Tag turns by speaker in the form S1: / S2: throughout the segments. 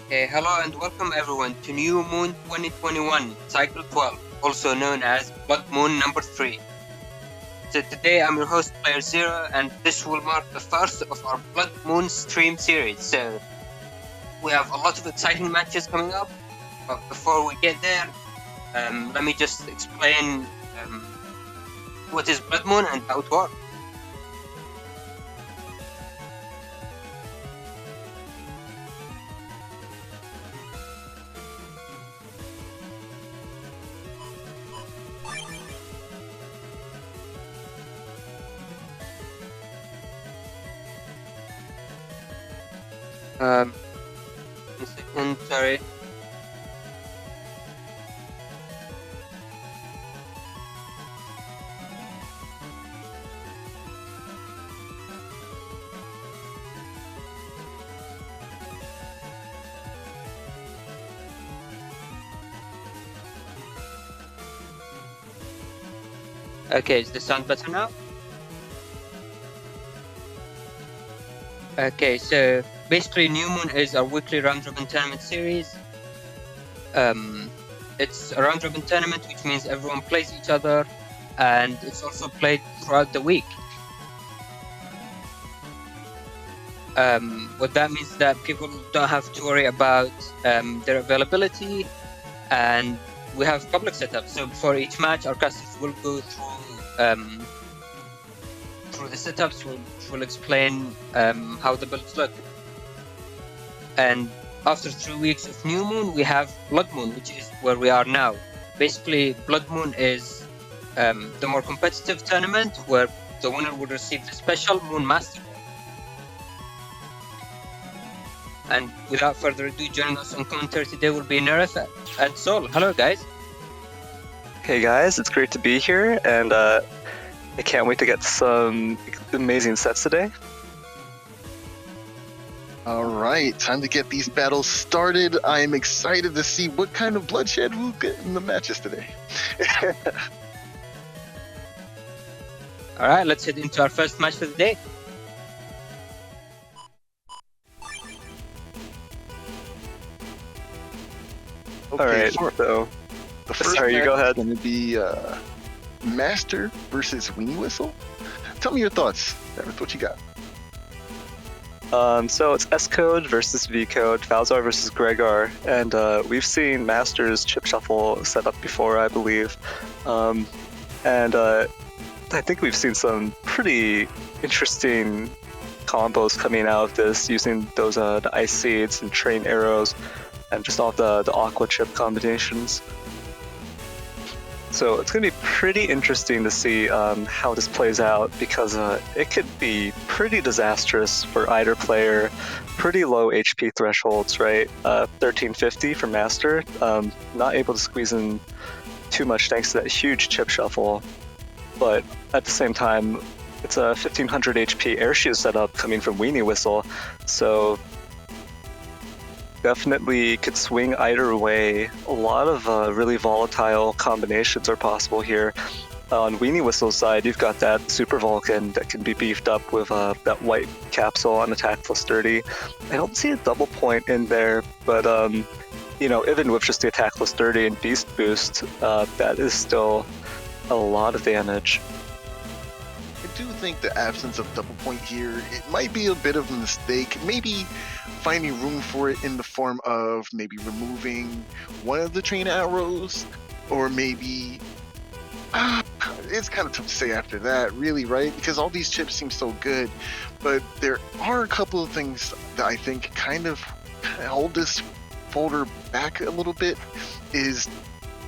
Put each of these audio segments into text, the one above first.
S1: Hello and welcome everyone to New Moon 2021, Cycle 12, also known as Blood Moon number 3. So today I'm your host playerzero, and this will mark the first of our Blood Moon stream series. So we have a lot of exciting matches coming up, but before we get there, let me just explain what is Blood Moon and how it works. One second, sorry. Okay, is the sound better now? Okay, so basically New Moon is our weekly round-robin tournament series. It's a round-robin tournament, which means everyone plays each other, and it's also played throughout the week. What that means is that people don't have to worry about their availability, and we have public setup. So before each match, our casters will go through the setups, which will explain how the builds look. And after 3 weeks of New Moon, we have Blood Moon, which is where we are now. Basically, Blood Moon is the more competitive tournament where the winner will receive the special Moon Master. And without further ado, joining us on commentary today will be Neryth and Soul. Hello, guys.
S2: Hey guys, it's great to be here, and I can't wait to get some amazing sets today.
S3: Alright, time to get these battles started. I am excited to see what kind of bloodshed we'll get in the matches today.
S1: Alright, let's head into our first match for the day.
S2: Alright, so
S3: the first
S2: sorry, you go ahead.
S3: is going to be Master versus WeenieWhistle. Tell me your thoughts, Neryth, what you got?
S2: So it's S code versus V code, Falzar versus Gregor, and we've seen Masters chip shuffle set up before, I believe, and I think we've seen some pretty interesting combos coming out of this, using those the ice seeds and train arrows, and just all the aqua chip combinations. So it's going to be pretty interesting to see how this plays out, because it could be pretty disastrous for either player. Pretty low HP thresholds, right? 1350 for Master. Not able to squeeze in too much thanks to that huge chip shuffle. But at the same time, it's a 1500 HP air shield setup coming from WeenieWhistle. So definitely could swing either way. A lot of really volatile combinations are possible here. On WeenieWhistle's side, you've got that Super Vulcan that can be beefed up with that white capsule on attack plus 30. I don't see a double point in there, but you know, even with just the attack plus 30 and beast boost, that is still a lot of damage.
S3: I do think the absence of double point here, it might be a bit of a mistake. Maybe finding room for it in the form of maybe removing one of the train arrows, or maybe it's kind of tough to say after that, really, right? Because all these chips seem so good, but there are a couple of things that I think kind of hold this folder back a little bit. Is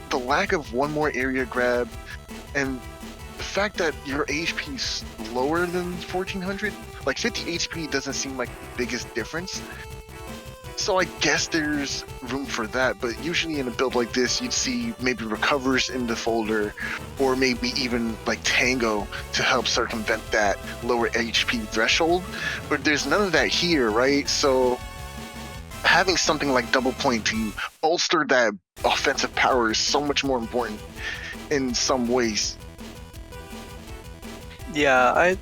S3: the lack of one more area grab, and the fact that your HP is lower than 1400, like 50 HP doesn't seem like the biggest difference. So I guess there's room for that, but usually in a build like this, you'd see maybe recovers in the folder, or maybe even like Tango to help circumvent that lower HP threshold. But there's none of that here, right? So having something like double point to bolster that offensive power is so much more important in some ways.
S2: Yeah,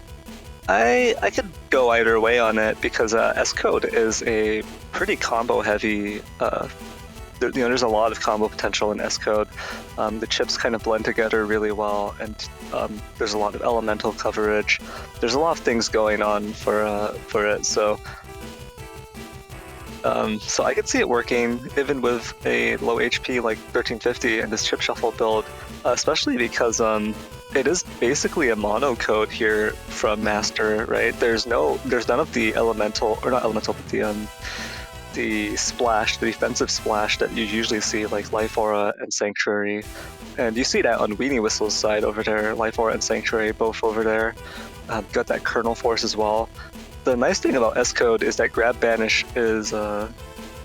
S2: I could go either way on it, because S code is a pretty combo heavy. There's a lot of combo potential in S code. The chips kind of blend together really well, and there's a lot of elemental coverage. There's a lot of things going on for it. So I could see it working even with a low HP like 1350 and this chip shuffle build, especially because it is basically a mono code here from Master, right? There's none of the elemental, or not elemental, but the splash, the defensive splash that you usually see like Life Aura and Sanctuary. And you see that on WeenieWhistle's side over there, Life Aura and Sanctuary both over there. Got that Kernel Force as well. The nice thing about S code is that Grab Banish is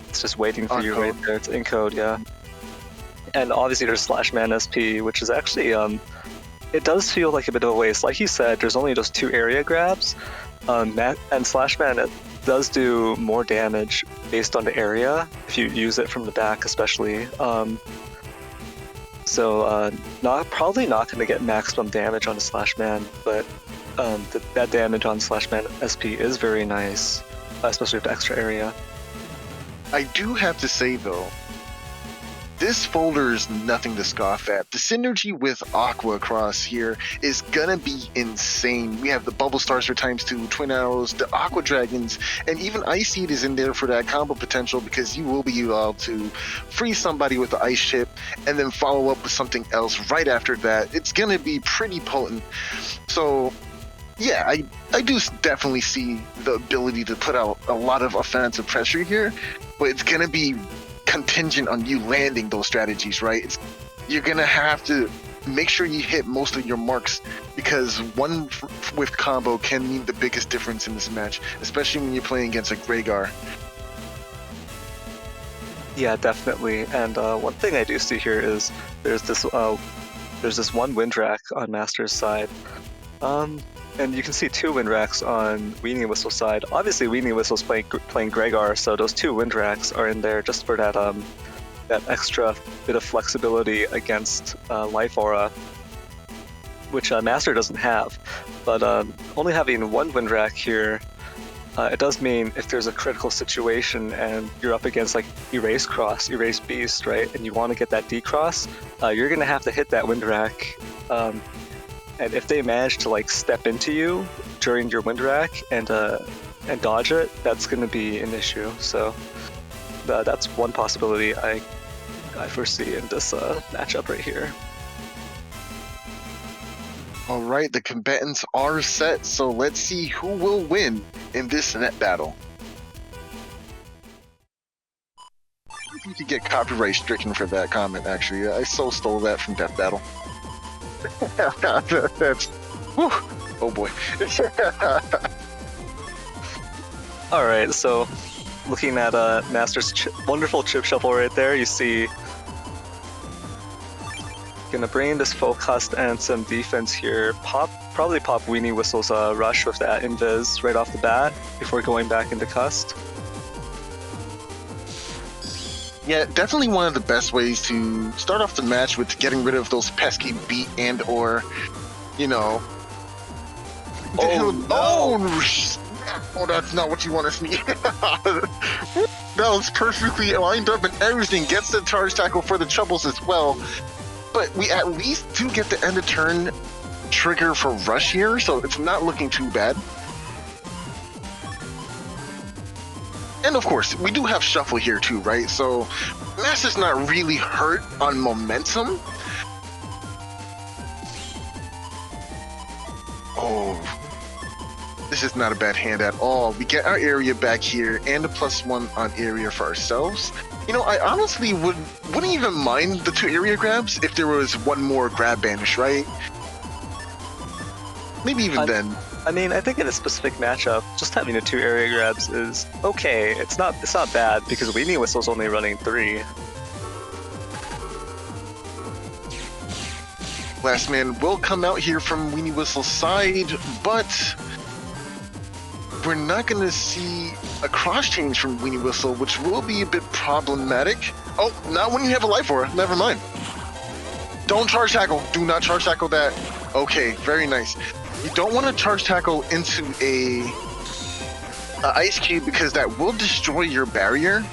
S2: it's just waiting for you right there. It's in code, yeah. And obviously there's Slash Man SP, which is actually it does feel like a bit of a waste. Like you said, there's only those 2 area grabs, and Slash Man does do more damage based on the area if you use it from the back, especially. So probably not going to get maximum damage on the Slash Man, but that damage on Slash Man SP is very nice, especially with the extra area.
S3: I do have to say though, this folder is nothing to scoff at. The synergy with WeenieWhistle here is gonna be insane. We have the Bubble Stars for ×2, Twin Arrows, the Aqua Dragons, and even Ice Seed is in there for that combo potential because you will be able to freeze somebody with the Ice Chip and then follow up with something else right after that. It's gonna be pretty potent. So yeah, I do definitely see the ability to put out a lot of offensive pressure here, but it's gonna be contingent on you landing those strategies, right? You're gonna have to make sure you hit most of your marks because one with combo can mean the biggest difference in this match, especially when you're playing against a Greygar.
S2: Yeah, definitely. And one thing I do see here is there's this one wind rack on Master's side. And you can see 2 wind racks on WeenieWhistle's side. Obviously, WeenieWhistle's playing Greygar, so those 2 wind racks are in there just for that extra bit of flexibility against Life Aura, which Master doesn't have. But only having 1 wind rack here, it does mean if there's a critical situation and you're up against like Erase Beast, right, and you want to get that D-Cross, you're going to have to hit that wind rack. And if they manage to like step into you during your wind rack and dodge it, that's going to be an issue. So that's one possibility I foresee in this matchup right here.
S3: All right, the combatants are set, so let's see who will win in this net battle. You could get copyright stricken for that comment. Actually, I so stole that from Death Battle. That's, whew, oh boy.
S2: All right, so looking at Master's wonderful chip shuffle right there, you see gonna bring in this full cust and some defense here. Probably pop WeenieWhistle's rush with that invis right off the bat before going back into cust.
S3: Yeah, definitely one of the best ways to start off the match with getting rid of those pesky beat and or, you know. Oh, that's not what you want to see. That was perfectly lined up and everything. Gets the charge tackle for the troubles as well. But we at least do get the end of turn trigger for rush here, so it's not looking too bad. And of course, we do have shuffle here too, right? So Master's not really hurt on momentum. Oh, this is not a bad hand at all. We get our area back here and a +1 on area for ourselves. You know, I honestly wouldn't even mind the 2 area grabs if there was 1 more grab banish, right? Maybe even then.
S2: I mean, I think in a specific matchup, just having the 2 area grabs is okay. It's not bad because WeenieWhistle's only running 3.
S3: Last man will come out here from WeenieWhistle's side, but we're not going to see a cross change from WeenieWhistle, which will be a bit problematic. Oh, not when you have a Life Aura. Never mind. Don't charge tackle. Do not charge tackle that. Okay, very nice. You don't want to charge tackle into a Ice Cube because that will destroy your barrier.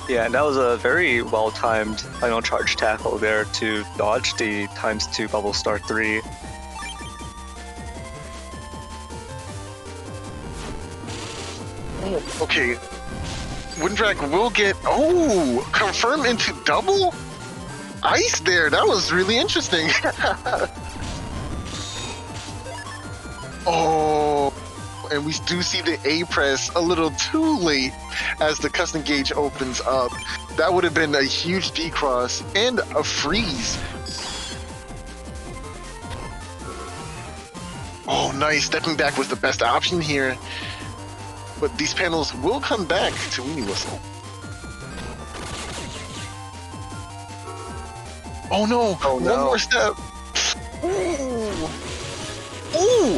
S2: Yeah, and that was a very well-timed final charge tackle there to dodge the ×2 Bubble Star 3.
S3: Okay, Windrak will get, confirm into double? Ice there, that was really interesting. Oh, and we do see the A press a little too late as the custom gauge opens up. That would have been a huge decross and a freeze. Oh, nice. Stepping back was the best option here. But these panels will come back to WeenieWhistle. Oh no!
S2: Oh, no.
S3: One more step! Ooh! Ooh!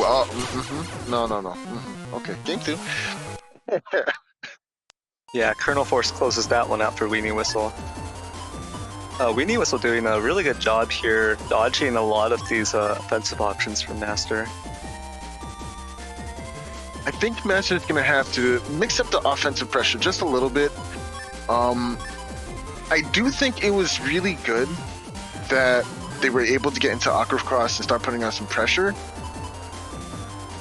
S3: No. Okay, game 2.
S2: Yeah, Colonel Force closes that one out for WeenieWhistle. WeenieWhistle doing a really good job here, dodging a lot of these offensive options from Master.
S3: I think Master's gonna have to mix up the offensive pressure just a little bit. I do think it was really good that they were able to get into Alrysc and start putting on some pressure.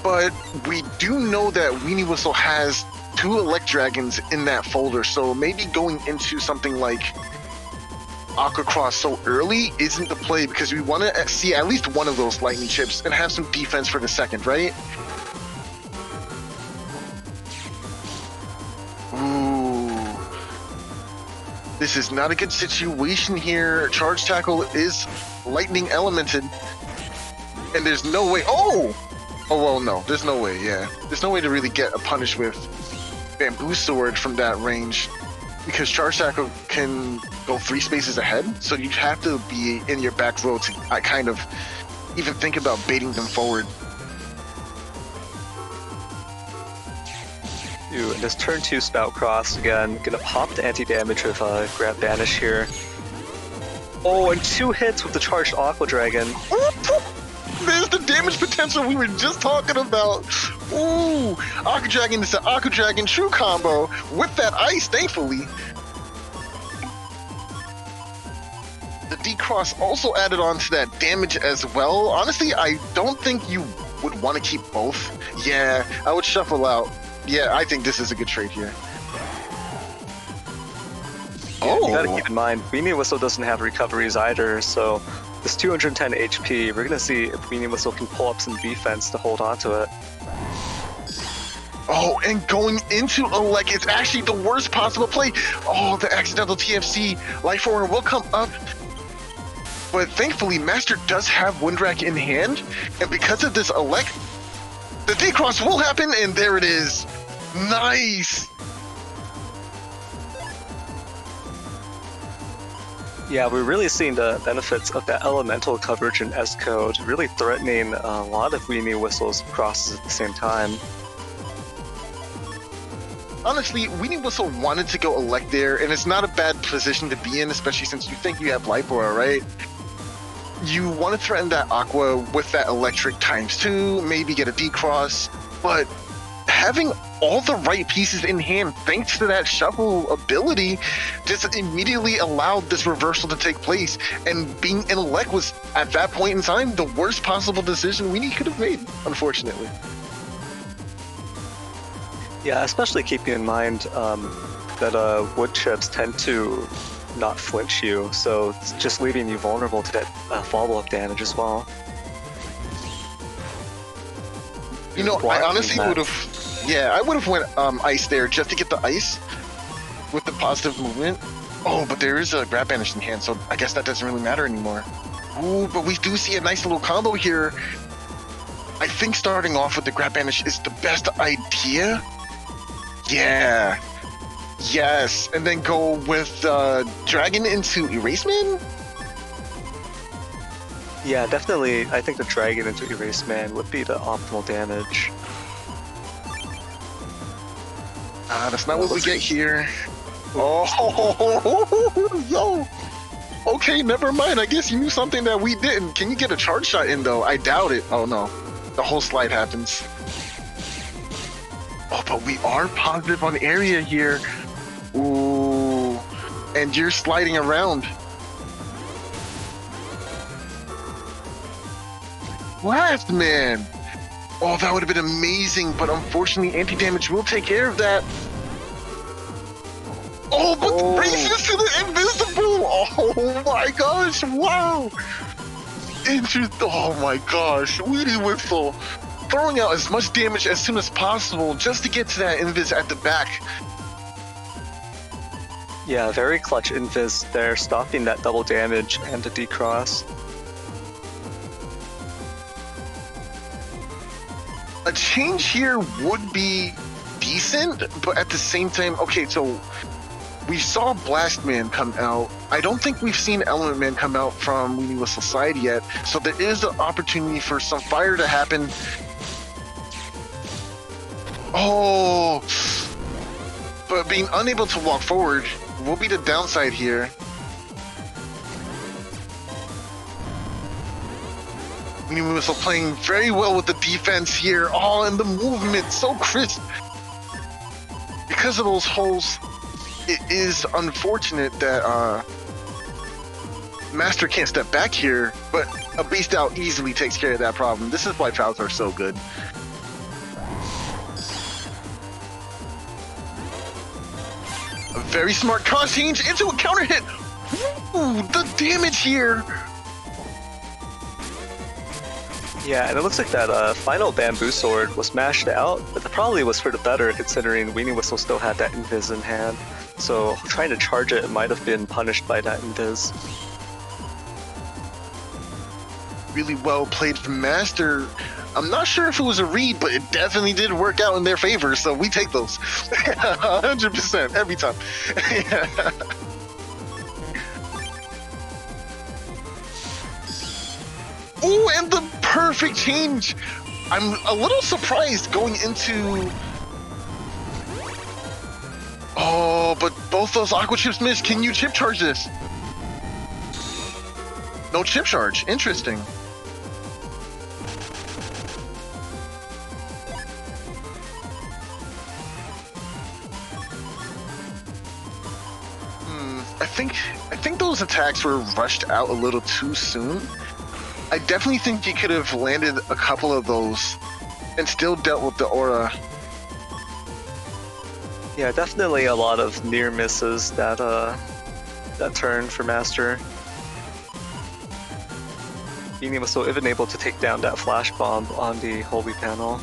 S3: But we do know that WeenieWhistle has 2 Elect Dragons in that folder, so maybe going into something like Alrysc so early isn't the play because we want to see at least one of those lightning chips and have some defense for the second, right? Ooh. This is not a good situation here. Charge Tackle is lightning elemented. And there's no way. Oh, well, no. There's no way, yeah. There's no way to really get a punish with Bamboo Sword from that range because Charge Tackle can go 3 spaces ahead. So you have to be in your back row to kind of even think about baiting them forward.
S2: Ooh, and this turn 2 Spout Cross again, gonna pop the anti-damage with Grab Banish here. Oh, and 2 hits with the charged Aqua Dragon.
S3: There's the damage potential we were just talking about. Ooh, Aqua Dragon is an Aqua Dragon true combo with that ice, thankfully. The D-Cross also added on to that damage as well. Honestly, I don't think you would want to keep both. Yeah, I would shuffle out. Yeah, I think this is a good trade here.
S2: You gotta keep in mind, WeenieWhistle doesn't have recoveries either, so this 210 HP, we're gonna see if WeenieWhistle can pull up some defense to hold on to it.
S3: Oh, and going into Elec is actually the worst possible play. Oh, the accidental TFC Life Form will come up. But thankfully, Master does have Windrak in hand, and because of this Elec, the D-Cross will happen, and there it is. Nice!
S2: Yeah, we're really seeing the benefits of that elemental coverage in S-Code, really threatening a lot of WeenieWhistle's crosses at the same time.
S3: Honestly, WeenieWhistle wanted to go Elect there, and it's not a bad position to be in, especially since you think you have Life Aura, right? You want to threaten that Aqua with that Electric ×2, maybe get a D-Cross, but having all the right pieces in hand, thanks to that shuffle ability, just immediately allowed this reversal to take place. And being in Elec was, at that point in time, the worst possible decision Weenie could have made, unfortunately.
S2: Yeah, especially keeping in mind that wood chips tend to not flinch you, so it's just leaving you vulnerable to that follow-up damage as well.
S3: You know, I honestly would have, I would have went ice there just to get the ice with the positive movement. Oh, but there is a Grab Banish in hand, so I guess that doesn't really matter anymore. Ooh, but we do see a nice little combo here. I think starting off with the Grab Banish is the best idea. Yeah. Yes, and then go with Dragon into Eraseman?
S2: Yeah, definitely. I think the Dragon into Eraseman would be the optimal damage.
S3: That's not what we get here. Oh, yo! Okay, never mind. I guess you knew something that we didn't. Can you get a charge shot in though? I doubt it. Oh no, the whole slide happens. Oh, but we are positive on area here. Ooh, and you're sliding around. Last man. Oh, that would have been amazing, but unfortunately, anti-damage will take care of that. Oh, but races to the invisible! Oh my gosh, wow! Oh my gosh, WeenieWhistle throwing out as much damage as soon as possible just to get to that invis at the back.
S2: Yeah, very clutch invis there, stopping that double damage and the decross.
S3: A change here would be decent, but at the same time, okay, so we saw Blast Man come out. I don't think we've seen Element Man come out from WeenieWhistle's side yet, so there is an opportunity for some fire to happen. Oh, but being unable to walk forward will be the downside here. WeenieWhistle playing very well with the defense here. Oh, and the movement, so crisp. Because of those holes, it is unfortunate that Master can't step back here, but a Beast Out easily takes care of that problem. This is why fouls are so good. A very smart cross change into a counter hit. Ooh, the damage here.
S2: Yeah, and it looks like that final bamboo sword was mashed out, but that probably was for the better considering WeenieWhistle still had that invis in hand. So trying to charge it might have been punished by that invis.
S3: Really well played from Master. I'm not sure if it was a read, but it definitely did work out in their favor, so we take those. 100% every time. Oh, and the perfect change. I'm a little surprised going into... Oh, but both those aqua chips missed. Can you chip charge this? No chip charge. Interesting. I think those attacks were rushed out a little too soon. I definitely think he could have landed a couple of those and still dealt with the aura.
S2: Yeah, definitely a lot of near misses that turn for Master. WeenieWhistle even able to take down that flash bomb on the holy panel.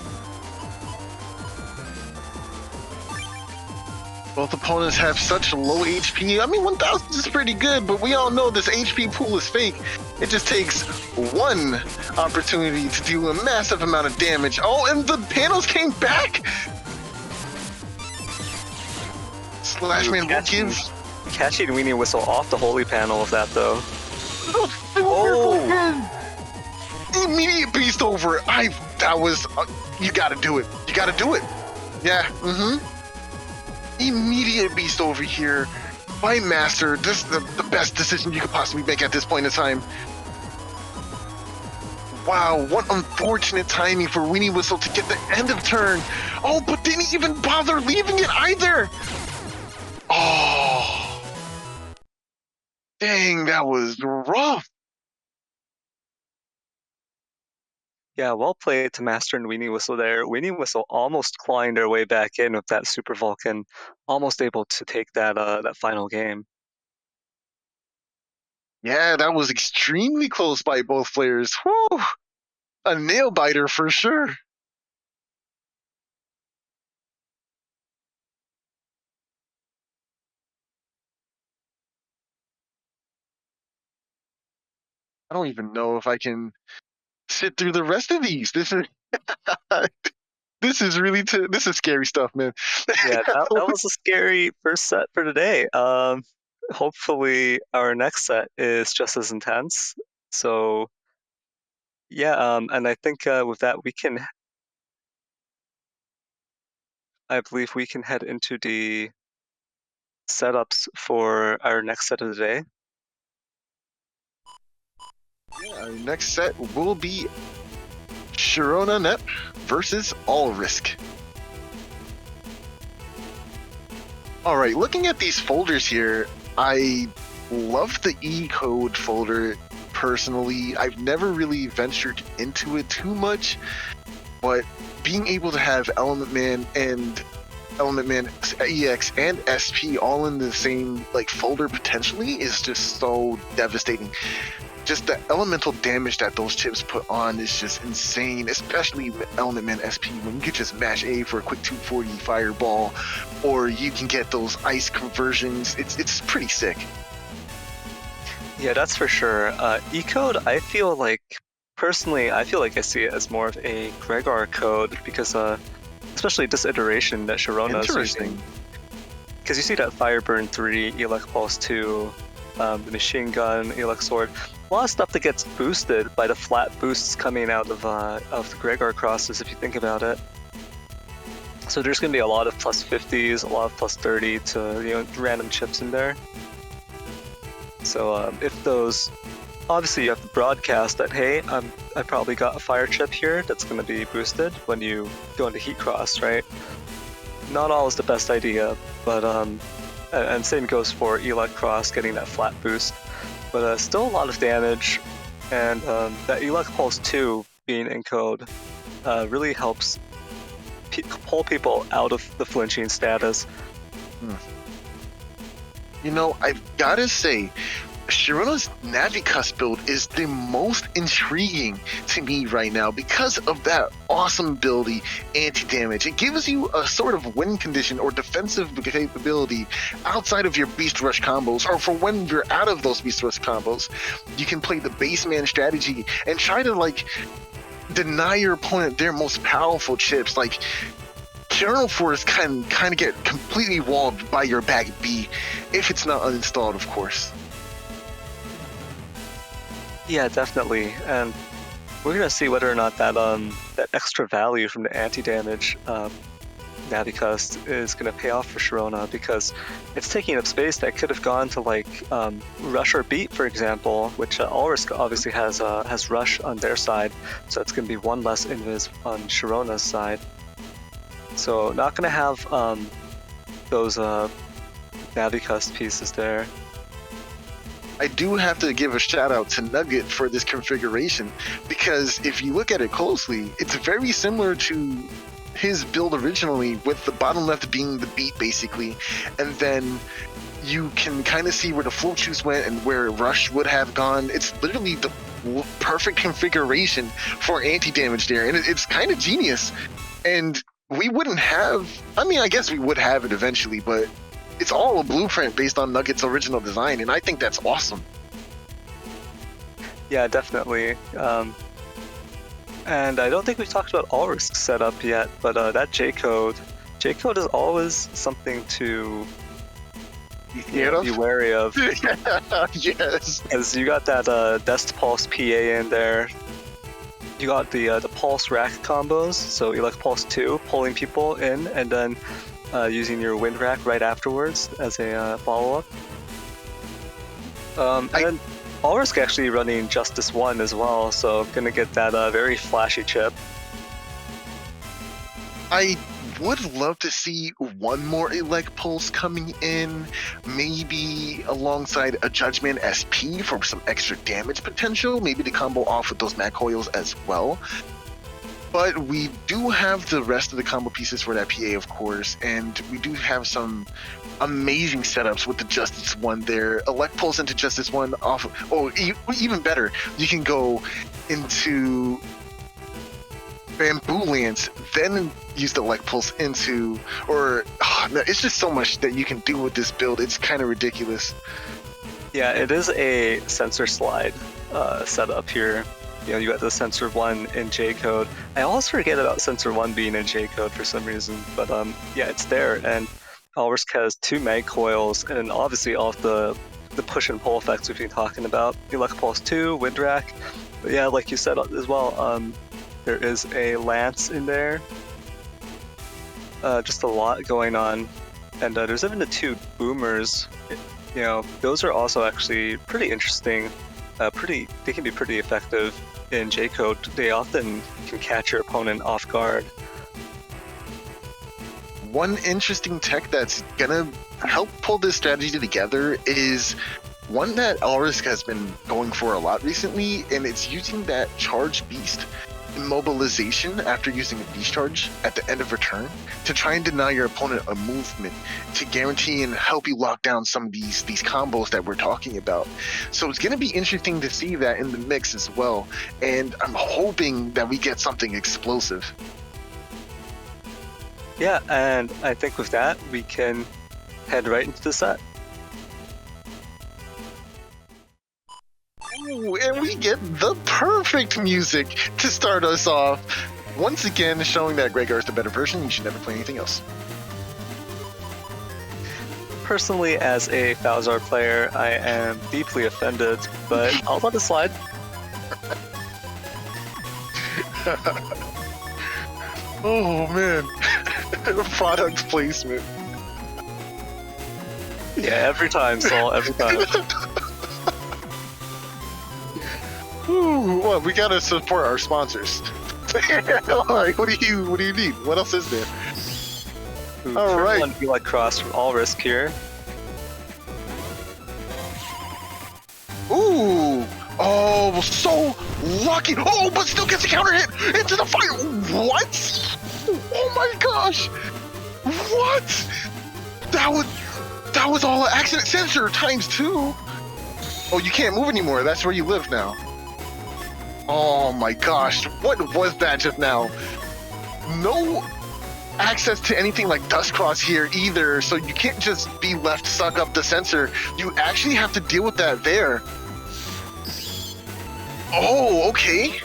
S3: Both opponents have such low HP. I mean, 1,000 is pretty good, but we all know this HP pool is fake. It just takes one opportunity to do a massive amount of damage. Oh, and the panels came back! Slashman will give...
S2: Catching WeenieWhistle off the holy panel of that, though.
S3: Oh! Immediate beast over. That was... you gotta do it. You gotta do it. Yeah, Immediate beast over here by Master. This is the best decision you could possibly make at this point in time. Wow, what unfortunate timing for WeenieWhistle to get the end of turn. Oh, but didn't even bother leaving it either. Oh, dang, that was rough.
S2: Yeah, well played to Master and WeenieWhistle there. WeenieWhistle almost clawing their way back in with that Super Vulcan, almost able to take that that final game.
S3: Yeah, that was extremely close by both players. Whew, a nail biter for sure. I don't even know if I can sit through the rest of these. This is this is really this is scary stuff, man.
S2: Yeah, that was a scary first set for today. Hopefully our next set is just as intense. So yeah, and I think with that I believe we can head into the setups for our next set of the day.
S3: Our next set will be ShironaNep versus Alrysc. All right, looking at these folders here, I love the E code folder personally. I've never really ventured into it too much, but being able to have Element Man EX and SP all in the same like folder potentially is just so devastating. Just the elemental damage that those chips put on is just insane, especially with Element Man SP, when you can just mash A for a quick 240 fireball, or you can get those ice conversions. It's pretty sick.
S2: Yeah, that's for sure. E-code, I feel like I see it as more of a Gregor code because, especially this iteration that Shirona is using. Because you see that Fireburn 3, Elec Pulse 2, the machine gun, Elec Sword, a lot of stuff that gets boosted by the flat boosts coming out of the Gregor crosses, if you think about it. So there's going to be a lot of plus 50s, a lot of plus 30 to random chips in there. So if those, obviously you have to broadcast that, hey, I probably got a fire chip here that's going to be boosted when you go into heat cross, right? Not always the best idea, but and same goes for Elec Cross getting that flat boost, but still a lot of damage, and that Elec Pulse 2 being in code really helps pull people out of the flinching status.
S3: You know, I've got to say, Shirona's Navicus build is the most intriguing to me right now because of that awesome ability, anti-damage. It gives you a sort of win condition or defensive capability outside of your Beast Rush combos, or for when you're out of those Beast Rush combos, you can play the base man strategy and try to, like, deny your opponent their most powerful chips. Like, Kernel Force can kind of get completely walled by your bag B, if it's not uninstalled, of course.
S2: Yeah, definitely, and we're gonna see whether or not that that extra value from the anti-damage Navicus is gonna pay off for Shirona, because it's taking up space that could have gone to like Rush or Beat, for example, which Alrysc obviously has Rush on their side, so it's gonna be one less invis on Shirona's side. So not gonna have those Navicus pieces there.
S3: I do have to give a shout out to Nugget for this configuration, because if you look at it closely, it's very similar to his build originally, with the bottom left being the beat basically, and then you can kind of see where the flow juice went and where Rush would have gone. It's literally the perfect configuration for anti-damage there, and it's kind of genius. And we wouldn't have, I mean, I guess we would have it eventually, but it's all a blueprint based on Nugget's original design, and I think that's awesome.
S2: Yeah, definitely. And I don't think we've talked about Alrysc's setup yet, but that J-code is always something to be wary of.
S3: Yes.
S2: Because you got that Dest Pulse PA in there. You got the Pulse Rack combos, so Elec Pulse 2, pulling people in, and then using your Wind Rack right afterwards as a follow-up. And then Alrysc actually running Justice 1 as well, so gonna get that very flashy chip.
S3: I would love to see one more Elec Pulse coming in, maybe alongside a Judgment SP for some extra damage potential, maybe to combo off with those Mag Coils as well. But we do have the rest of the combo pieces for that PA, of course, and we do have some amazing setups with the Justice 1 there. Elec Pulse into Justice 1 off of, even better, you can go into Bamboo Lance, then use the Elec Pulse into, it's just so much that you can do with this build. It's kind of ridiculous.
S2: Yeah, it is a sensor slide setup here. You got the Sensor 1 in J-code. I always forget about Sensor 1 being in J-code for some reason, but yeah, it's there, and Alrysc has 2 Mag Coils, and obviously all of the push and pull effects we've been talking about. Elec Pulse 2, Wind Rack, but yeah, like you said as well, there is a Lance in there. Just a lot going on, and there's even the 2 Boomers. Those are also actually pretty interesting. they can be pretty effective in J-code. They often can catch your opponent off guard.
S3: One interesting tech that's gonna help pull this strategy together is one that Alrysc has been going for a lot recently, and it's using that Charge Beast immobilization after using a beast charge at the end of a turn to try and deny your opponent a movement to guarantee and help you lock down some of these combos that we're talking about. So it's going to be interesting to see that in the mix as well, and I'm hoping that we get something explosive.
S2: Yeah, and I think with that we can head right into the set.
S3: Ooh, and we get the perfect music to start us off. Once again, showing that Gregar's the better version. You should never play anything else.
S2: Personally, as a Falzar player, I am deeply offended, but I'll let it slide.
S3: Oh man, product placement.
S2: Yeah, every time, Saul, every time.
S3: Ooh, well, we gotta support our sponsors. Alright, what do you need? What else is there?
S2: Ooh,
S3: all right.
S2: EasyA from Alrysc here.
S3: Ooh! Oh, so lucky! Oh, but still gets a counter hit into the fire! What? Oh my gosh! What? That was all an accident sensor times 2! Oh, you can't move anymore. That's where you live now. Oh my gosh, what was that just now? No access to anything like Dustcross here either, so you can't just be left suck up the sensor. You actually have to deal with that there. Oh, okay.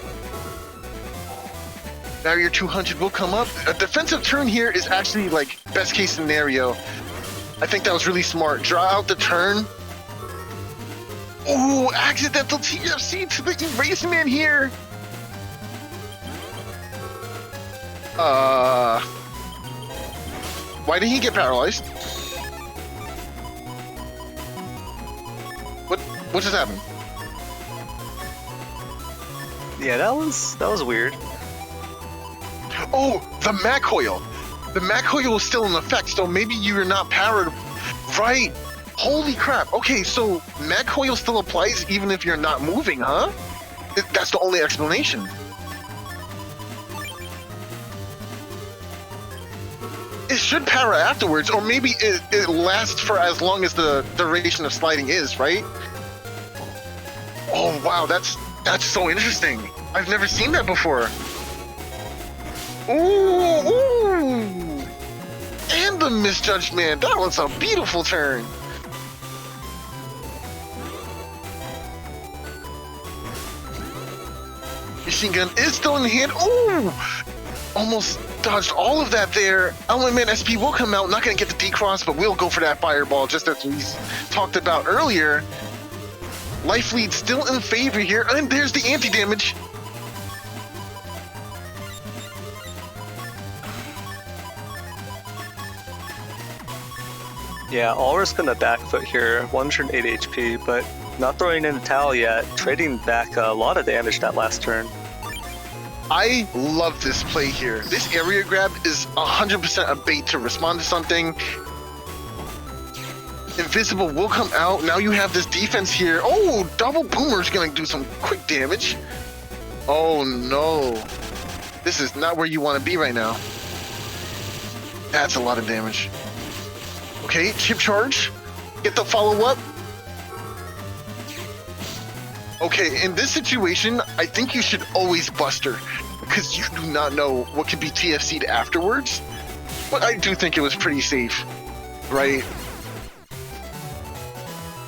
S3: Barrier 200 will come up. A defensive turn here is actually like best case scenario. I think that was really smart. Draw out the turn. Ooh, accidental TFC to the Erase Man here. Why did he get paralyzed? What just happened?
S2: Yeah, that was weird.
S3: Oh, the Mac Coil. The Mac Coil is still in effect, so maybe you're not powered. Right. Holy crap. Okay, so Mac Coil still applies even if you're not moving, huh? That's the only explanation. It should power afterwards, or maybe it lasts for as long as the duration of sliding is, right? Oh wow, that's so interesting. I've never seen that before. Ooh! And the Misjudged Man. That was a beautiful turn. Machine gun is still in hand. Ooh! Almost dodged all of that there. Element Man SP will come out. Not going to get the decross, but we'll go for that fireball just as we talked about earlier. Life lead still in favor here. And there's the anti-damage.
S2: Yeah, Alrysc on the back foot here, 108 HP, but not throwing in the towel yet, trading back a lot of damage that last turn.
S3: I love this play here. This area grab is 100% a bait to respond to something. Invisible will come out. Now you have this defense here. Oh, double boomer's gonna do some quick damage. Oh no. This is not where you want to be right now. That's a lot of damage. Okay, chip charge. Get the follow-up. Okay, in this situation, I think you should always buster, because you do not know what could be TFC'd afterwards. But I do think it was pretty safe, right?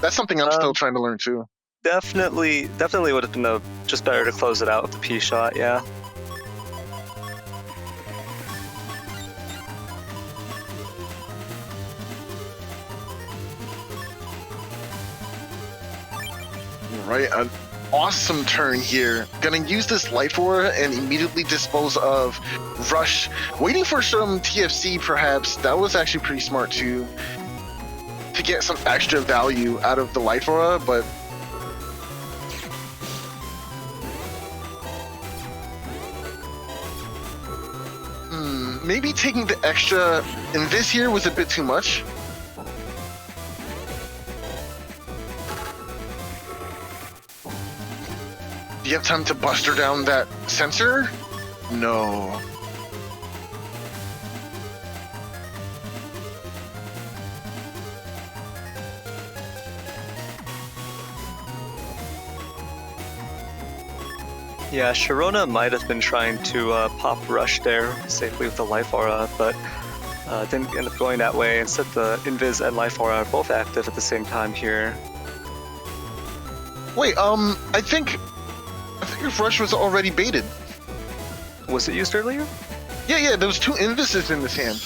S3: That's something I'm still trying to learn too.
S2: Definitely would have been just better to close it out with the P shot, yeah.
S3: Right, an awesome turn here. Gonna use this Life Aura and immediately dispose of Rush. Waiting for some TFC perhaps. That was actually pretty smart too. To get some extra value out of the Life Aura, but maybe taking the extra invis here was a bit too much. Do you have time to buster down that sensor? No.
S2: Yeah, Shirona might have been trying to pop rush there safely with the life aura, but didn't end up going that way. Instead, the invis and life aura are both active at the same time here.
S3: Wait, I think your rush was already baited.
S2: Was it used earlier?
S3: Yeah, there was 2 invises in this hand.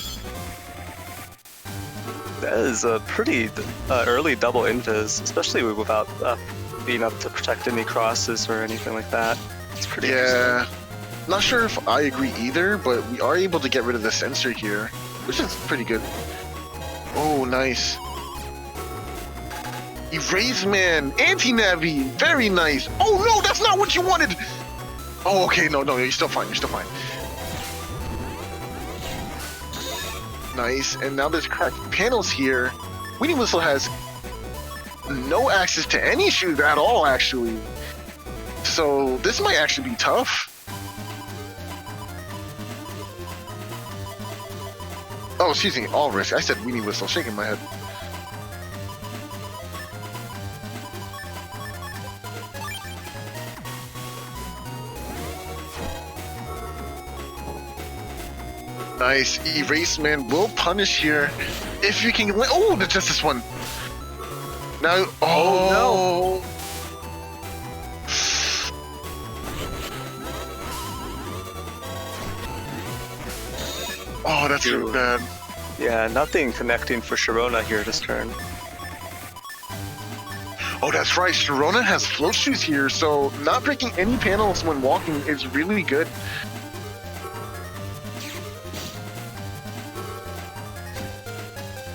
S2: That is a pretty early double invis, especially without being able to protect any crosses or anything like that. It's pretty interesting.
S3: Not sure if I agree either, but we are able to get rid of the sensor here, which is pretty good. Oh, nice. Erase Man, anti-navi, very nice. Oh no, that's not what you wanted. Oh, okay, no, you're still fine, Nice, and now there's cracked panels here. WeenieWhistle has no access to any shoes at all, actually. So this might actually be tough. Oh, excuse me, Alrysc. I said WeenieWhistle, shaking my head. Nice. Erase Man will punish here. If you can... Oh, that's just this one. Now... Oh, no. Oh, that's really bad.
S2: Yeah, nothing connecting for Shirona here this turn.
S3: Oh, that's right. Shirona has float shoes here, so not breaking any panels when walking is really good.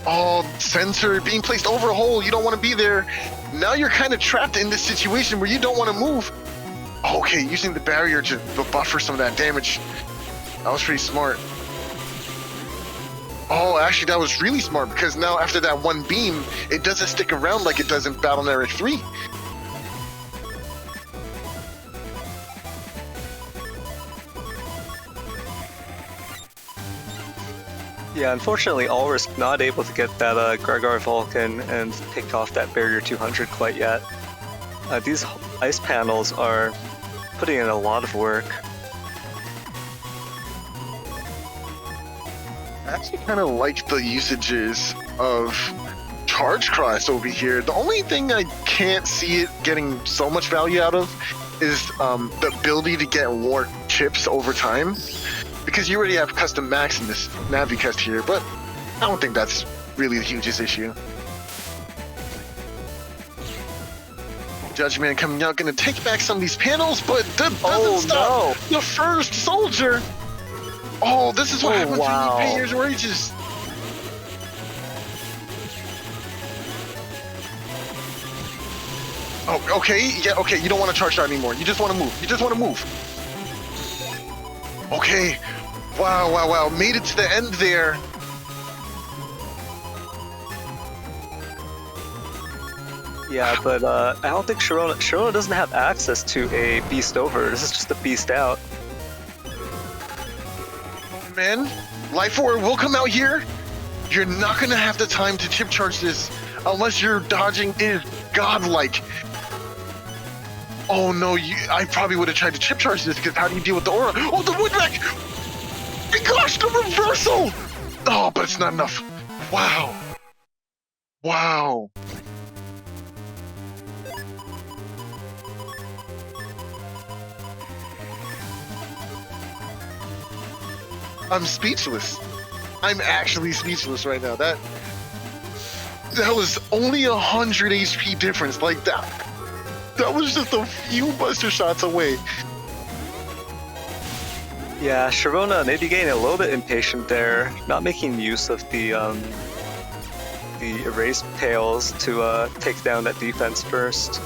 S3: Oh, sensor being placed over a hole. You don't want to be there. Now you're kind of trapped in this situation where you don't want to move. Okay, using the barrier to buffer some of that damage. That was pretty smart. Oh, actually, that was really smart because now after that one beam, it doesn't stick around like it does in Battle Neryth 3.
S2: Yeah, unfortunately, Alrysc not able to get that Gargar Vulcan and pick off that Barrier 200 quite yet. These ice panels are putting in a lot of work.
S3: I actually kind of like the usages of Charge Cross over here. The only thing I can't see it getting so much value out of is the ability to get more chips over time. Because you already have custom max in this Navicast here, but I don't think that's really the hugest issue. Judgment coming out, gonna take back some of these panels, but that doesn't stop the first soldier. Oh, this is what happens when you pay your wages. Oh, okay, yeah, okay, you don't want to charge that anymore. You just want to move. Okay. Wow. Made it to the end there.
S2: Yeah, but I don't think Shirona doesn't have access to a Beast Over. This is just a Beast Out.
S3: Man, Life Orb will come out here. You're not going to have the time to chip charge this unless your dodging is godlike. Oh no, I probably would have tried to chip charge this because how do you deal with the aura? Oh, the woodback! My gosh, the reversal! Oh, but it's not enough. Wow. I'm speechless. I'm actually speechless right now. That was only 100 HP difference. Like that was just a few buster shots away.
S2: Yeah, Shirona maybe getting a little bit impatient there, not making use of the erase tails to take down that defense first.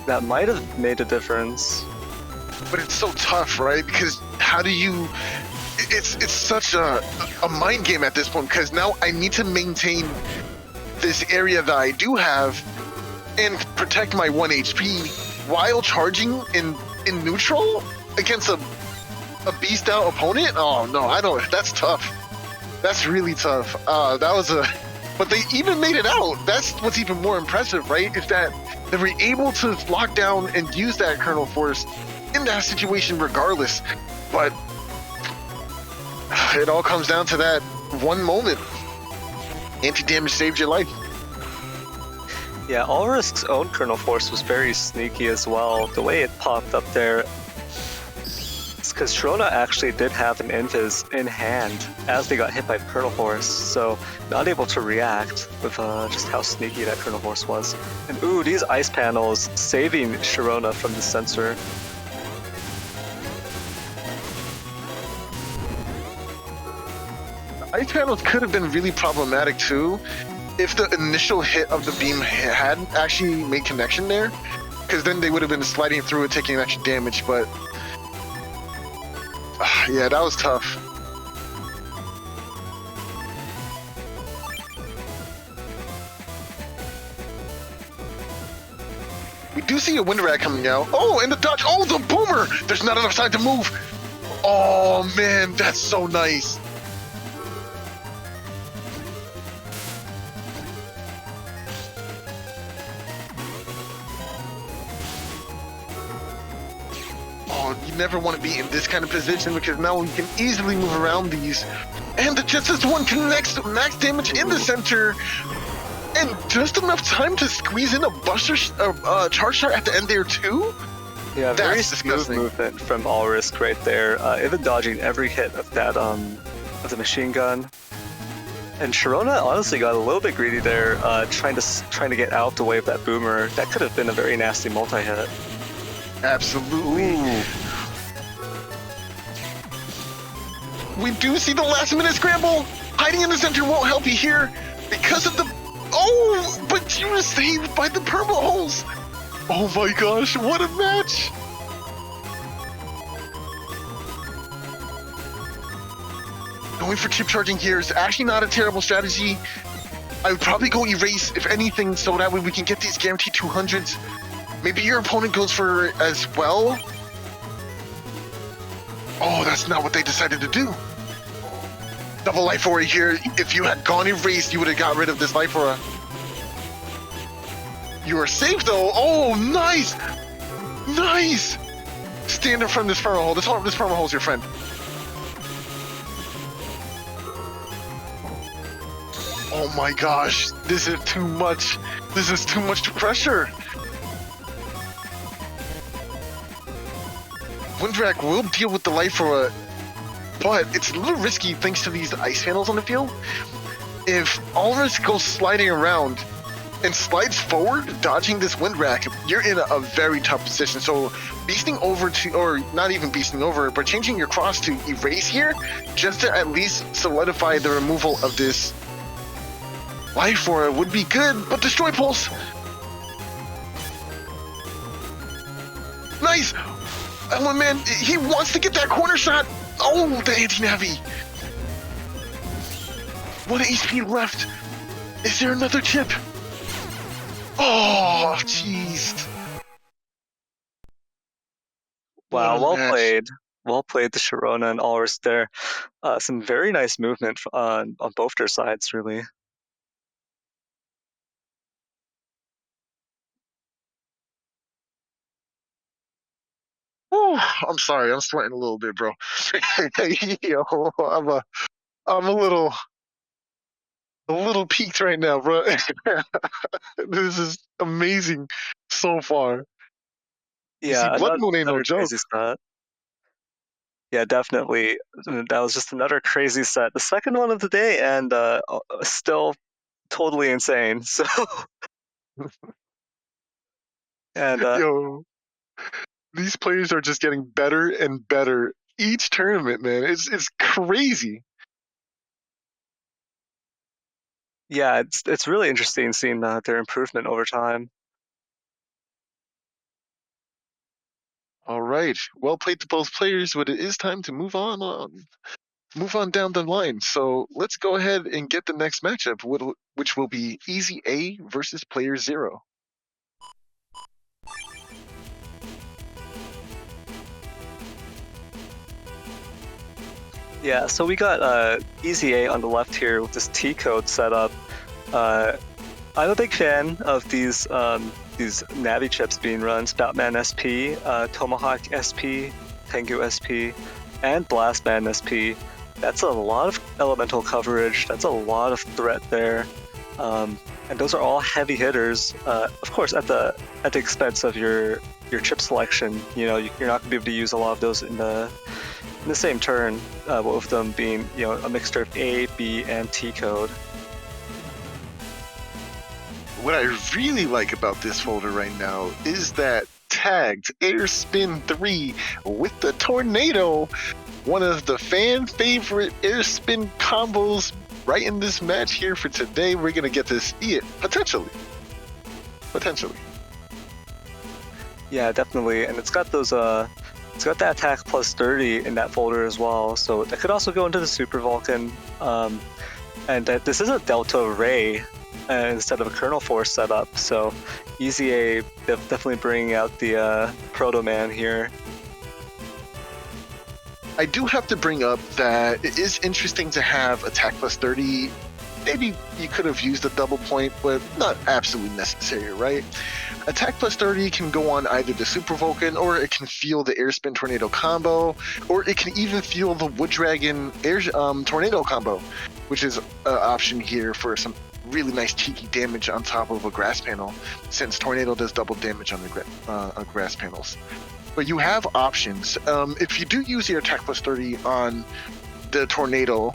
S2: That might have made a difference.
S3: But it's so tough, right? Because how do you... it's such a mind game at this point, because now I need to maintain this area that I do have and protect my 1 HP while charging in neutral against a beast out opponent. Oh no, I don't. That's tough. That's really tough. That was a. But they even made it out. That's what's even more impressive, right? Is that they were able to lock down and use that kernel force in that situation regardless. But it all comes down to that one moment. Anti-damage saved your life.
S2: Yeah, Alrysc's own kernel force was very sneaky as well. The way it popped up there, it's because Shirona actually did have an invis in hand as they got hit by kernel force, so not able to react with just how sneaky that kernel force was. And ooh, these ice panels saving Shirona from the sensor.
S3: Ice panels could have been really problematic too if the initial hit of the beam had actually made connection there, because then they would have been sliding through it, taking extra damage. But yeah, that was tough. We do see a wind rat coming out. Oh, and the dodge. Oh, the boomer. There's not enough time to move. Oh man, that's so nice. You never want to be in this kind of position, because now we can easily move around these. And the Justice one connects max damage in the center, and just enough time to squeeze in a buster charge shot at the end there too.
S2: Yeah,
S3: That's
S2: very
S3: disgusting.
S2: smooth movement from Alrysc right there, even dodging every hit of that of the machine gun. And Shirona honestly got a little bit greedy there, trying to get out the way of that boomer. That could have been a very nasty multi-hit.
S3: Absolutely.
S2: Ooh.
S3: We do see the last minute scramble. Hiding in the center won't help you here because of the... Oh, but you were saved by the perma holes. Oh my gosh, what a match. Going for chip charging here is actually not a terrible strategy. I would probably go erase, if anything, so that way we can get these guaranteed 200s. Maybe your opponent goes for as well. Oh, that's not what they decided to do. Double life aura here. If you had gone erased, you would have got rid of this life aura. You are safe though. Oh, nice! Nice! Stand in front of this perma hole. This perma hole is your friend. Oh my gosh, this is too much. This is too much pressure. Windrak will deal with the life aura, but it's a little risky thanks to these ice panels on the field. If Alrysc goes sliding around and slides forward, dodging this Windrak, you're in a very tough position. So beasting over to, or not even beasting over, but changing your cross to erase here, just to at least solidify the removal of this life aura would be good, but destroy pulse. Nice! Oh man, he wants to get that corner shot. Oh, the anti-navi. 1 HP left. Is there another chip? Oh, jeez.
S2: Wow,
S3: What a
S2: well
S3: match.
S2: played. Well played to Shirona and Alrysc there. Some very nice movement on both their sides, really.
S3: Whew, I'm sorry, I'm sweating a little bit, bro. Yo, I'm a little peaked right now, bro. This is amazing so far. You see,
S2: Yeah,
S3: Blood Moon ain't no
S2: another
S3: joke.
S2: crazy set. Yeah, definitely. That was just another crazy set. The second one of the day, and still totally insane. So, and
S3: Yo, these players are just getting better and better each tournament, man. It's crazy.
S2: yeah, it's really interesting seeing their improvement over time.
S3: All right, well played to both players, but it is time to move on. move on down the line. So let's go ahead and get the next matchup, which will be EasyA versus playerzero.
S2: Yeah, so we got EasyA on the left here with this T code set up. I'm a big fan of these Navi chips being run: Stoutman SP, Tomahawk SP, Tengu SP, and Blastman SP. That's a lot of elemental coverage. That's a lot of threat there, and those are all heavy hitters. Of course, at the expense of your chip selection. You know, you're not going to be able to use a lot of those in the same turn. Both of them being a mixture of A, B, and T code.
S3: What I really like about this folder right now is that tagged Air Spin 3 with the Tornado, one of the fan favorite air spin combos right in this match here for today. We're going to get to see it, potentially.
S2: Yeah, definitely. And it's got those, it's got that attack plus 30 in that folder as well. So that could also go into the Super Vulcan. And this is a Delta Ray instead of a Kernel Force setup. So EasyA definitely bringing out the Proto Man here.
S3: I do have to bring up that it is interesting to have attack plus 30. Maybe you could have used a double point, but not absolutely necessary, right? Attack plus 30 can go on either the Super Vulcan, or it can fuel the Air Spin Tornado combo, or it can even fuel the Wood Dragon Air Tornado combo, which is an option here for some really nice cheeky damage on top of a grass panel, since Tornado does double damage on the grass panels. But you have options. If you do use your attack plus 30 on the Tornado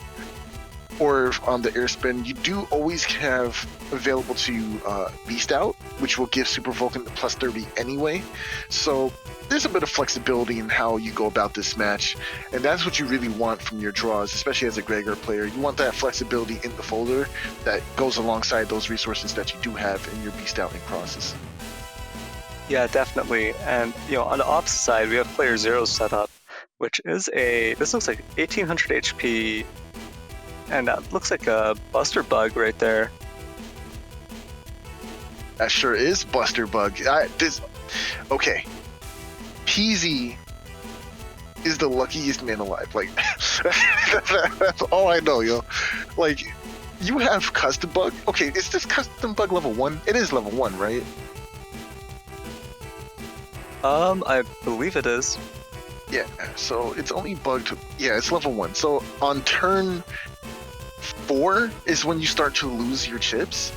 S3: or on the Air Spin, you do always have available to Beast Out, which will give Super Vulcan the plus 30 anyway. So there's a bit of flexibility in how you go about this match, and that's what you really want from your draws, especially as a Gregor player. You want that flexibility in the folder that goes alongside those resources that you do have in your Beast Out and crosses.
S2: Yeah, definitely. And on the opposite side, we have playerzero set up, which is this looks like 1800 HP, and that looks like a Buster Bug right there.
S3: That sure is Buster Bug. Okay. Peasy is the luckiest man alive. Like, that's all I know, yo. Like, you have Custom Bug. Okay, is this Custom Bug level 1? It is level 1, right?
S2: I believe it is.
S3: Yeah, so it's only bugged. Yeah, it's level 1. So on turn 4 is when you start to lose your chips.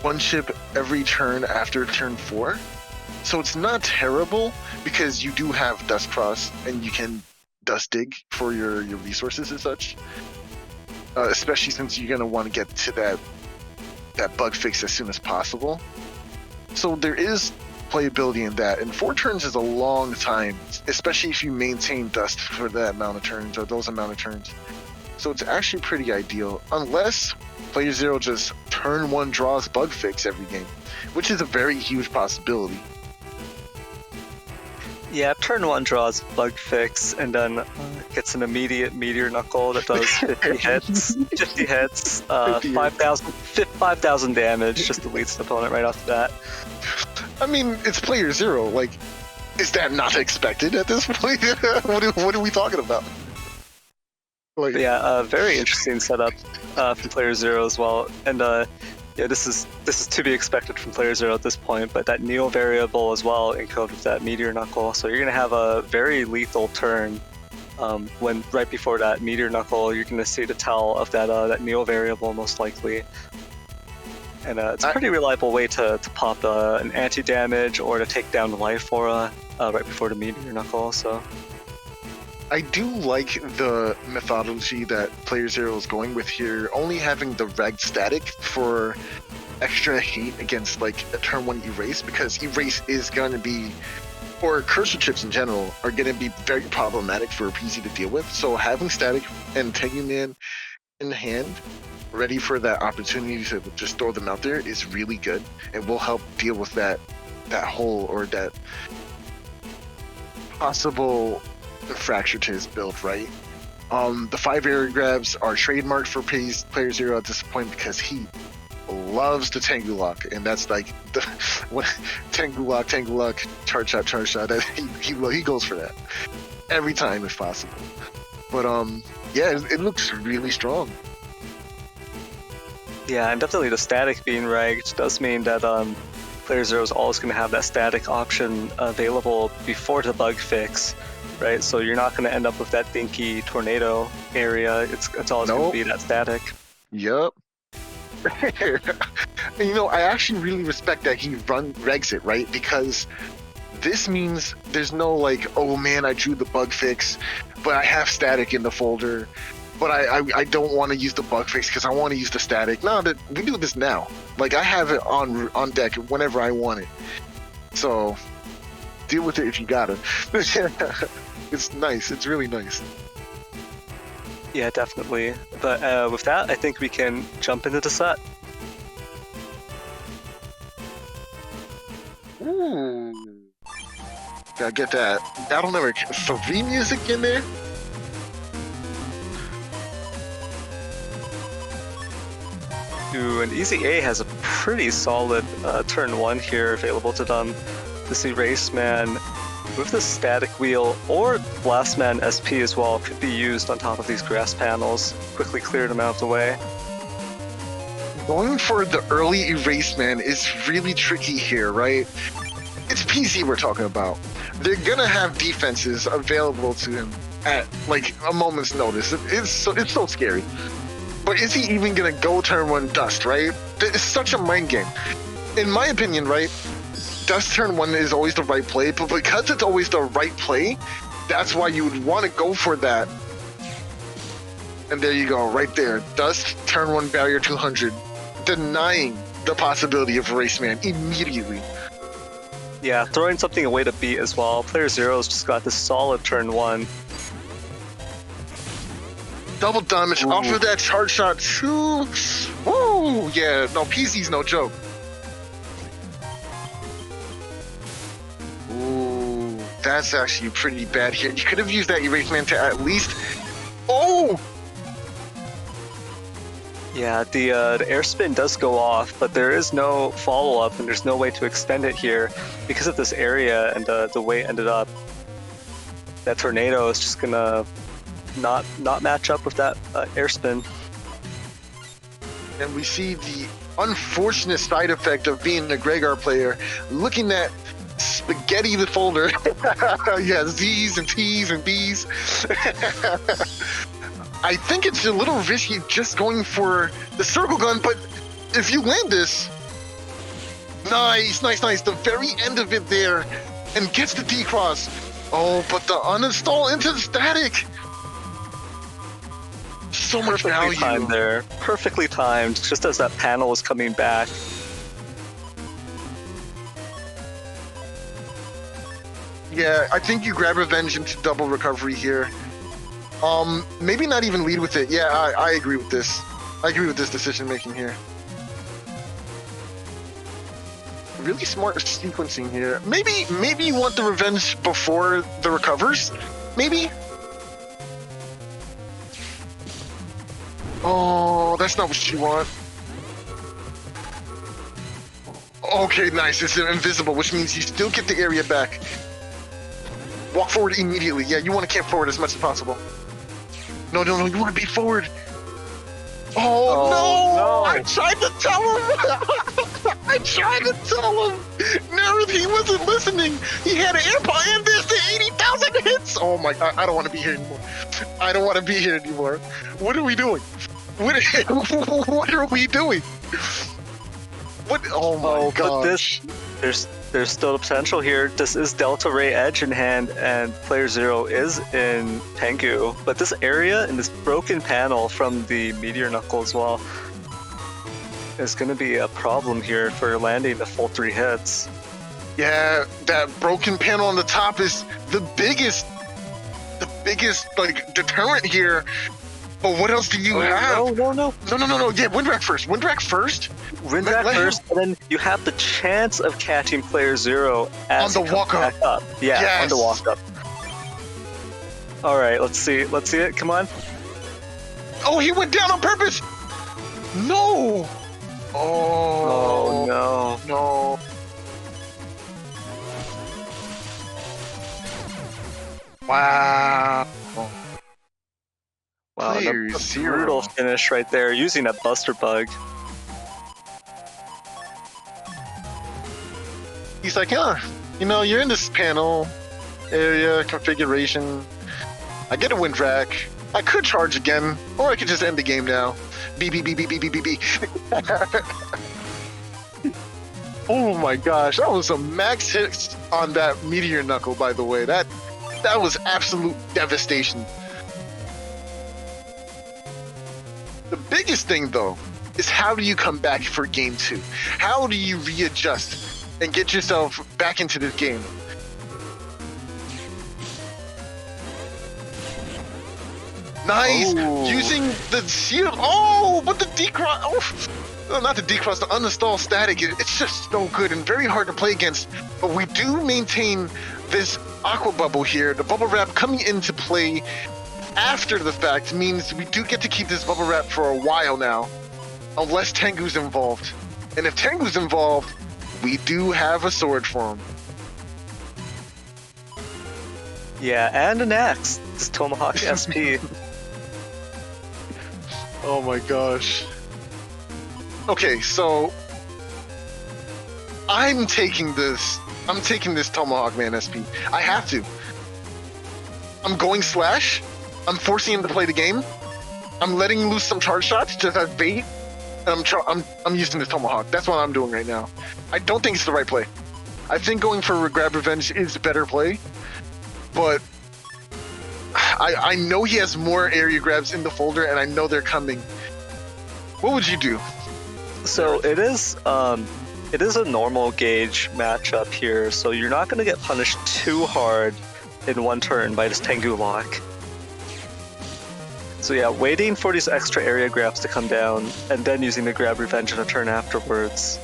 S3: 1 chip every turn after turn 4. So it's not terrible because you do have Dust Cross and you can Dust Dig for your resources and such. Especially since you're going to want to get to that bug fix as soon as possible. So there is playability in that, and 4 turns is a long time, especially if you maintain Dust for that amount of turns or those amount of turns. So it's actually pretty ideal, unless playerzero just turn 1 draws bug fix every game, which is a very huge possibility. Yeah,
S2: turn 1 draws bug fix, and then gets an immediate Meteor Knuckle that does 50 hits. 50 hits, 5,000 damage, just deletes the opponent right off the bat.
S3: I mean, it's playerzero. Like, is that not expected at this point? What are we talking about?
S2: Like, yeah, very interesting setup from playerzero as well. And this is to be expected from playerzero at this point. But that Neo variable as well encoded with that Meteor Knuckle, so you're gonna have a very lethal turn. When right before that Meteor Knuckle, you're gonna see the tell of that Neo variable most likely. And it's a pretty reliable way to pop an anti-damage or to take down the Life Aura right before the Meteor Knuckle. So
S3: I do like the methodology that playerzero is going with here, only having the reg static for extra hate against like a turn 1 erase, because erase is going to be, or cursor chips in general, are going to be very problematic for Peasy to deal with. So having static and taking in hand, ready for that opportunity to just throw them out there, is really good, and will help deal with that hole or that possible fracture to his build, right? The 5 area grabs are trademarked for Player Zero at this point because he loves the Tengu Lock, and that's like the Tengu Lock, charge shot. He goes for that every time if possible. But yeah, it looks really strong.
S2: Yeah, and definitely the static being ragged does mean that Player Zero is always going to have that static option available before the bug fix, right? So you're not going to end up with that dinky tornado area. It's always going to be that static.
S3: Yep. You know, I actually really respect that he regs it, right? Because this means there's no like, oh man, I drew the bug fix, but I have static in the folder. But I don't want to use the bug fix because I want to use the static. No, that we do this now. Like I have it on deck whenever I want it. So deal with it if you got it. It's nice. It's really nice.
S2: Yeah, definitely. But with that, I think we can jump into the set.
S3: Ooh. Gotta get that Battle Network 3 music in there.
S2: Ooh, and EasyA has a pretty solid turn 1 here available to them. This Erase Man with the static wheel or Blast Man SP as well could be used on top of these grass panels. Quickly clear them out of the way.
S3: Going for the early Erase Man is really tricky here, right? It's PC we're talking about. They're gonna have defenses available to him at like a moment's notice. It's so scary. But is he even gonna go turn 1 Dust, right? It's such a mind game. In my opinion, right? Dust turn 1 is always the right play, but because it's always the right play, that's why you would want to go for that. And there you go, right there. Dust turn 1 barrier 200, denying the possibility of Erase Man immediately.
S2: Yeah, throwing something away to beat as well. Player Zero's just got this solid turn 1.
S3: Double damage off of that charge shot too. Woo! Yeah, no, PC's no joke. Ooh, that's actually pretty bad here. You could have used that Erase Man to at least. Oh!
S2: Yeah, the air spin does go off, but there is no follow-up, and there's no way to extend it here because of this area and the way it ended up. That tornado is just gonna not match up with that air spin.
S3: And we see the unfortunate side effect of being a Gregar player, looking at spaghetti the folder. Yeah, Z's and T's and B's. I think it's a little risky just going for the circle gun, but if you land this, nice. The very end of it there, and gets the D-Cross. Oh, but the uninstall into the static. So much value.
S2: Timed there. Perfectly timed, just as that panel was coming back.
S3: Yeah, I think you grab revenge into double recovery here. Maybe not even lead with it. Yeah, I agree with this. I agree with this decision making here. Really smart sequencing here. Maybe you want the revenge before the recovers? Maybe? Oh, that's not what you want. Okay, nice. It's invisible, which means you still get the area back. Walk forward immediately. Yeah, you want to camp forward as much as possible. No, you want to be forward. Oh no! I tried to tell him! Neryth, he wasn't listening! He had an AirPod and there's the 80,000 hits! Oh my god, I don't want to be here anymore. What are we doing? What are we doing? What? Oh my god.
S2: But there's still a potential here. This is Delta Ray Edge in hand, and Player Zero is in Tengu. But this area and this broken panel from the Meteor Knuckle as well is going to be a problem here for landing the full 3 hits.
S3: Yeah, that broken panel on the top is the biggest like deterrent here. But what else do you have?
S2: No.
S3: Yeah, wind rack first. Wind rack first,
S2: and then you have the chance of catching Player Zero as
S3: on the walk up.
S2: Yeah, yes. On the walk up. All right, let's see. Let's see it. Come on.
S3: Oh, he went down on purpose. No.
S2: Oh no.
S3: No. Wow.
S2: Wow,
S3: Player
S2: a
S3: zero.
S2: brutal finish right there, using a Buster Bug.
S3: He's like, yeah, you know, you're in this panel area configuration. I get a wind rack. I could charge again, or I could just end the game now. Beep, beep, beep, beep, beep, beep, beep, beep. Oh my gosh, that was some max hits on that meteor knuckle, by the way. That was absolute devastation. The biggest thing, though, is how do you come back for game 2? How do you readjust and get yourself back into this game? Nice!
S2: Oh.
S3: Using the shield. Oh, but the decross. Oh, no, not the decross, the uninstall static. It's just so good and very hard to play against. But we do maintain this aqua bubble here. The bubble wrap coming into play after the fact means we do get to keep this bubble wrap for a while now, unless Tengu's involved. And if Tengu's involved, we do have a sword for him.
S2: Yeah, and an axe. This Tomahawk SP.
S3: Oh my gosh. Okay, so I'm taking this Tomahawk Man SP. I have to. I'm going slash. I'm forcing him to play the game. I'm letting loose some charge shots just as bait. And I'm using this Tomahawk. That's what I'm doing right now. I don't think it's the right play. I think going for grab revenge is the better play. But I know he has more area grabs in the folder, and I know they're coming. What would you do?
S2: So it is a normal gauge matchup here, so you're not going to get punished too hard in one turn by this Tengu lock. So yeah, waiting for these extra area grabs to come down, and then using the grab revenge in a turn afterwards.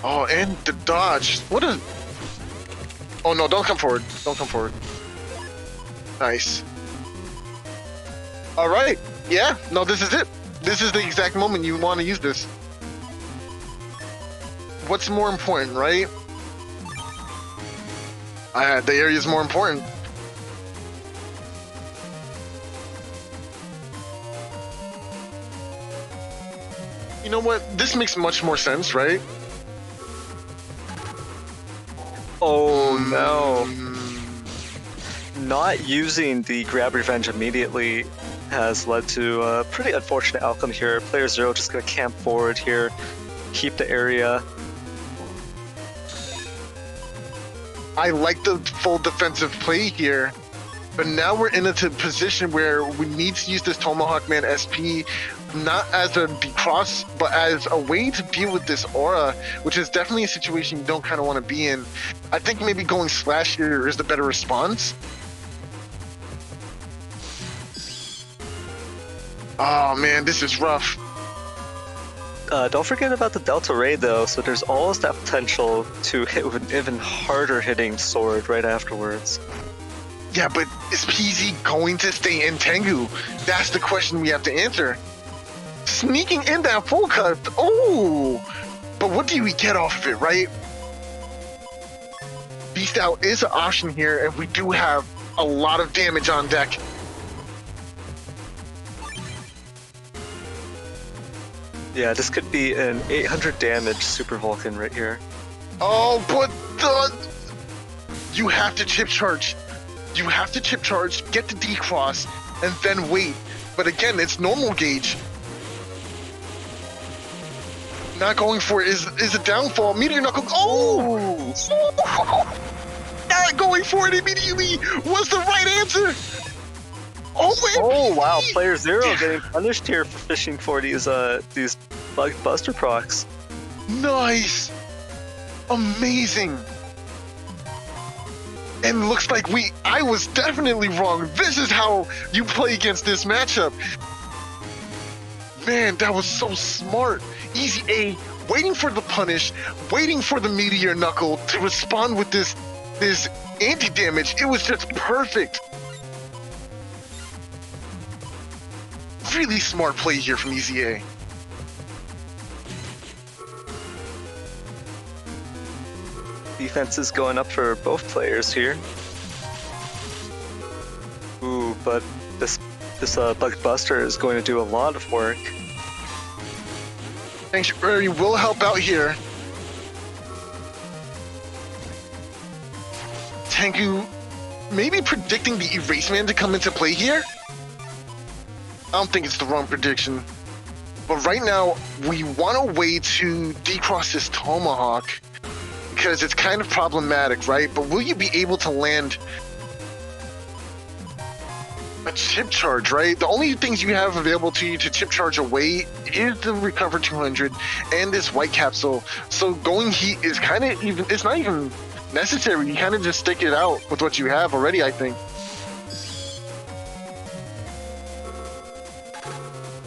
S3: Oh, and the dodge. What a... Oh no, don't come forward. Don't come forward. Nice. Alright. Yeah, no, this is it. This is the exact moment you want to use this. What's more important, right? The area is more important. You know what? This makes much more sense, right?
S2: Oh no. Not using the grab revenge immediately has led to a pretty unfortunate outcome here. Player 0 just gonna camp forward here, keep the area.
S3: I like the full defensive play here, but now we're in a position where we need to use this Tomahawk Man SP not as a decross, but as a way to deal with this aura, which is definitely a situation you don't kind of want to be in. I think maybe going slash here is the better response. Oh man, this is rough.
S2: Don't forget about the Delta Ray though, so there's always that potential to hit with an even harder hitting sword right afterwards.
S3: Yeah, but is PZ going to stay in Tengu? That's the question we have to answer. Sneaking in that full cut, oh! But what do we get off of it, right? Beast Out is an option here, and we do have a lot of damage on deck.
S2: Yeah, this could be an 800 damage Super Vulcan right here.
S3: Oh, but you have to chip charge. You have to chip charge, get the decross, and then wait. But again, it's normal gauge. Not going for it is a downfall. Meteor Knuckle. Oh! Not going for it immediately was the right answer.
S2: Oh wow, Player 0 getting punished here for fishing for these bug buster procs.
S3: Nice, amazing. And looks like I was definitely wrong. This is how you play against this matchup. Man, that was so smart. EasyA waiting for the punish, waiting for the Meteor Knuckle to respond with this this anti-damage, it was just perfect. Really smart play here from EasyA.
S2: Defense is going up for both players here. Ooh, but this Bug Buster is going to do a lot of work.
S3: Sanctuary will help out here. Tengu maybe predicting the Erase Man to come into play here? I don't think it's the wrong prediction. But right now, we want a way to decross this Tomahawk because it's kind of problematic, right? But will you be able to land a chip charge, right? The only things you have available to you to chip charge away is the Recover 200 and this White Capsule. So going heat is kind of even, it's not even necessary. You kind of just stick it out with what you have already, I think.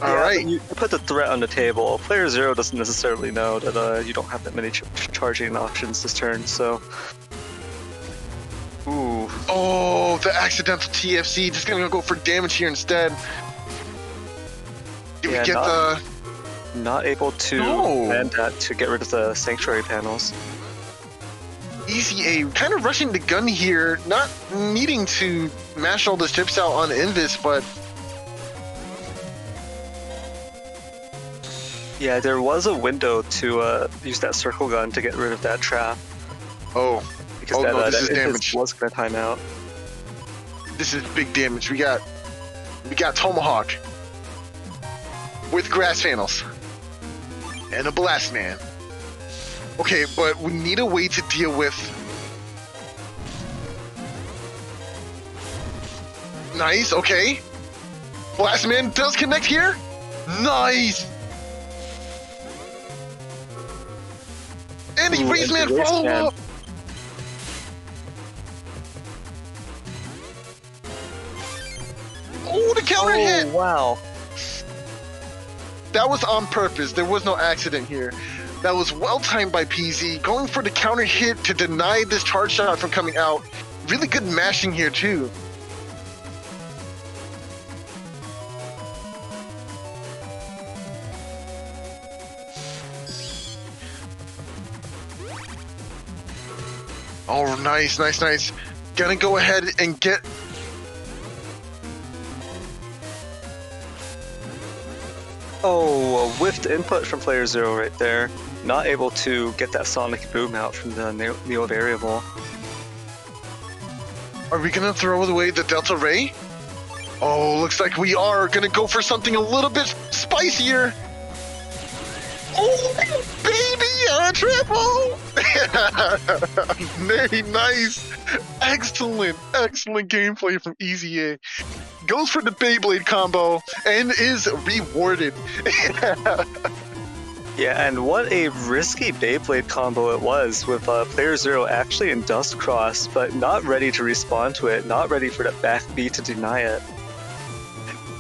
S3: All right.
S2: You put the threat on the table. Player 0 doesn't necessarily know that you don't have that many charging options this turn, so... Ooh.
S3: Oh, the accidental TFC. Just gonna go for damage here instead. Did we get the...
S2: Not able to land that to get rid of the Sanctuary panels.
S3: EasyA kind of rushing the gun here, not needing to mash all the chips out on Invis, but...
S2: Yeah, there was a window to use that circle gun to get rid of that trap.
S3: Oh.
S2: Because
S3: no, this is damage.
S2: Was gonna time out.
S3: This is big damage. We got Tomahawk with grass panels and a Blast Man. Okay, but we need a way to deal with. Nice. Okay. Blast Man does connect here. Nice. And Erase Man follow up. Oh, the counter hit!
S2: Wow.
S3: That was on purpose. There was no accident here. That was well timed by PZ. Going for the counter hit to deny this charge shot from coming out. Really good mashing here, too. Oh, nice, nice, nice. Gonna go ahead and get...
S2: Oh, a whiffed input from player 0 right there. Not able to get that sonic boom out from the Neo variable.
S3: Are we gonna throw away the Delta Ray? Oh, looks like we are gonna go for something a little bit spicier. Oh, baby, a triple! Very nice. Excellent, excellent gameplay from EasyA. Goes for the Beyblade combo and is rewarded.
S2: Yeah, and what a risky Beyblade combo it was, with player 0 actually in Dust Cross, but not ready to respond to it, not ready for that back B to deny it.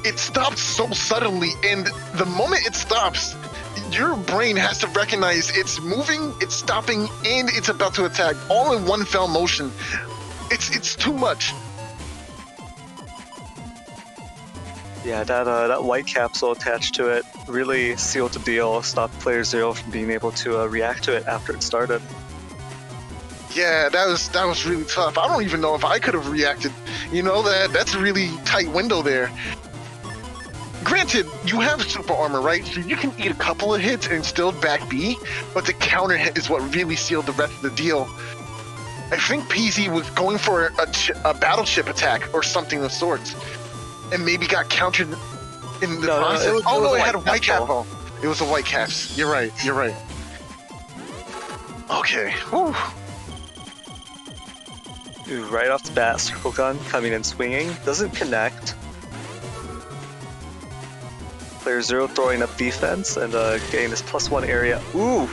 S3: It stopped so suddenly, and the moment it stops, your brain has to recognize it's moving, it's stopping, and it's about to attack, all in one fell motion. It's too much.
S2: Yeah, that white capsule attached to it really sealed the deal, stopped player 0 from being able to react to it after it started.
S3: Yeah, that was really tough. I don't even know if I could have reacted. You know, that's a really tight window there. Granted, you have super armor, right? So you can eat a couple of hits and still back B, but the counter hit is what really sealed the rest of the deal. I think PZ was going for a battle chip attack or something of sorts, and maybe got countered in the process. It had a white cap. Oh, it was a white caps. You're right. You're right. Okay. Whew.
S2: Ooh, right off the bat, circle gun coming and swinging, doesn't connect. Player 0 throwing up defense and getting this +1 area. Ooh!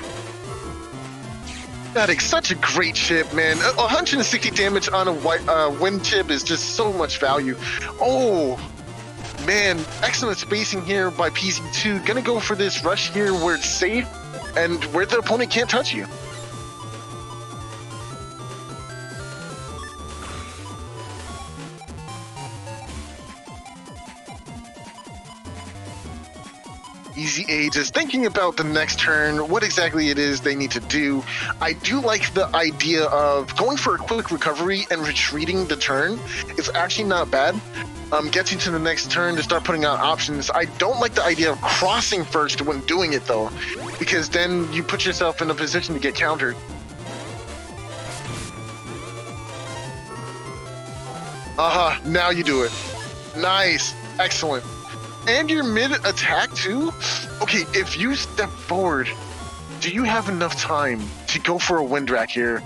S3: That is such a great chip, man. 160 damage on a white wind chip is just so much value. Oh, man. Excellent spacing here by PZ2. Gonna go for this rush here where it's safe and where the opponent can't touch you. EasyA just thinking about the next turn, what exactly it is they need to do. I do like the idea of going for a quick recovery and retreating the turn. It's actually not bad. Gets you to the next turn to start putting out options. I don't like the idea of crossing first when doing it though, because then you put yourself in a position to get countered. Now you do it. Nice, excellent. And your mid attack too? Okay, if you step forward, do you have enough time to go for a wind rack here?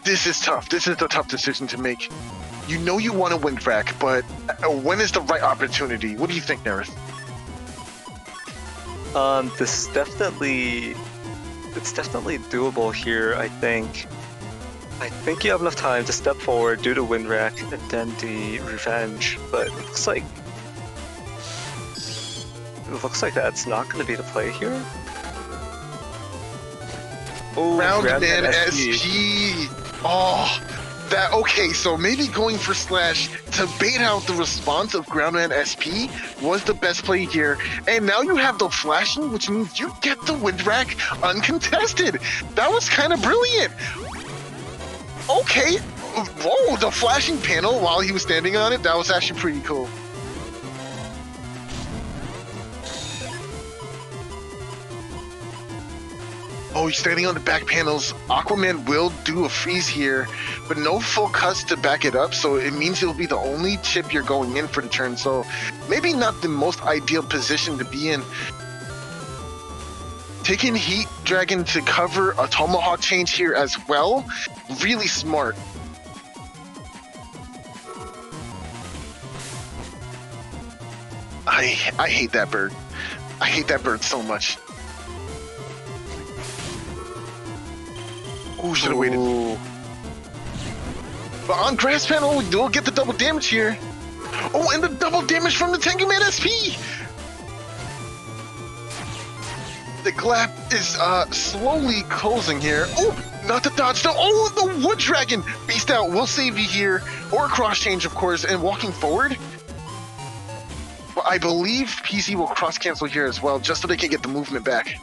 S3: This is tough. This is a tough decision to make. You know you want a wind rack, but when is the right opportunity? What do you think, Neryth?
S2: This is definitely doable here, I think. I think you have enough time to step forward, do the wind rack, and then the revenge, but it looks like that's not going to be the play here. Oh,
S3: Groundman SP. Oh, that okay. So maybe going for slash to bait out the response of Groundman SP was the best play here. And now you have the flashing, which means you get the wind rack uncontested. That was kind of brilliant. Okay. Whoa, the flashing panel while he was standing on it. That was actually pretty cool. Oh, he's standing on the back panels. Aquaman will do a freeze here, but no full cuts to back it up, so it means he'll be the only chip you're going in for the turn, so maybe not the most ideal position to be in. Taking Heat Dragon to cover a Tomahawk change here as well, really smart. I hate that bird. I hate that bird so much. Ooh, should have waited. But on grass panel, we'll get the double damage here. Oh, and the double damage from the Tengu Man SP! The Glap is slowly closing here. Oh, not the dodge. Oh, the Wood Dragon! Beast out, we'll save you here. Or a cross change, of course, and walking forward. But I believe PC will cross cancel here as well, just so they can get the movement back.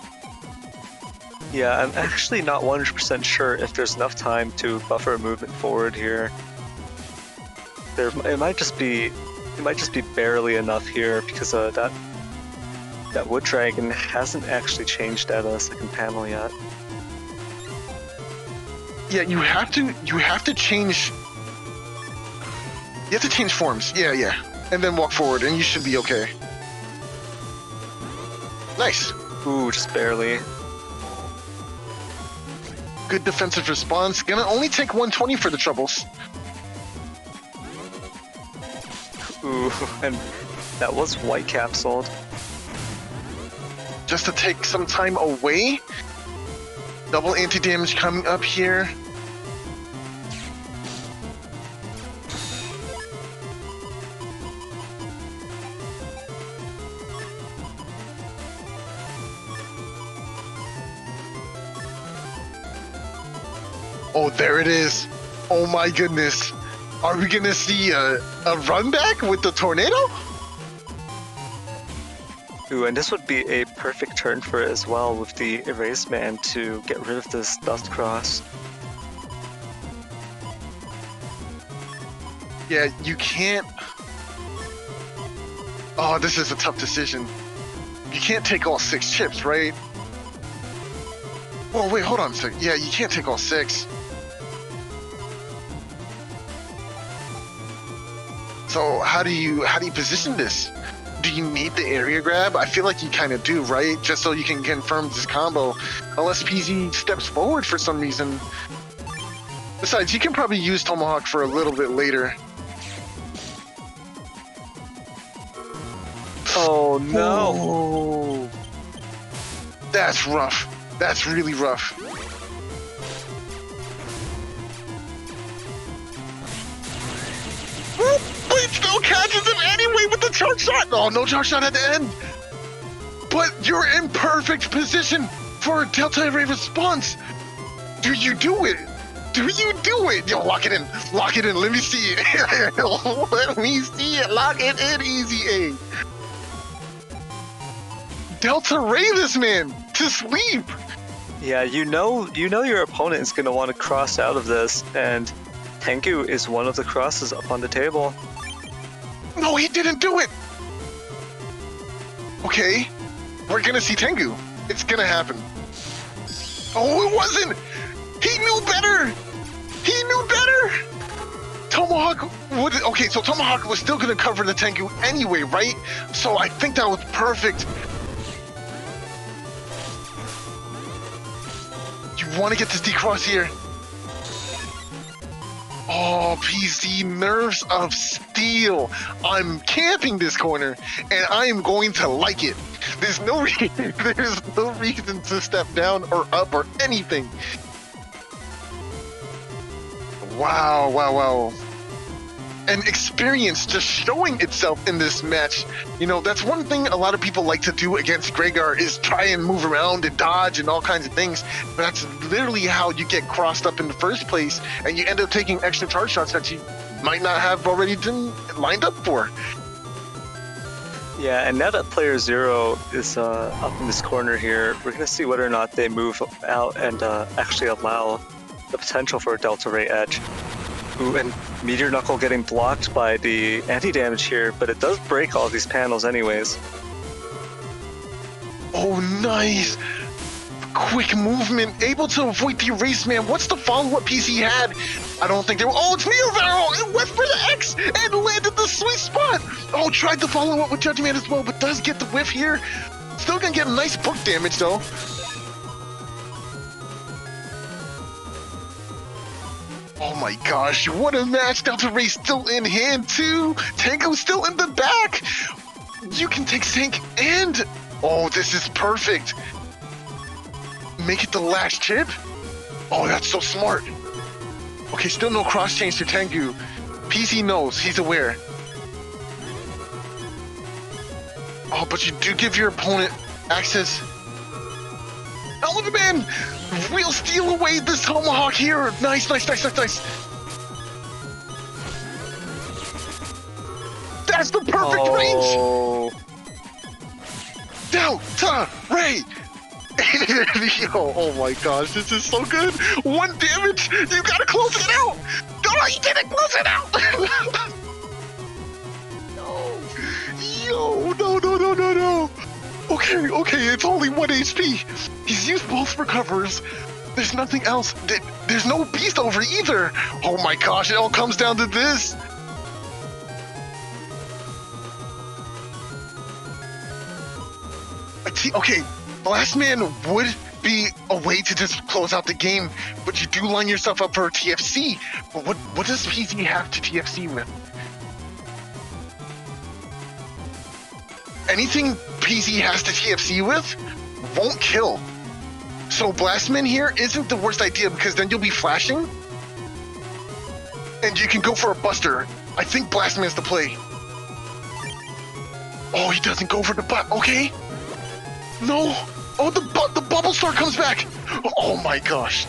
S2: Yeah, I'm actually not 100% sure if there's enough time to buffer a movement forward here. It might just be barely enough here because that Wood Dragon hasn't actually changed at a second panel yet.
S3: Yeah, you have to change. You have to change forms. Yeah, and then walk forward, and you should be okay. Nice.
S2: Ooh, just barely.
S3: Good defensive response. Gonna only take 120 for the troubles.
S2: Ooh, and that was white capsuled.
S3: Just to take some time away. Double anti-damage coming up here. Oh, there it is. Oh my goodness. Are we gonna see a run back with the tornado?
S2: Ooh, and this would be a perfect turn for it as well with the Erase Man to get rid of this Dust Cross.
S3: Yeah, you can't... Oh, this is a tough decision. You can't take all 6 chips, right? Oh, wait, hold on a second. Yeah, you can't take all 6. So how do you position this? Do you need the area grab? I feel like you kind of do, right? Just so you can confirm this combo. Unless PZ steps forward for some reason. Besides, you can probably use Tomahawk for a little bit later.
S2: Oh no!
S3: Oh, that's rough. That's really rough. But it still catches him anyway with the charge shot. Oh, no charge shot at the end. But you're in perfect position for a Delta Ray response. Do you do it? Do you do it? Yo, lock it in. Lock it in. Let me see it. Let me see it. Lock it in, EasyA. Delta Ray this man to sleep.
S2: Yeah, you know your opponent is going to want to cross out of this, and Tengu is one of the crosses up on the table.
S3: No, he didn't do it. Okay, we're gonna see Tengu. It's gonna happen. Oh, it wasn't. He knew better. He knew better. Tomahawk would. Okay, so Tomahawk was still gonna cover the Tengu anyway, right? So I think that was perfect. You want to get this decross here? Oh, PC, nerves of steel. I'm camping this corner, and I am going to like it. There's no reason to step down or up or anything. Wow. And experience just showing itself in this match. You know, that's one thing a lot of people like to do against Gregar is try and move around and dodge and all kinds of things. But that's literally how you get crossed up in the first place, and you end up taking extra charge shots that you might not have already been lined up for.
S2: Yeah, and now that player 0 is up in this corner here, we're going to see whether or not they move out and actually allow the potential for a Delta Ray edge. Ooh, and Meteor Knuckle getting blocked by the anti-damage here, but it does break all these panels anyways.
S3: Oh, nice! Quick movement, able to avoid the erase man. What's the follow-up piece he had? I don't think they were. Oh, it's Neryth! It went for the X and landed the sweet spot! Oh, tried to follow up with Judgment as well, but does get the whiff here. Still gonna get a nice book damage though. Oh my gosh, what a match! Delta Ray still in hand too! Tango still in the back! You can take Sync and... Oh, this is perfect! Make it the last chip? Oh, that's so smart! Okay, still no cross change to Tengu. PC knows, he's aware. Oh, but you do give your opponent access. Element Man! We'll steal away this Tomahawk here! Nice. That's the perfect range! Delta Ray! Oh my gosh, this is so good! 1 damage! You gotta close it out! No, you didn't close it out! No! Okay, it's only 1 HP. He's used both recovers. There's nothing else. There's no beast over either. Oh my gosh, it all comes down to this. Okay, Last Man would be a way to just close out the game, but you do line yourself up for a TFC. But what does PC have to TFC with? Anything PC has to TFC with won't kill. So Blastman here isn't the worst idea because then you'll be flashing and you can go for a buster. I think Blastman's the play. Oh, he doesn't go for the butt. Okay. No. Oh, the bubble star comes back. Oh my gosh.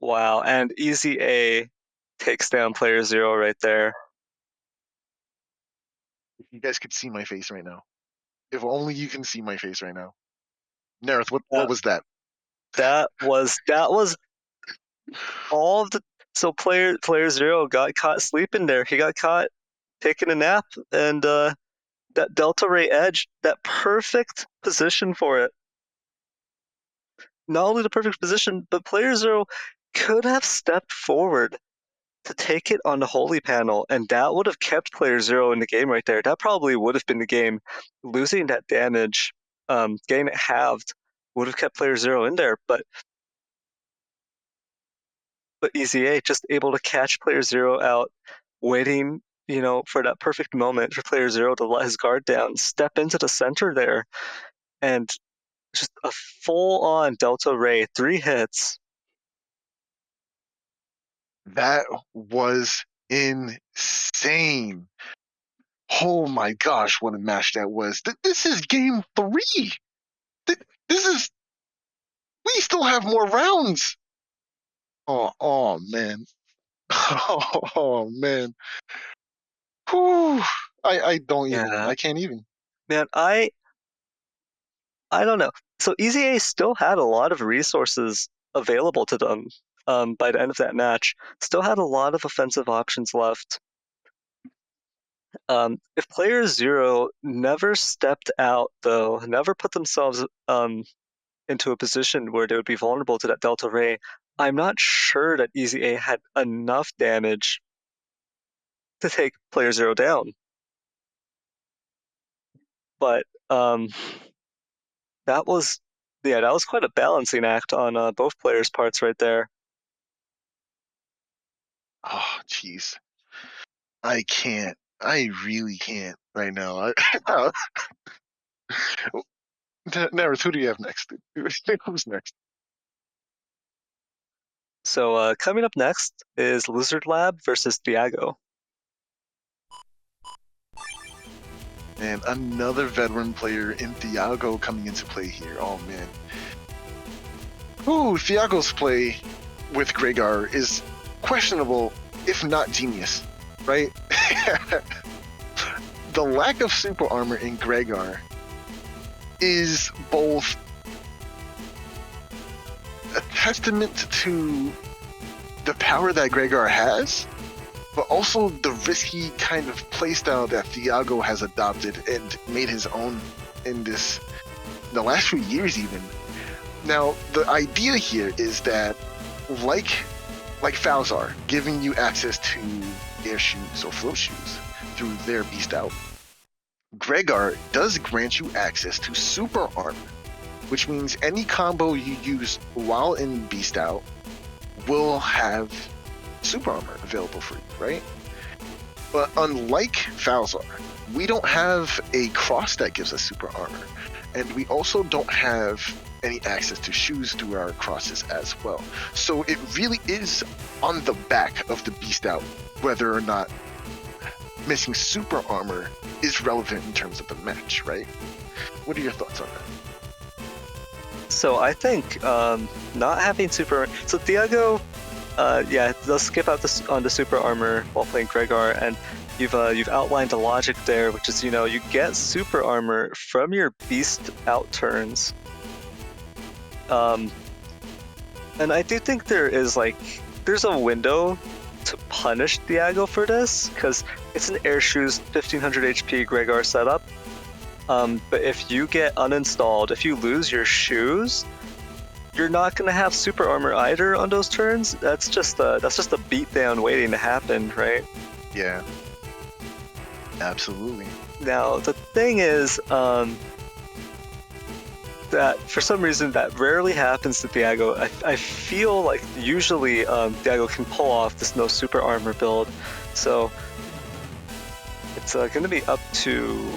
S2: Wow, and EasyA takes down player 0 right there.
S3: If you guys could see my face right now. If only you can see my face right now. Neryth, what was that?
S2: That was all of the... So player 0 got caught sleeping there. He got caught taking a nap, and that Delta Ray edge, that perfect position for it. Not only the perfect position, but player 0 could have stepped forward to take it on the holy panel, and that would have kept player 0 in the game right there. That probably would have been the game. Losing that damage, getting it halved, would have kept player 0 in there, but EasyA just able to catch player 0 out, waiting, for that perfect moment for player 0 to let his guard down, step into the center there, and just a full-on Delta Ray, 3 hits.
S3: That was insane. Oh my gosh, what a match that was. This is game 3. We still have more rounds. Oh man. Oh man. Whew. I don't even.
S2: Yeah.
S3: I can't even.
S2: Man, I don't know. So EasyA still had a lot of resources available to them by the end of that match. Still had a lot of offensive options left. If playerzero never stepped out, though, never put themselves into a position where they would be vulnerable to that Delta Ray, I'm not sure that EasyA had enough damage to take playerzero down. But that was quite a balancing act on both players' parts right there.
S3: Oh, jeez. I can't. I really can't right now. Neryth, who do you have next? Who's next?
S2: So coming up next is lizardlab versus Thiago.
S3: And another veteran player in Thiago coming into play here. Oh man. Ooh, Thiago's play with Gregar is questionable, if not genius, right? The lack of super armor in Gregar is both a testament to the power that Gregar has, but also the risky kind of playstyle that Thiago has adopted and made his own in the last few years even. Now, the idea here is that, like Falzar, giving you access to air shoes or float shoes through their beast out, Gregar does grant you access to super armor, which means any combo you use while in beast out will have super armor available for you, right? But unlike Falzar, we don't have a cross that gives us super armor, and we also don't have any access to shoes through our crosses as well. So it really is on the back of the beast out whether or not missing super armor is relevant in terms of the match, right? What are your thoughts on that?
S2: So I think not having super... So Thiago, does skip out on the super armor while playing Gregar, and you've outlined the logic there, which is, you get super armor from your beast out turns. And I do think there's a window to punish Thiago for this, because it's an Air Shoes 1500 HP Gregar setup. But if you get uninstalled, if you lose your shoes, you're not gonna have super armor either on those turns. That's just a beatdown waiting to happen, right?
S3: Yeah, absolutely.
S2: Now the thing is, that for some reason that rarely happens to Thiago. I feel like usually Thiago can pull off this no super armor build, so it's going to be up to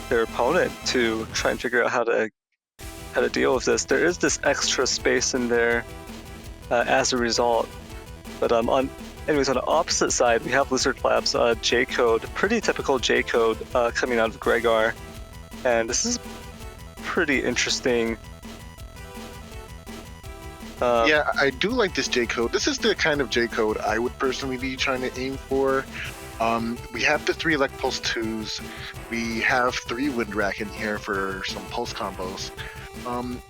S2: their opponent to try and figure out how to deal with this. There is this extra space in there as a result, but on the opposite side we have lizardlab's J code, pretty typical J code coming out of Gregar, and this is pretty interesting.
S3: Yeah, I do like this J code. This is the kind of J code I would personally be trying to aim for. We have the 3 Elect Pulse 2s. We have 3 Windrack in here for some pulse combos.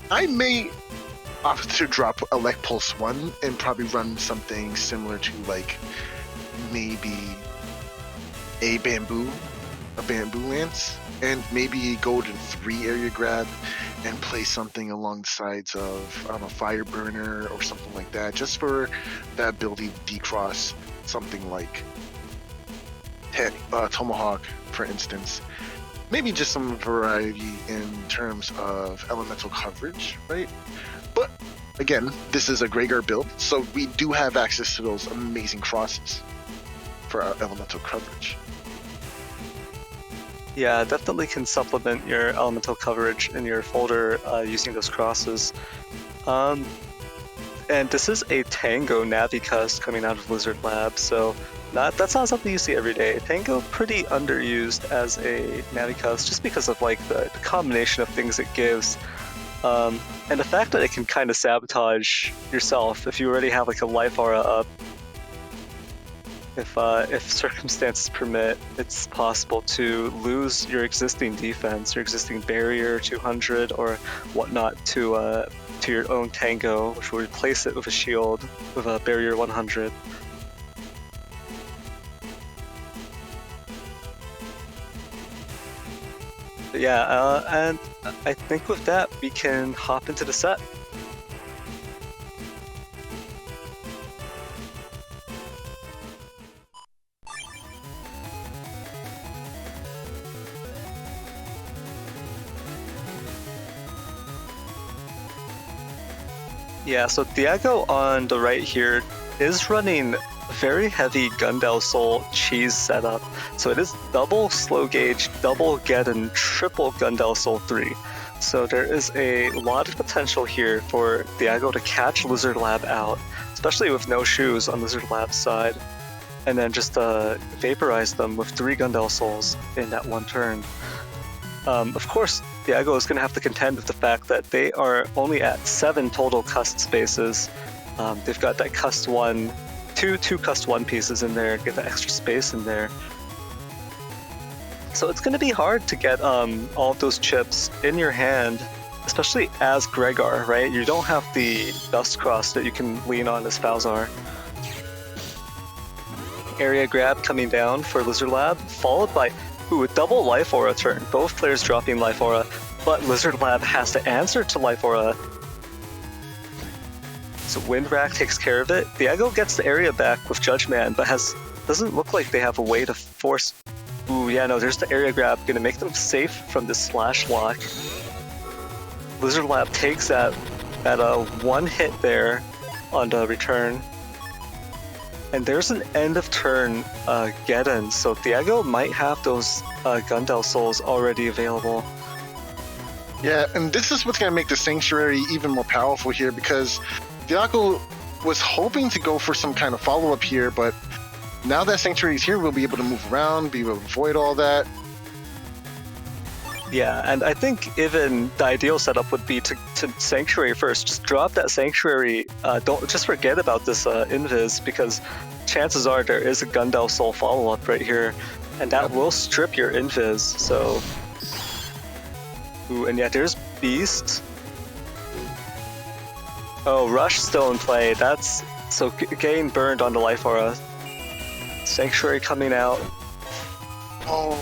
S3: I may opt to drop Elect Pulse 1 and probably run something similar to maybe a bamboo lance, and maybe a golden 3 area grab and play something along the sides of fire burner or something like that, just for that ability to decross something like Tomahawk, for instance. Maybe just some variety in terms of elemental coverage, right? But again, this is a Gregar build, so we do have access to those amazing crosses for our elemental coverage.
S2: Yeah, definitely can supplement your elemental coverage in your folder using those crosses. And this is a Tango Navicust coming out of lizardlab, so that's not something you see every day. Tango pretty underused as a Navicust just because of the combination of things it gives. And the fact that it can kind of sabotage yourself if you already have like a life aura up. If circumstances permit, it's possible to lose your existing defense, your existing barrier 200 or whatnot to your own tango, which will replace it with a shield with a barrier 100. But yeah, and I think with that we can hop into the set. Yeah, so Thiago on the right here is running very heavy Gundel Soul cheese setup. So it is double slow gauge, double Geddon, triple Gundel Soul 3. So there is a lot of potential here for Thiago to catch Lizardlab out, especially with no shoes on Lizardlab's side, and then just vaporize them with 3 Gundel Souls in that one turn. Of course, Thiago is going to have to contend with the fact that they are only at 7 total cust spaces. They've got that cust 1, two cust 1 pieces in there, get that extra space in there. So it's going to be hard to get all of those chips in your hand, especially as Gregar, right? You don't have the Dust Cross that you can lean on as Falzar. Area grab coming down for Lizardlab, followed by a double Life Aura turn. Both players dropping Life Aura, but Lizardlab has to answer to Life Aura. So Windrack takes care of it. Thiago gets the area back with Judgeman, but doesn't look like they have a way to force... Ooh, yeah, no, there's the area grab. Gonna make them safe from this slash lock. Lizardlab takes that one hit there on the return. And there's an end of turn Geddon, so Thiago might have those Gundel Souls already available.
S3: Yeah, and this is what's going to make the Sanctuary even more powerful here, because Thiago was hoping to go for some kind of follow-up here, but now that Sanctuary is here, we'll be able to move around, be able to avoid all that.
S2: Yeah, and I think even the ideal setup would be to Sanctuary first. Just drop that Sanctuary. Don't just forget about this Invis, because chances are there is a Gundel Soul follow-up right here, and that will strip your Invis. So, ooh, and yeah, there's Beast. Oh, Rush still in play. That's so getting burned on the Life Aura. Sanctuary coming out.
S3: Oh.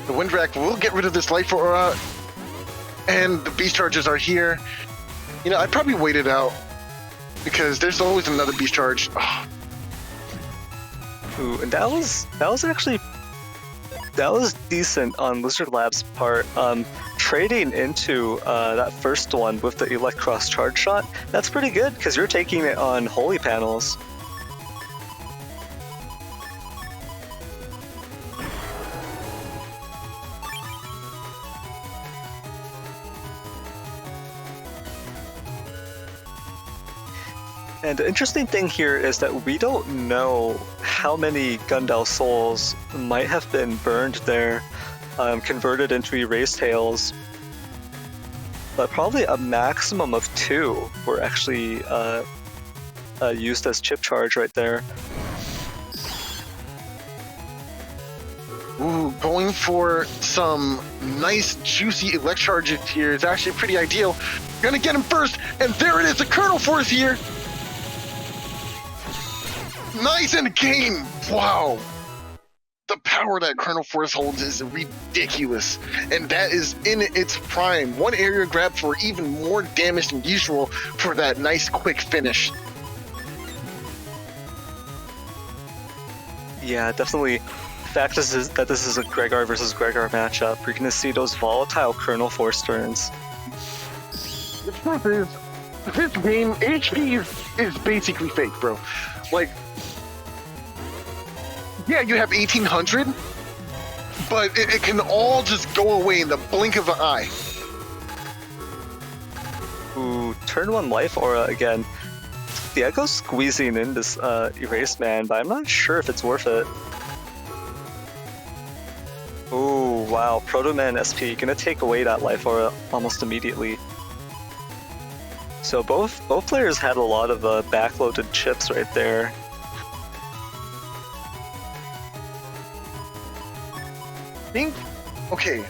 S3: The Windrack will get rid of this Life Aura, and the Beast Charges are here. You know, I'd probably wait it out, because there's always another Beast Charge. Oh.
S2: Ooh, and that was decent on Lizardlab's part. Trading into that first one with the Electros Charge Shot, that's pretty good, because you're taking it on Holy Panels. And the interesting thing here is that we don't know how many Gundel Souls might have been burned there, converted into Erased Tails, but probably a maximum of 2 were actually used as chip charge right there.
S3: Ooh, going for some nice juicy elect charges here is actually pretty ideal. Gonna get him first, and there it is, the Colonel Force here! Nice in the game! Wow! The power that Colonel Force holds is ridiculous, and that is in its prime. One area grab for even more damage than usual for that nice quick finish.
S2: Yeah, definitely. The fact is that this is a Gregar versus Gregar matchup. You're going to see those volatile Colonel Force turns.
S3: The truth is, this game, HP is basically fake, bro. Like, yeah, you have 1800, but it can all just go away in the blink of an eye.
S2: Ooh, turn 1 Life Aura again. Thiago's squeezing in this Erase Man, but I'm not sure if it's worth it. Ooh, wow, Proto Man SP gonna take away that Life Aura almost immediately. So both players had a lot of backloaded chips right there.
S3: Okay.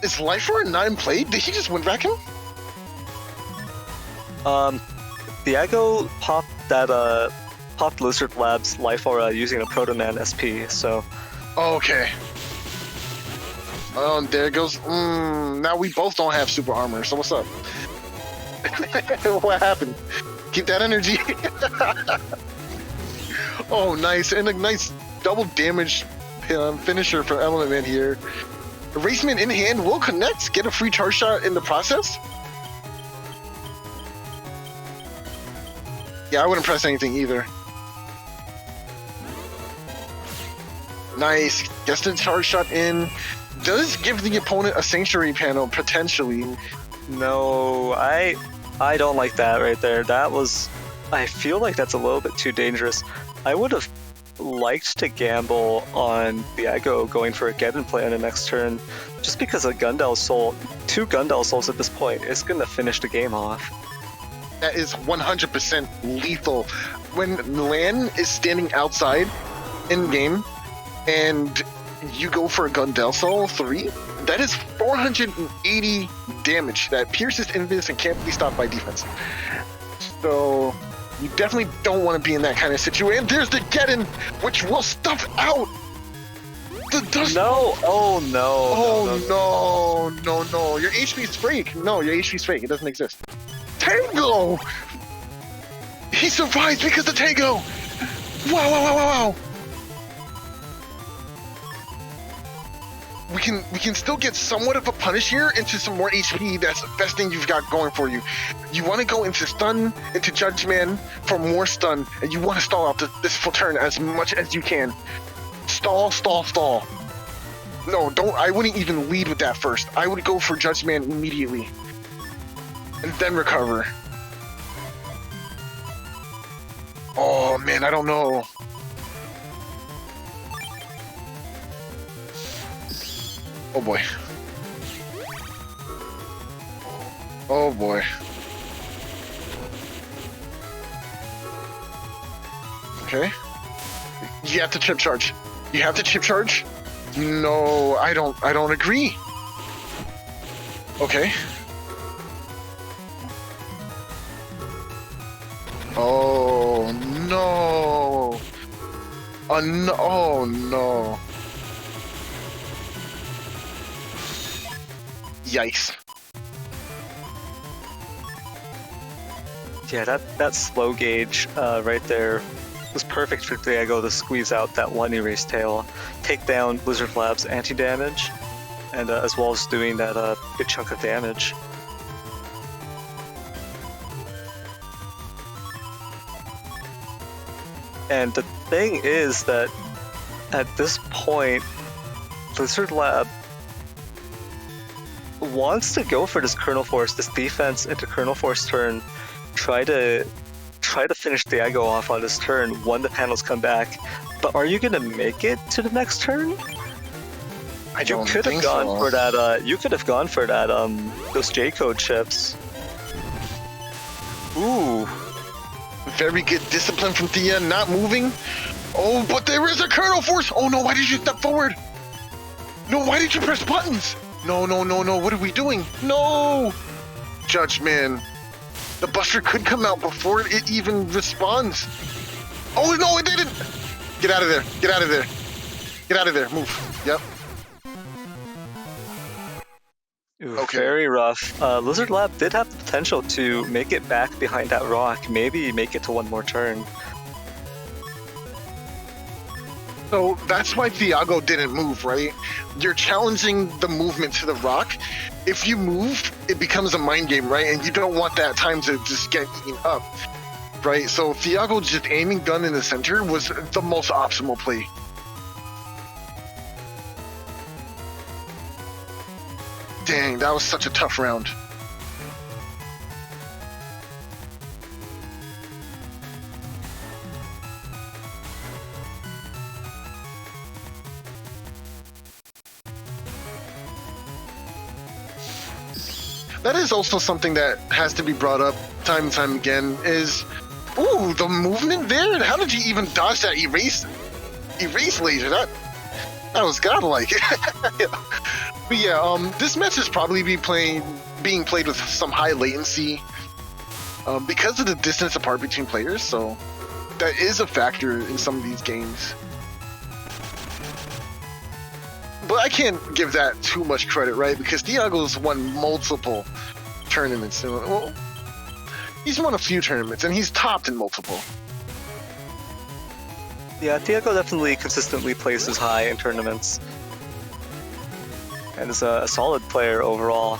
S3: Is Lifer not in play? Did he just win back him?
S2: Thiago popped Lizard Lab's Life Aura using a Protoman SP, so...
S3: Oh, okay. Oh, there it goes. Now we both don't have super armor, so what's up? What happened? Keep that energy. Oh, nice. And a nice double damage finisher from Element here. Erasement in hand will connect, get a free charge shot in the process. Yeah, I wouldn't press anything either. Nice. Gets the charge shot in. Does give the opponent a sanctuary panel, potentially.
S2: No, I don't like that right there. That was... I feel like that's a little bit too dangerous. I would have liked to gamble on Thiago going for a get and play on the next turn, just because a Gundel Soul, 2 Gundel Souls at this point, is going to finish the game off.
S3: That is 100% lethal. When Lan is standing outside in game and you go for a Gundel Soul 3, that is 480 damage that pierces enemies and can't be stopped by defense. So you definitely don't want to be in that kind of situation. There's the get-in, which will stuff out the dust.
S2: No! Oh no!
S3: No. Your HP's fake. No, your HP's fake. It doesn't exist. Tango! He survived because of Tango! Wow. We can still get somewhat of a punish here into some more HP. That's the best thing you've got going for you. You want to go into stun, into Judgment for more stun, and you want to stall out this full turn as much as you can. Stall. No, don't. I wouldn't even lead with that first. I would go for Judgment immediately, and then recover. Oh man, I don't know. Oh boy. Oh boy. Okay. You have to chip charge. You have to chip charge? No, I don't agree. Okay. Oh no. Oh no. Yikes.
S2: Yeah, that slow gauge right there was perfect for Thiago to squeeze out that one erase tail, take down Lizard Lab's anti-damage, and as well as doing that good chunk of damage. And the thing is that at this point, Lizard Lab wants to go for this Kernel Force, this defense into Kernel Force turn, try to finish Thiago off on this turn when the panels come back. But are you gonna make it to the next turn? You could have gone for that. You could have gone for that. Those J-code chips. Ooh.
S3: Very good discipline from Thea, not moving. Oh, but there is a Kernel Force. Oh no, why did you step forward? No, why did you press buttons? No, what are we doing? No! Judgment. The Buster could come out before it even responds. Oh no, it didn't! Get out of there, get out of there. Get out of there, move. Yep.
S2: Ooh, okay. Very rough. Lizard Lab did have the potential to make it back behind that rock, maybe make it to one more turn.
S3: So that's why Thiago didn't move, right? You're challenging the movement to the rock. If you move, it becomes a mind game, right? And you don't want that time to just get eaten up, right? So Thiago just aiming gun in the center was the most optimal play. Dang, that was such a tough round. That is also something that has to be brought up time and time again is, ooh, the movement there? How did you even dodge that erase laser? That was godlike. But yeah, this match is probably being played with some high latency because of the distance apart between players, so that is a factor in some of these games. But I can't give that too much credit, right? Because Thiago's won multiple tournaments. Well, he's won a few tournaments, and he's topped in multiple.
S2: Yeah, Thiago definitely consistently places high in tournaments. And is a solid player overall.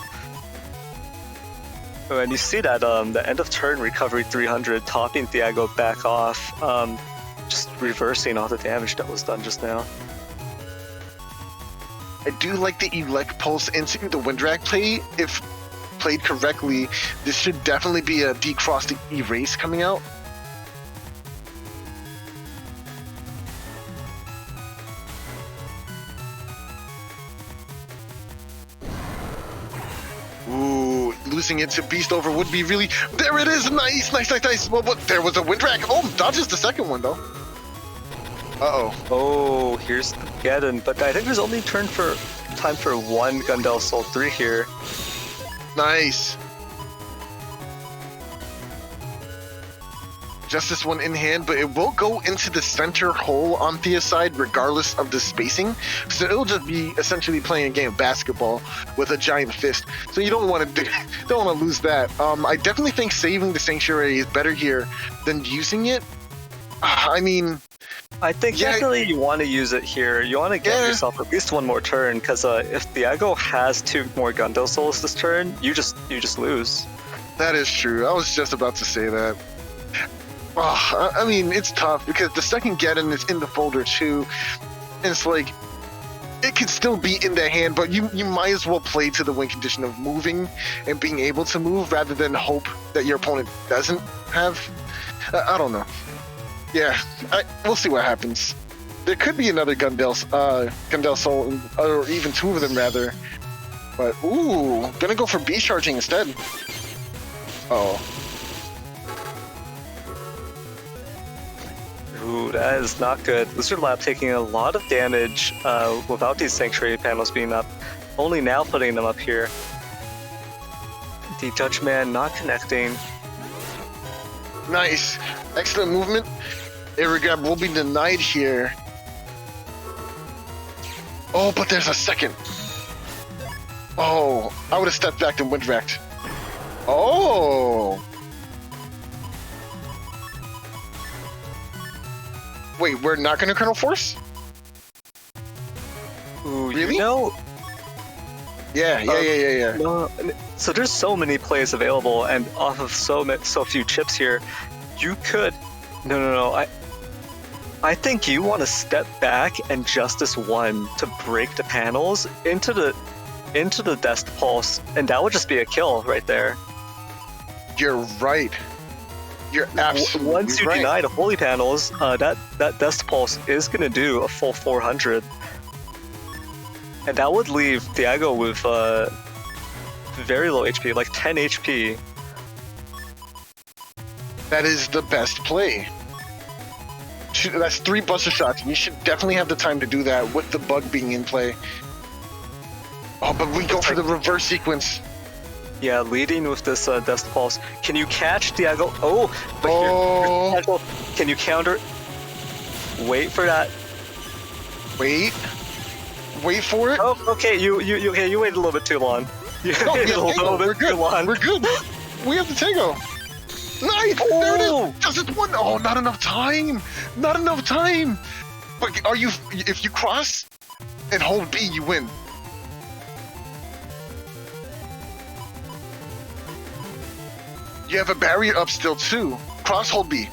S2: And you see that the end of turn recovery 300 topping Thiago back off, just reversing all the damage that was done just now.
S3: I do like the Elect Pulse into the Windrak play. If played correctly, this should definitely be a decross to erase coming out. Ooh, losing it to Beast Over would be really... There it is! Nice, nice, nice, nice! Well, there was a Windrak. Oh, dodges the second one, though. Uh-oh.
S2: Oh, here's Geddon, but I think there's only time for one Gundel Soul 3 here.
S3: Nice. Just this one in hand, but it will go into the center hole on Thia's side regardless of the spacing. So it'll just be essentially playing a game of basketball with a giant fist. So you don't want to lose that. I definitely think saving the Sanctuary is better here than using it. I mean...
S2: I think definitely you want to use it here. You want to get yourself at least one more turn, because if Thiago has 2 more Gundel Souls this turn, you just lose.
S3: That is true. I was just about to say that. Oh, I mean, it's tough because the second Geddon is in the folder too. And it's like, it could still be in the hand, but you might as well play to the win condition of moving and being able to move rather than hope that your opponent doesn't have. I don't know. Yeah, we'll see what happens. There could be another Gundel Soul, or even 2 of them rather. But ooh, gonna go for beast charging instead. Oh.
S2: Ooh, that is not good. Lizardlab taking a lot of damage without these Sanctuary panels being up. Only now putting them up here. The Judgeman not connecting.
S3: Nice. Excellent movement. Air grab will be denied here. Oh, but there's a second. Oh, I would have stepped back and Windwracked. Oh. Wait, we're not going to Kernel Force?
S2: Ooh,
S3: really?
S2: You know...
S3: Yeah.
S2: No, so there's so many plays available, and off of so few chips here, you could... No. I think you want to step back and Justice 1 to break the panels into the Dest Pulse, and that would just be a kill right there.
S3: You're right. You're absolutely
S2: Once you
S3: right.
S2: deny the Holy Panels, that Dest Pulse is going to do a full 400. And that would leave Thiago with very low HP, like 10 HP.
S3: That is the best play. That's 3 Buster Shots, and you should definitely have the time to do that with the bug being in play. Oh, but we go for the reverse sequence.
S2: Yeah, leading with this Dest Pulse. Can you catch Thiago? Oh, but
S3: Oh.
S2: here, can you counter? Wait for that.
S3: Wait for it.
S2: Oh, okay. You waited a little bit too long. You
S3: No,
S2: waited a little bit too long.
S3: We're good. We have the Tango. Nice.
S2: Oh.
S3: There it is. Just this one. Oh, not enough time. Not enough time. But if you cross and hold B, you win. You have a barrier up still too. Cross hold B.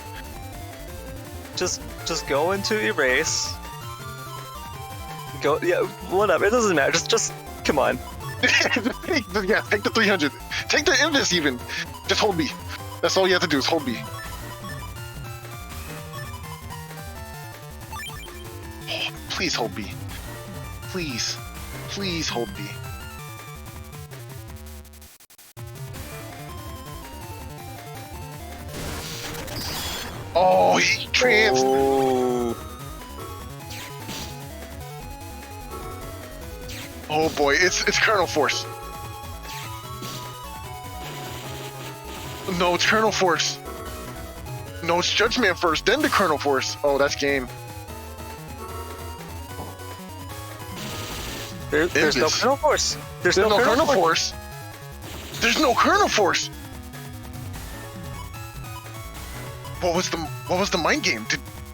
S2: Just go into erase. Go, yeah, whatever. It doesn't matter. Just come on.
S3: Yeah, take the 300. Take the Invis even. Just hold B. That's all you have to do is hold B. Please hold B. Please hold B. Oh, he trans. Oh boy, it's Colonel Force. No, it's Colonel Force. No, it's Judgment first, then the Colonel Force. Oh, that's game.
S2: There's no Colonel Force.
S3: There's no Colonel Force. There's no Colonel Force. What was the mind game?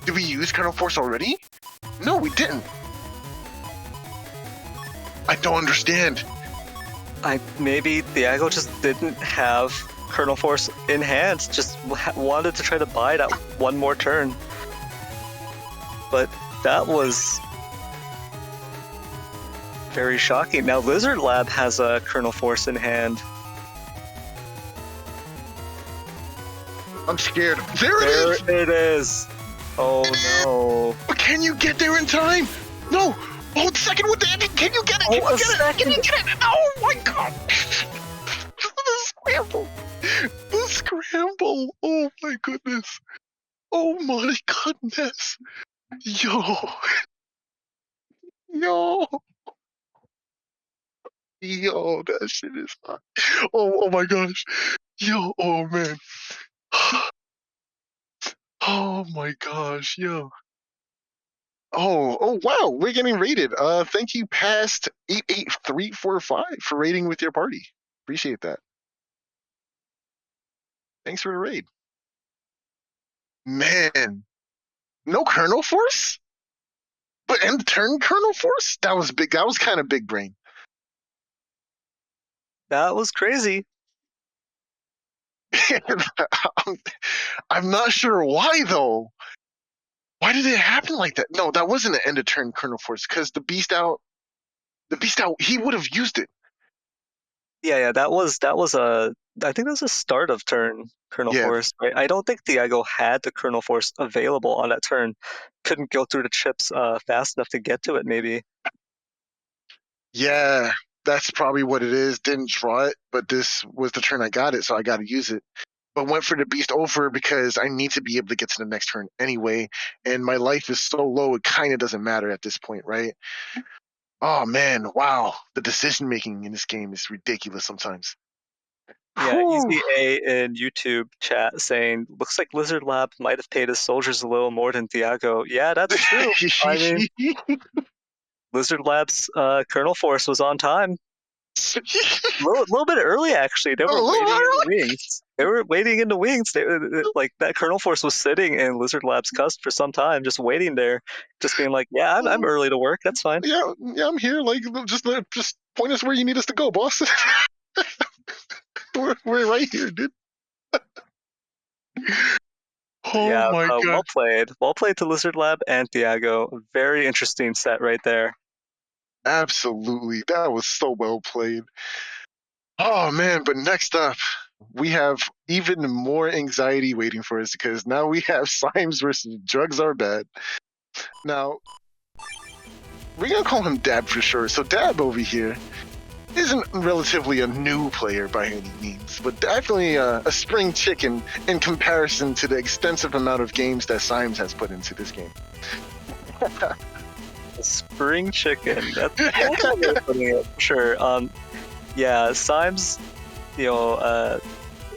S3: Did we use Colonel Force already? No, we didn't. I don't understand.
S2: Maybe Thiago just didn't have Colonel Force in hand. Just wanted to try to buy that one more turn. But that was very shocking. Now lizardlab has a Colonel Force in hand.
S3: I'm scared. There
S2: it is. Oh no.
S3: But can you get there in time? No. Oh, the second with the ending. Can you get it? Can you get it? Oh my god. The scramble. The scramble. Oh my goodness. Oh my goodness. Yo. Yo, that shit is hot. Oh my gosh. Yo, oh man. Oh my gosh, yo. Oh wow, we're getting rated. Thank you, past 88345 for raiding with your party. Appreciate that. Thanks for the raid. Man, no Colonel Force? But end turn Colonel Force? That was big. That was kind of big brain.
S2: That was crazy.
S3: I'm not sure why though. Why did it happen like that? No, that wasn't an end of turn Colonel Force because the beast out, he would have used it.
S2: Yeah, that was I think that was a start of turn Colonel Force. Right? I don't think Thiago had the Colonel Force available on that turn. Couldn't go through the chips fast enough to get to it, maybe.
S3: Yeah, that's probably what it is. Didn't draw it, but this was the turn I got it, so I got to use it. But went for the beast over because I need to be able to get to the next turn anyway, and my life is so low, it kind of doesn't matter at this point, right? Oh man, wow. The decision making in this game is ridiculous sometimes.
S2: Yeah, EasyA in YouTube chat saying, looks like lizardlab might have paid his soldiers a little more than Thiago. Yeah, that's true. I mean, lizardlab's Colonel Force was on time. A little bit early, actually. They were waiting in the wings. Like that Colonel Force was sitting in lizardlab's cusp for some time, just waiting there, just being like, "Yeah, I'm early to work. That's fine."
S3: Yeah, I'm here. Like, just point us where you need us to go, boss. we're right here, dude.
S2: Oh my god! Well played to lizardlab and Thiago. Very interesting set right there.
S3: Absolutely, that was so well played. Oh man, but next up, we have even more anxiety waiting for us because now we have Symes versus DrugsAreBad. Now, we're gonna call him Dab for sure. So Dab over here isn't relatively a new player by any means, but definitely a spring chicken in comparison to the extensive amount of games that Symes has put into this game.
S2: Spring chicken. That's one way of putting it, for sure. Yeah, Symes, a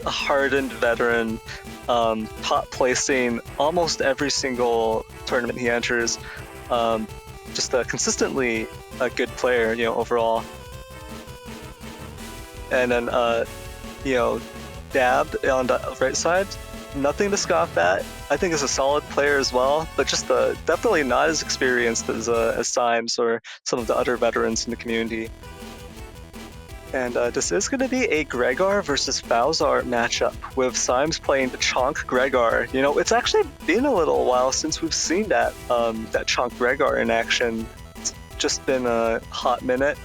S2: hardened veteran, top placing almost every single tournament he enters. Just consistently a good player, overall. And then, Dab on the right side, nothing to scoff at. I think is a solid player as well, but just definitely not as experienced as Symes or some of the other veterans in the community. And this is going to be a Gregar versus Falzar matchup, with Symes playing the Chonk Gregar. It's actually been a little while since we've seen that Chonk Gregar in action. It's just been a hot minute.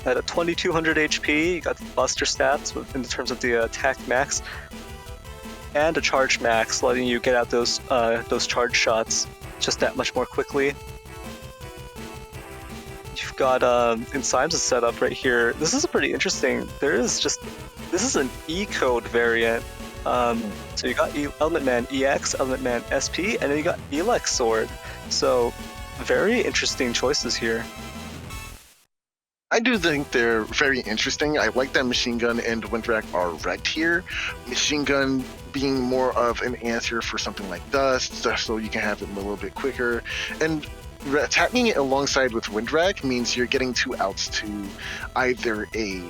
S2: At a 2200 HP, you got the Buster stats in terms of the attack max, and a charge max, letting you get out those charge shots just that much more quickly. You've got in Symes' setup right here. This is pretty interesting. This is an E-code variant So you got Element Man EX, Element Man SP, and then you got Elex Sword. So very interesting choices here.
S3: I do think they're very interesting. I like that Machine Gun and Windwrack are wrecked here. Machine Gun being more of an answer for something like Dust, so you can have it a little bit quicker. And attacking it alongside with Windwrack means you're getting 2 outs to either a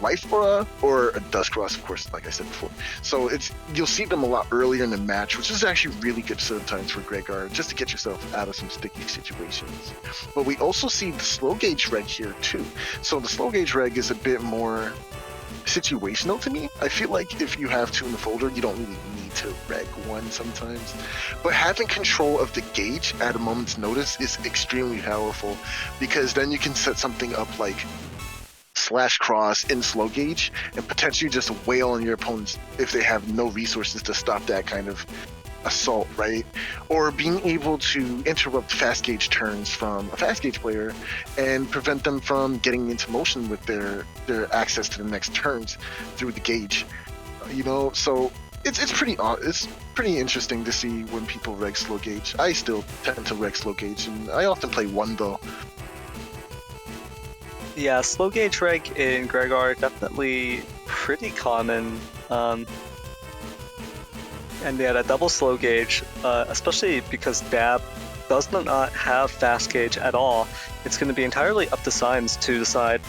S3: Life Aura or a Dust Cross, of course, like I said before. So you'll see them a lot earlier in the match, which is actually really good sometimes for Gregar, just to get yourself out of some sticky situations. But we also see the slow gauge reg here too. So the slow gauge reg is a bit more situational to me. I feel like if you have 2 in the folder, you don't really need to reg 1 sometimes. But having control of the gauge at a moment's notice is extremely powerful, because then you can set something up like /cross in slow gauge and potentially just wail on your opponents if they have no resources to stop that kind of assault, right? Or being able to interrupt fast gauge turns from a fast gauge player and prevent them from getting into motion with their access to the next turns through the gauge. You know, so it's pretty interesting to see when people reg slow gauge. I still tend to reg slow gauge, and I often play 1 though.
S2: Yeah, slow gauge reg in Gregar definitely pretty common. And yeah, that double slow gauge, especially because Dab does not have fast gauge at all, it's going to be entirely up to Symes to decide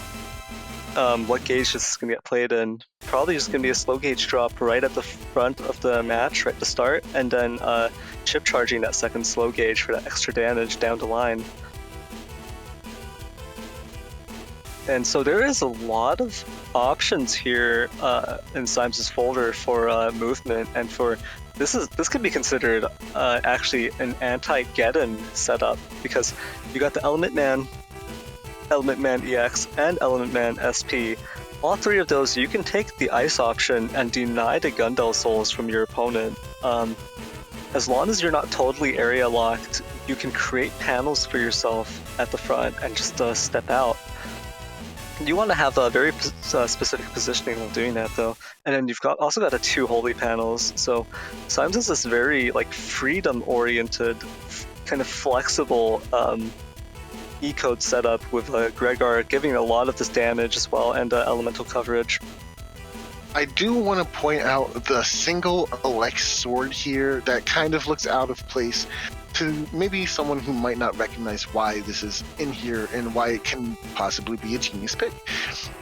S2: what gauge this is going to get played in. Probably just going to be a slow gauge drop right at the front of the match, right to start, and then chip charging that second slow gauge for that extra damage down the line. And so there is a lot of options here in Symes' folder for movement, and for this could be considered actually an anti-Geddon setup, because you got the Element Man EX, and Element Man SP. All 3 of those, you can take the ice option and deny the Gundel souls from your opponent. As long as you're not totally area locked, you can create panels for yourself at the front and just step out. You want to have a very specific positioning while doing that, though. And then you've also got the 2 holy panels. So Symes is this very freedom-oriented, kind of flexible E-code setup with Gregar giving a lot of this damage as well, and elemental coverage.
S3: I do want to point out the single Elex sword here that kind of looks out of place to maybe someone who might not recognize why this is in here and why it can possibly be a genius pick.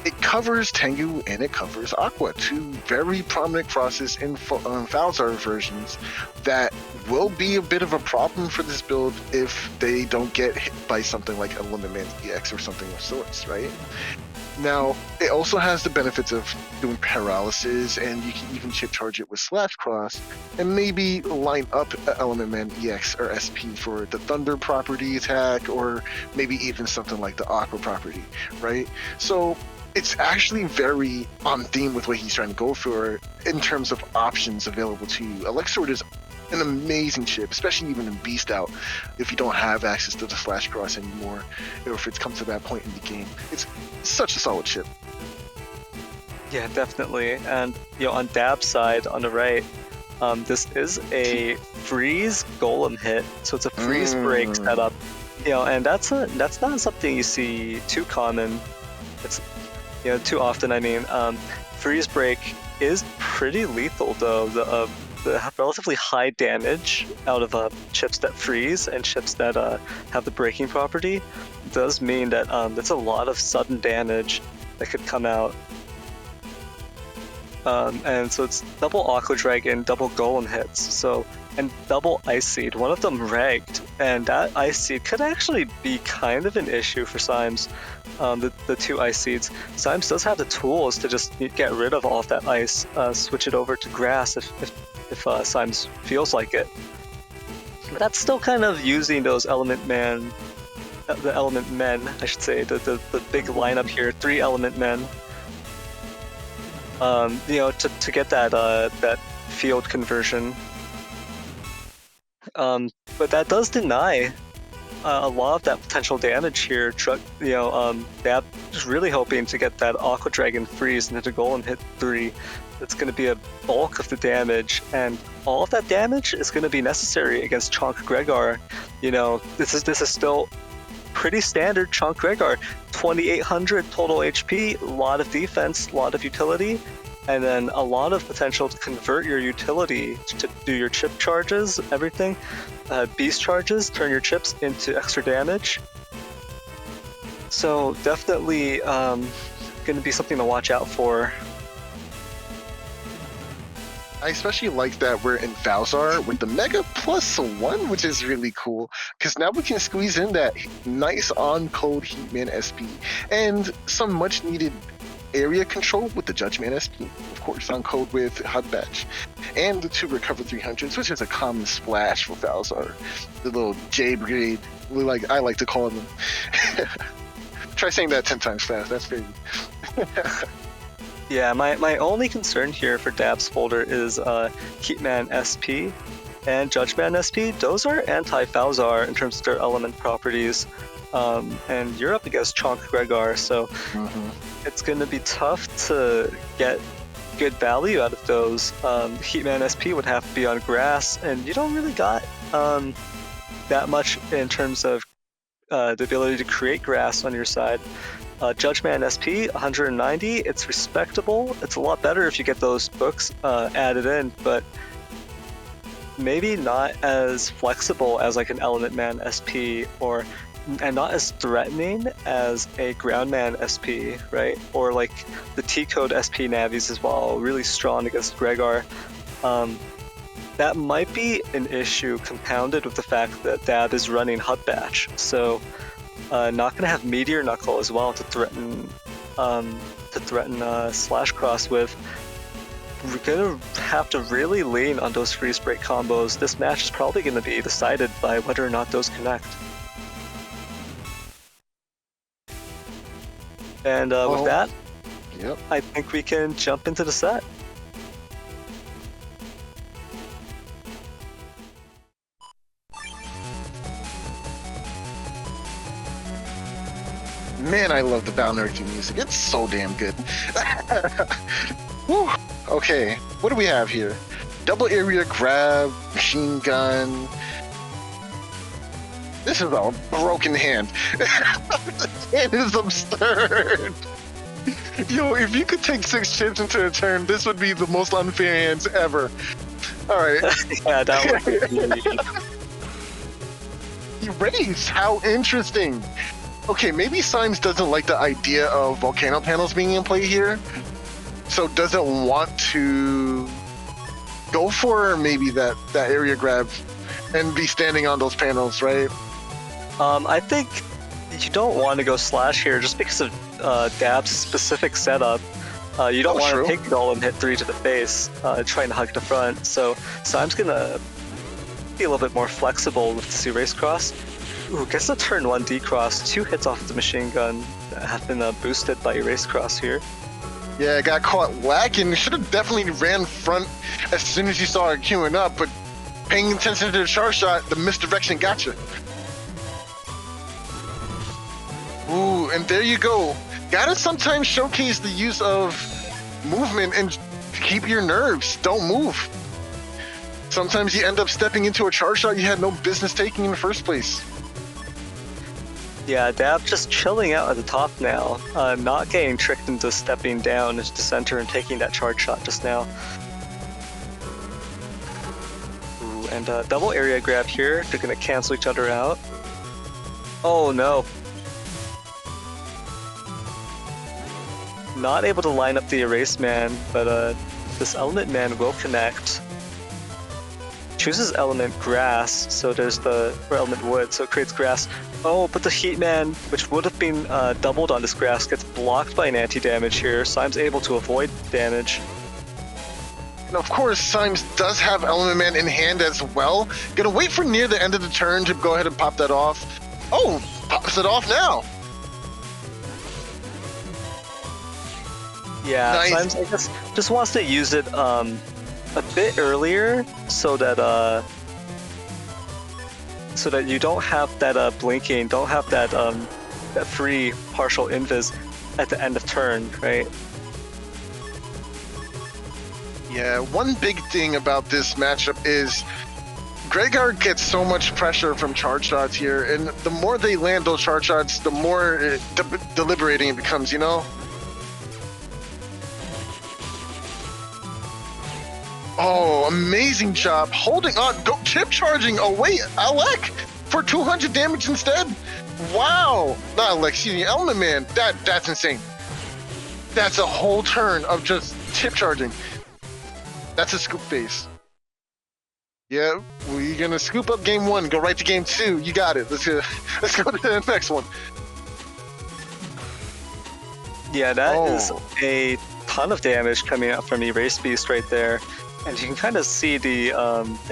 S3: It covers Tengu and it covers Aqua, 2 very prominent crosses in Falzar versions that will be a bit of a problem for this build if they don't get hit by something like Element Man EX or something of sorts, right? Now, it also has the benefits of doing paralysis, and you can even chip charge it with /cross, and maybe line up Element Man EX or SP for the Thunder property attack, or maybe even something like the Aqua property, right? So it's actually very on theme with what he's trying to go for in terms of options available to you. Elex Sword is an amazing chip, especially even in Beast Out, if you don't have access to the /cross anymore, or if it's come to that point in the game. It's such a solid chip.
S2: Yeah, definitely. And on Dab's side, on the right, this is a freeze golem hit, so it's a freeze break setup. And that's not something you see too common. It's too often. I mean, freeze break is pretty lethal though. The relatively high damage out of chips that freeze and chips that have the breaking property does mean that that's a lot of sudden damage that could come out. And so it's double Aqua Dragon, double Golem hits, and double Ice Seed. One of them regged, and that Ice Seed could actually be kind of an issue for Symes. The 2 Ice Seeds. Symes does have the tools to just get rid of all of that ice, switch it over to grass if Symes feels like it. But that's still kind of using those the Element Men, I should say, the big lineup here, 3 Element Men. To get that field conversion. But that does deny a lot of that potential damage here. Dab is really hoping to get that Aqua Dragon freeze into the goal and hit 3. It's going to be a bulk of the damage, and all of that damage is going to be necessary against Chonk Gregar. This is still pretty standard Chonk Gregar. 2800 total HP, a lot of defense, a lot of utility, and then a lot of potential to convert your utility to do your chip charges, everything. Beast charges, turn your chips into extra damage. So definitely going to be something to watch out for.
S3: I especially like that we're in Valzar with the Mega +1, which is really cool, because now we can squeeze in that nice on-code Heatman SP and some much-needed area control with the Judgeman SP, of course, on code with HUD Batch, and the 2 Recover 300s, which is a common splash for Valzar. The little J Brigade, I like to call them. Try saying that 10 times fast, that's crazy.
S2: Yeah, my only concern here for Dab's folder is Heatman SP and Judgeman SP. Those are anti-Valzar in terms of their element properties. And you're up against Chonk Gregar, so it's going to be tough to get good value out of those. Heatman SP would have to be on grass, and you don't really got that much in terms of the ability to create grass on your side. Judgeman SP, 190, it's respectable. It's a lot better if you get those books added in, but maybe not as flexible as like an Element Man SP, and not as threatening as a Groundman SP, right? Or like the T-Code SP Navis as well, really strong against Gregar. That might be an issue compounded with the fact that Dab is running HUD Batch, so not going to have Meteor Knuckle as well to threaten Slash Cross with. We're going to have to really lean on those freeze break combos. This match is probably going to be decided by whether or not those connect. And with that,
S3: yep.
S2: I think we can jump into the set.
S3: Man, I love the Balnergy music. It's so damn good. Whew. Okay, what do we have here? Double area grab, machine gun. This is a broken hand. It is absurd. Yo, if you could take 6 chips into a turn, this would be the most unfair hands ever. Alright.
S2: Yeah, that would be
S3: Erase, how interesting. Okay, maybe Symes doesn't like the idea of volcano panels being in play here, so doesn't want to go for maybe that area grab and be standing on those panels, right?
S2: I think you don't want to go Slash here just because of Dab's specific setup. You don't want to take the goal and hit 3 to the face, trying to hug the front. So Symes gonna be a little bit more flexible with this Erase Cross. Ooh, gets a turn 1 D-Cross, 2 hits off of the machine gun that have been boosted by Erase Cross here.
S3: Yeah, got caught lacking. Should have definitely ran front as soon as you saw it queuing up, but paying attention to the charge shot, the misdirection got you. Ooh, and there you go. Gotta sometimes showcase the use of movement and keep your nerves. Don't move. Sometimes you end up stepping into a charge shot you had no business taking in the first place.
S2: Yeah, Dab just chilling out at the top now, not getting tricked into stepping down into the center and taking that charge shot just now. Ooh, and double area grab here, they're gonna cancel each other out. Oh no. Not able to line up the Erase Man, but this Element Man will connect. Chooses Element Grass, so there's or Element Wood, so it creates grass. Oh, but the Heatman, which would have been doubled on this grass, gets blocked by an anti-damage here. Symes able to avoid damage.
S3: And of course, Symes does have Element Man in hand as well. Gonna wait for near the end of the turn to go ahead and pop that off. Oh, pops it off now.
S2: Yeah,
S3: nice.
S2: Symes, I guess, just wants to use it a bit earlier so that so that you don't have that blinking, don't have that that free partial invis at the end of turn, right?
S3: Yeah, one big thing about this matchup is Gregor gets so much pressure from charge shots here, and the more they land those charge shots, the more deliberating it becomes, you know? Oh, amazing job. Holding on, go chip charging away Alec for 200 damage instead? Wow. Not Alec, excuse me, Element Man. That's insane. That's a whole turn of just chip charging. That's a scoop phase. Yeah, we're gonna scoop up game 1, go right to game 2. You got it. Let's go to the next one.
S2: Yeah, that is a ton of damage coming out from Erase Beast right there, and you can kind of see the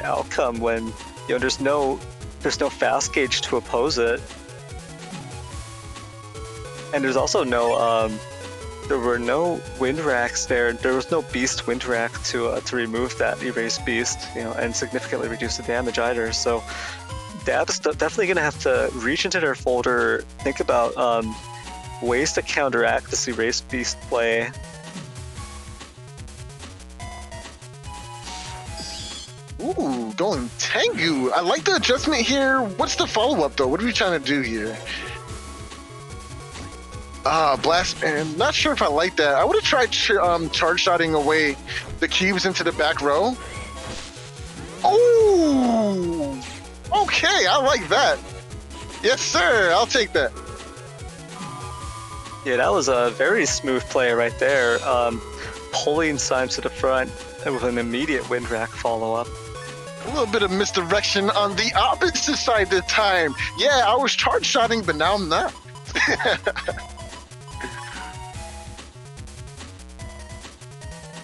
S2: outcome when there's no fast gauge to oppose it, and there's also no there were no wind racks there. There was no beast wind rack to remove that Erase Beast, and significantly reduce the damage either. So Dab's definitely gonna have to reach into their folder, think about ways to counteract this Erase Beast play.
S3: Ooh, going Tengu. I like the adjustment here. What's the follow-up though? What are we trying to do here? Blast, and not sure if I like that. I would have tried charge shotting away the cubes into the back row. Oh, okay, I like that. Yes, sir, I'll take that.
S2: Yeah, that was a very smooth play right there. Pulling Symes to the front with an immediate wind rack follow-up.
S3: A little bit of misdirection on the opposite side this time. Yeah, I was charge shotting, but now I'm not.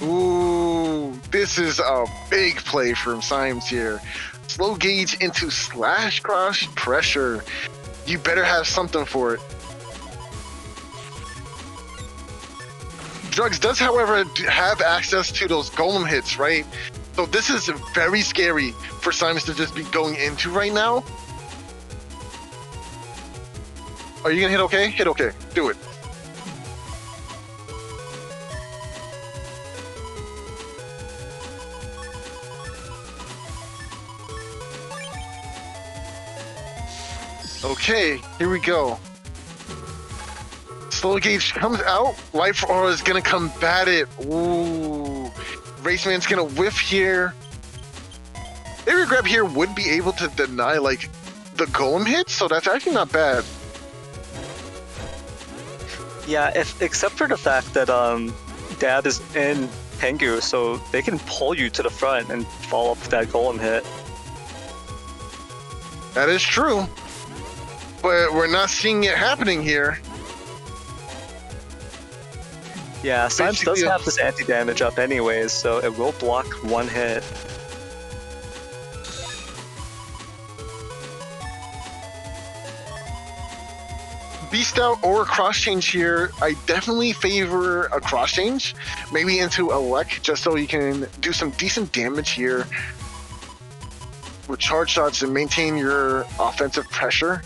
S3: Ooh, this is a big play from Symes here. Slow gauge into slash cross pressure. You better have something for it. Drugs does, however, have access to those golem hits, right? So this is very scary for Symes to just be going into right now. Are you gonna hit okay? Hit okay. Do it. Okay, here we go. Slow gauge comes out. Life Aura is gonna combat it. Ooh. Raceman's gonna whiff here. Area grab here would be able to deny like the golem hits, so that's actually not bad.
S2: Yeah, except for the fact that Dad is in Tengu, so they can pull you to the front and follow up with that golem hit.
S3: That is true. But we're not seeing it happening here.
S2: Yeah, Symes does have this anti-damage up anyways, so it will block one hit.
S3: Beast out or a cross change here. I definitely favor a cross change, maybe into a Lek, just so you can do some decent damage here with charge shots and maintain your offensive pressure.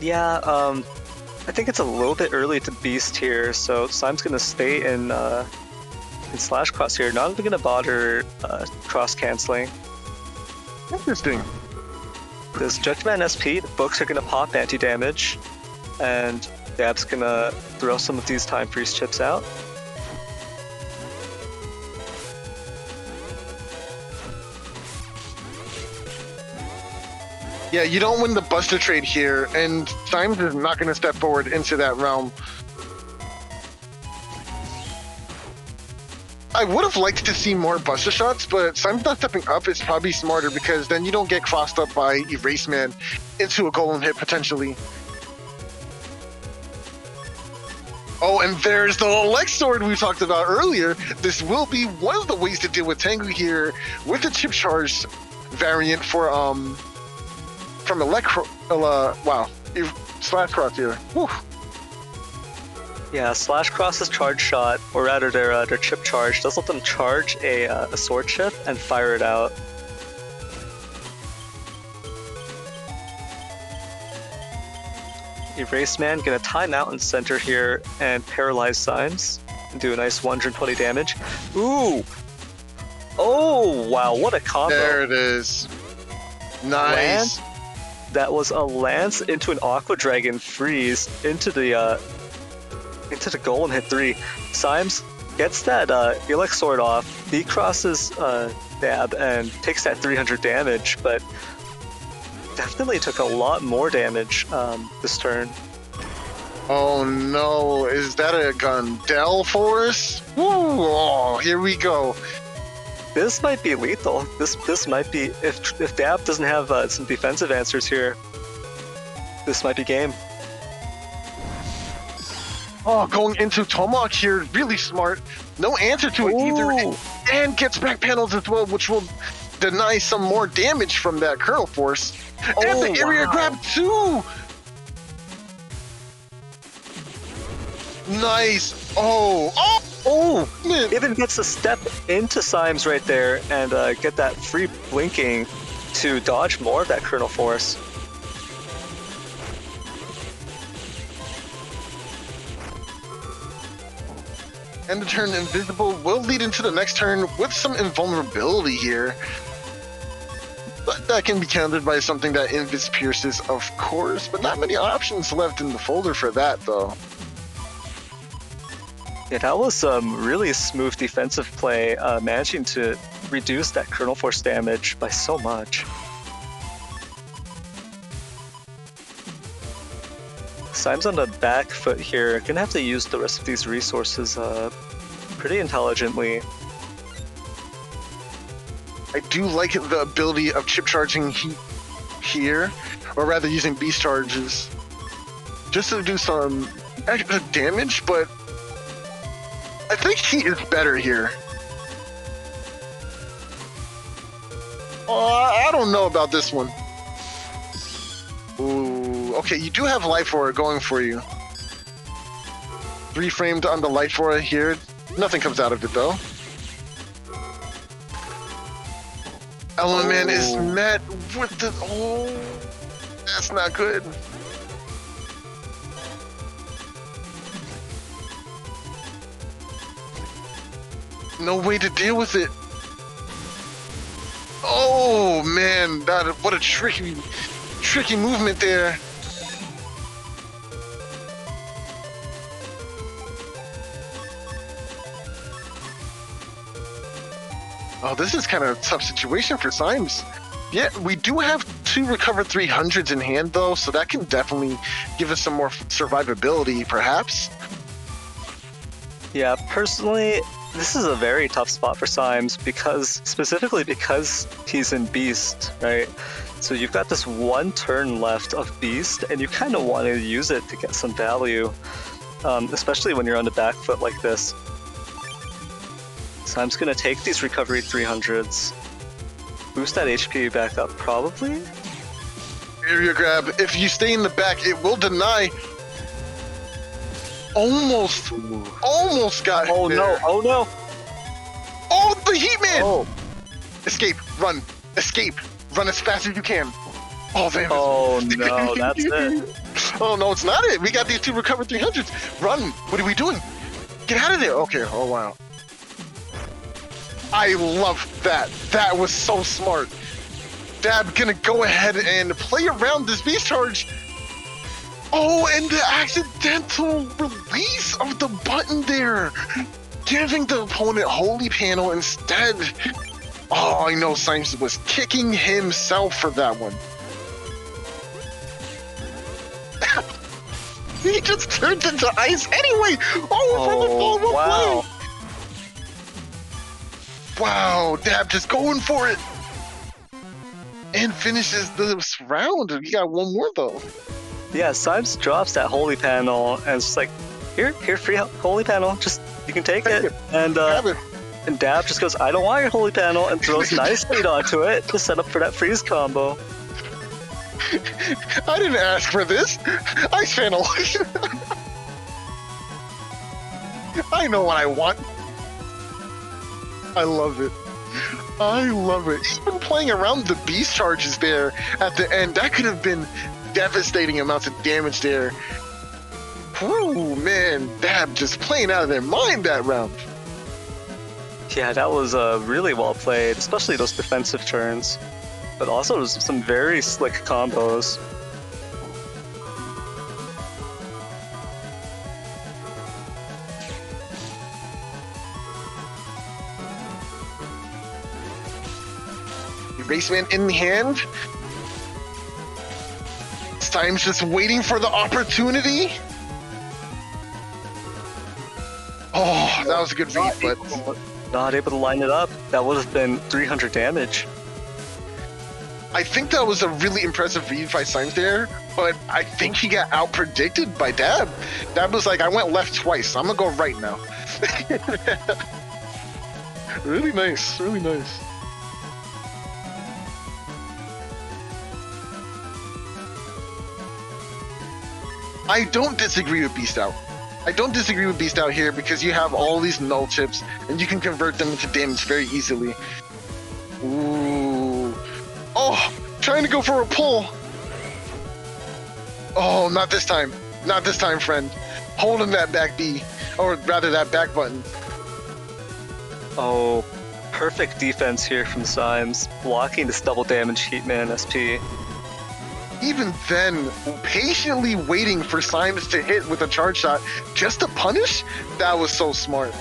S2: Yeah, I think it's a little bit early to beast here, so Symes gonna stay in slash cross here. Not even gonna bother cross canceling.
S3: Interesting.
S2: This Judgment SP, the books are gonna pop anti-damage, and Dab's gonna throw some of these time freeze chips out.
S3: Yeah, you don't win the Buster trade here, and Symes is not going to step forward into that realm. I would have liked to see more Buster shots, but Symes not stepping up is probably smarter because then you don't get crossed up by Erase Man into a golem hit potentially. Oh, and there's the Lex Sword we talked about earlier. This will be one of the ways to deal with Tengu here with the chip charge variant for from wow, slash cross here. Whew.
S2: Yeah, slash cross's charge shot, or rather their chip charge, does let them charge a sword chip and fire it out. Erase Man gonna time out in center here and paralyze Symes and do a nice 120 damage. Ooh! Oh, wow, what a combo.
S3: There it is. Nice.
S2: Lance? That was a Lance into an Aqua Dragon freeze into the goal and hit 3. Symes gets that Elix Sword off, decrosses Dab and takes that 300 damage, but definitely took a lot more damage this turn.
S3: Oh no, is that a Gundel Force? Woo! Oh, here we go.
S2: This might be lethal. This might be, if Dab doesn't have some defensive answers here, this might be game.
S3: Oh, going into Tomahawk here, really smart. No answer to it either,
S2: Ooh.
S3: and gets back panels as well, which will deny some more damage from that Kernel Force. And the area grab too! Nice! Oh, man.
S2: Even gets to step into Symes right there and get that free blinking to dodge more of that Kernel Force.
S3: And the turn invisible will lead into the next turn with some invulnerability here. But that can be countered by something that Invis pierces, of course, but not many options left in the folder for that, though.
S2: Yeah, that was some really smooth defensive play, managing to reduce that Kernel Force damage by so much. Symes on the back foot here, gonna have to use the rest of these resources pretty intelligently.
S3: I do like the ability of chip charging here, or rather using beast charges, just to do some extra damage, but I think heat is better here. I don't know about this one. Ooh, okay, you do have Life Aura going for you. 3 framed on the Life Aura here. Nothing comes out of it though. Element is met with the... Oh, that's not good. No way to deal with it. Oh man, what a tricky movement there. Oh, this is kind of a tough situation for Symes. Yeah, we do have 2 recovered 300s in hand though, so that can definitely give us some more survivability, perhaps.
S2: Yeah, personally, this is a very tough spot for Symes specifically because he's in Beast, right? So you've got this 1 turn left of Beast, and you kind of want to use it to get some value, especially when you're on the back foot like this. Symes gonna take these recovery 300s, boost that HP back up probably.
S3: Area grab. If you stay in the back, it will deny. Almost got hit there.
S2: No! Oh no!
S3: Oh, the Heat Man!
S2: Oh.
S3: Escape, run as fast as you can. Oh, damn.
S2: Oh no, that's it.
S3: Oh no, it's not it. We got these 2 recovered 300s. Run! What are we doing? Get out of there. Okay. Oh wow. I love that. That was so smart. Dab gonna go ahead and play around this beast charge. Oh, and the accidental release of the button there, giving the opponent Holy Panel instead. Oh, I know Symes was kicking himself for that one. He just turned into ice anyway. Oh, for the follow-up
S2: wow.
S3: play. Wow, Dab just going for it. And finishes this round. We got 1 more though.
S2: Yeah, Symes drops that Holy Panel and it's just like, here, free Holy Panel, just, you can take it. And Dab just goes, I don't want your Holy Panel, and throws Nice Speed onto it to set up for that freeze combo.
S3: I didn't ask for this. Ice Panel. I know what I want. I love it. I love it. Even playing around the beast charges there at the end, that could have been devastating amounts of damage there. Whew, man, Dab just playing out of their mind that round.
S2: Yeah, that was really well played, especially those defensive turns. But also some very slick combos.
S3: Raceman in hand. Symes just waiting for the opportunity. Oh, that was a good read, but
S2: not able to line it up. That would have been 300 damage.
S3: I think that was a really impressive read by Symes there, but I think he got out-predicted by Dab. Dab was like, I went left twice, so I'm gonna go right now. Really nice, really nice. I don't disagree with Beast Out. I don't disagree with Beast Out here because you have all these null chips and you can convert them into damage very easily. Ooh. Oh, trying to go for a pull. Oh, not this time. Not this time, friend. Holding that back B, or rather that back button.
S2: Oh, perfect defense here from Symes, blocking this double damage Heatman SP.
S3: Even then, patiently waiting for Symes to hit with a charge shot just to punish? That was so smart.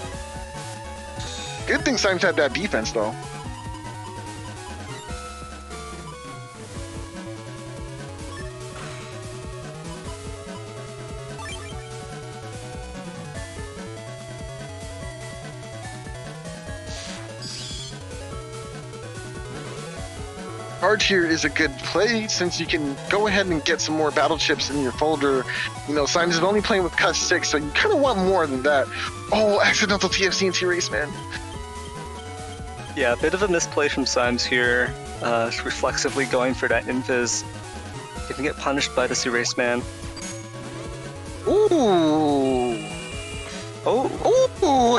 S3: Good thing Symes had that defense, though. Charge here is a good play since you can go ahead and get some more battle chips in your folder. You know, Symes is only playing with cut 6, so you kind of want more than that. Oh, accidental TFC into race, man.
S2: Yeah, a bit of a misplay from Symes here, reflexively going for that invis. Gonna get punished by this erase man.
S3: Ooh.
S2: Oh,
S3: ooh.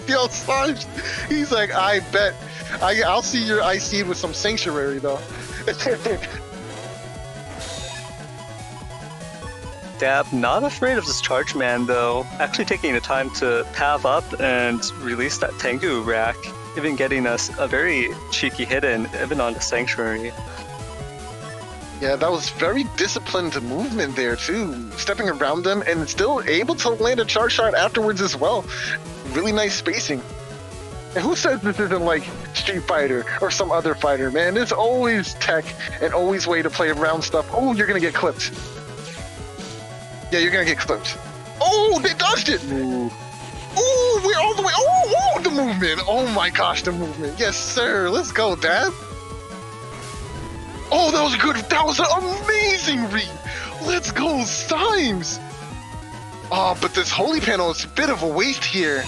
S3: Yo, Symes, he's like, I bet. I'll see your IC with some sanctuary, though.
S2: Dab, not afraid of this charge man, though. Actually taking the time to pav up and release that Tengu rack, even getting us a very cheeky hit in, even on the sanctuary.
S3: Yeah, that was very disciplined movement there, too. Stepping around them and still able to land a charge shot afterwards as well. Really nice spacing. And who says this isn't like Street Fighter or some other fighter, man? There's always tech and always way to play around stuff. Oh, you're gonna get clipped. Yeah, you're gonna get clipped. Oh, they dodged it! Ooh, we're all the way. Oh, the movement. Oh my gosh, the movement. Yes, sir. Let's go, Dad. Oh, that was good. That was an amazing read. Let's go, Symes. Oh, but this holy panel is a bit of a waste here.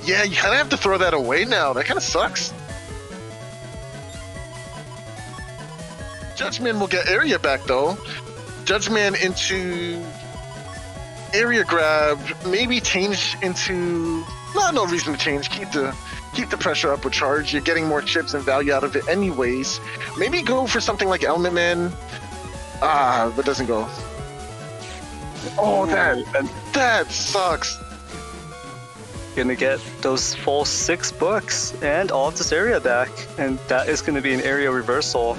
S3: Yeah, you kind of have to throw that away now. That kind of sucks. Judgeman will get area back, though. Judgeman into area grab. Maybe change into... No reason to change. Keep the pressure up with charge. You're getting more chips and value out of it anyways. Maybe go for something like Element Man. Ah, but doesn't go. Oh, that sucks.
S2: Gonna get those full 6 books and all of this area back, and that is gonna be an area reversal.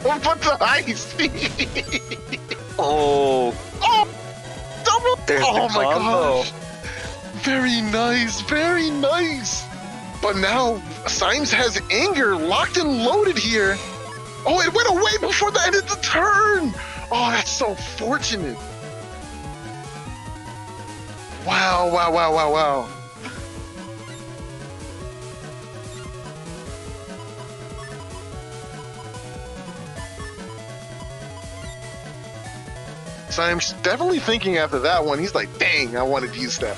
S3: But the ice!
S2: Oh,
S3: Double!
S2: there's the
S3: my
S2: combo.
S3: gosh! Very nice, very nice! But now, Symes has anger locked and loaded here. Oh, it went away before the end of the turn! Oh, that's so fortunate. Wow. Symes definitely thinking after that one, he's like, dang, I wanted to use that.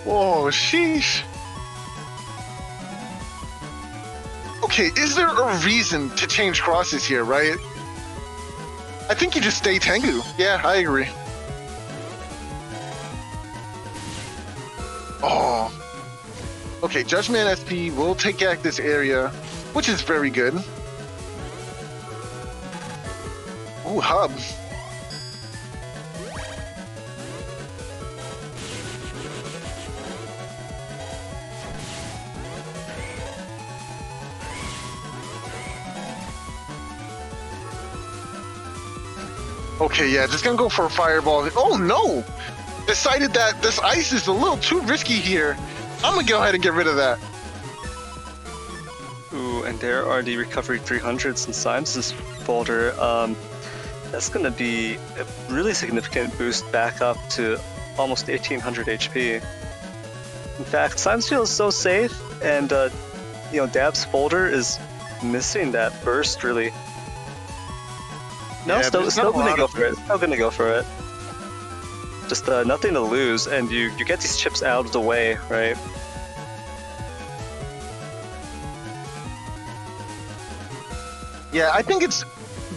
S3: Oh, sheesh. Okay, is there a reason to change crosses here, right? I think you just stay Tengu. Yeah, I agree. Oh. Okay, Judgment SP will take back this area, which is very good. Ooh, hub. Okay, yeah, just gonna go for a fireball. Oh no! Decided that this ice is a little too risky here. I'm gonna go ahead and get rid of that.
S2: Ooh, and there are the recovery 300s in Symes' folder. That's gonna be a really significant boost back up to almost 1800 HP. In fact, Symes feels so safe, and Dab's folder is missing that burst really. No,
S3: Yeah,
S2: still gonna go for it. Still gonna go for it. Just nothing to lose, and you get these chips out of the way, right?
S3: Yeah, I think it's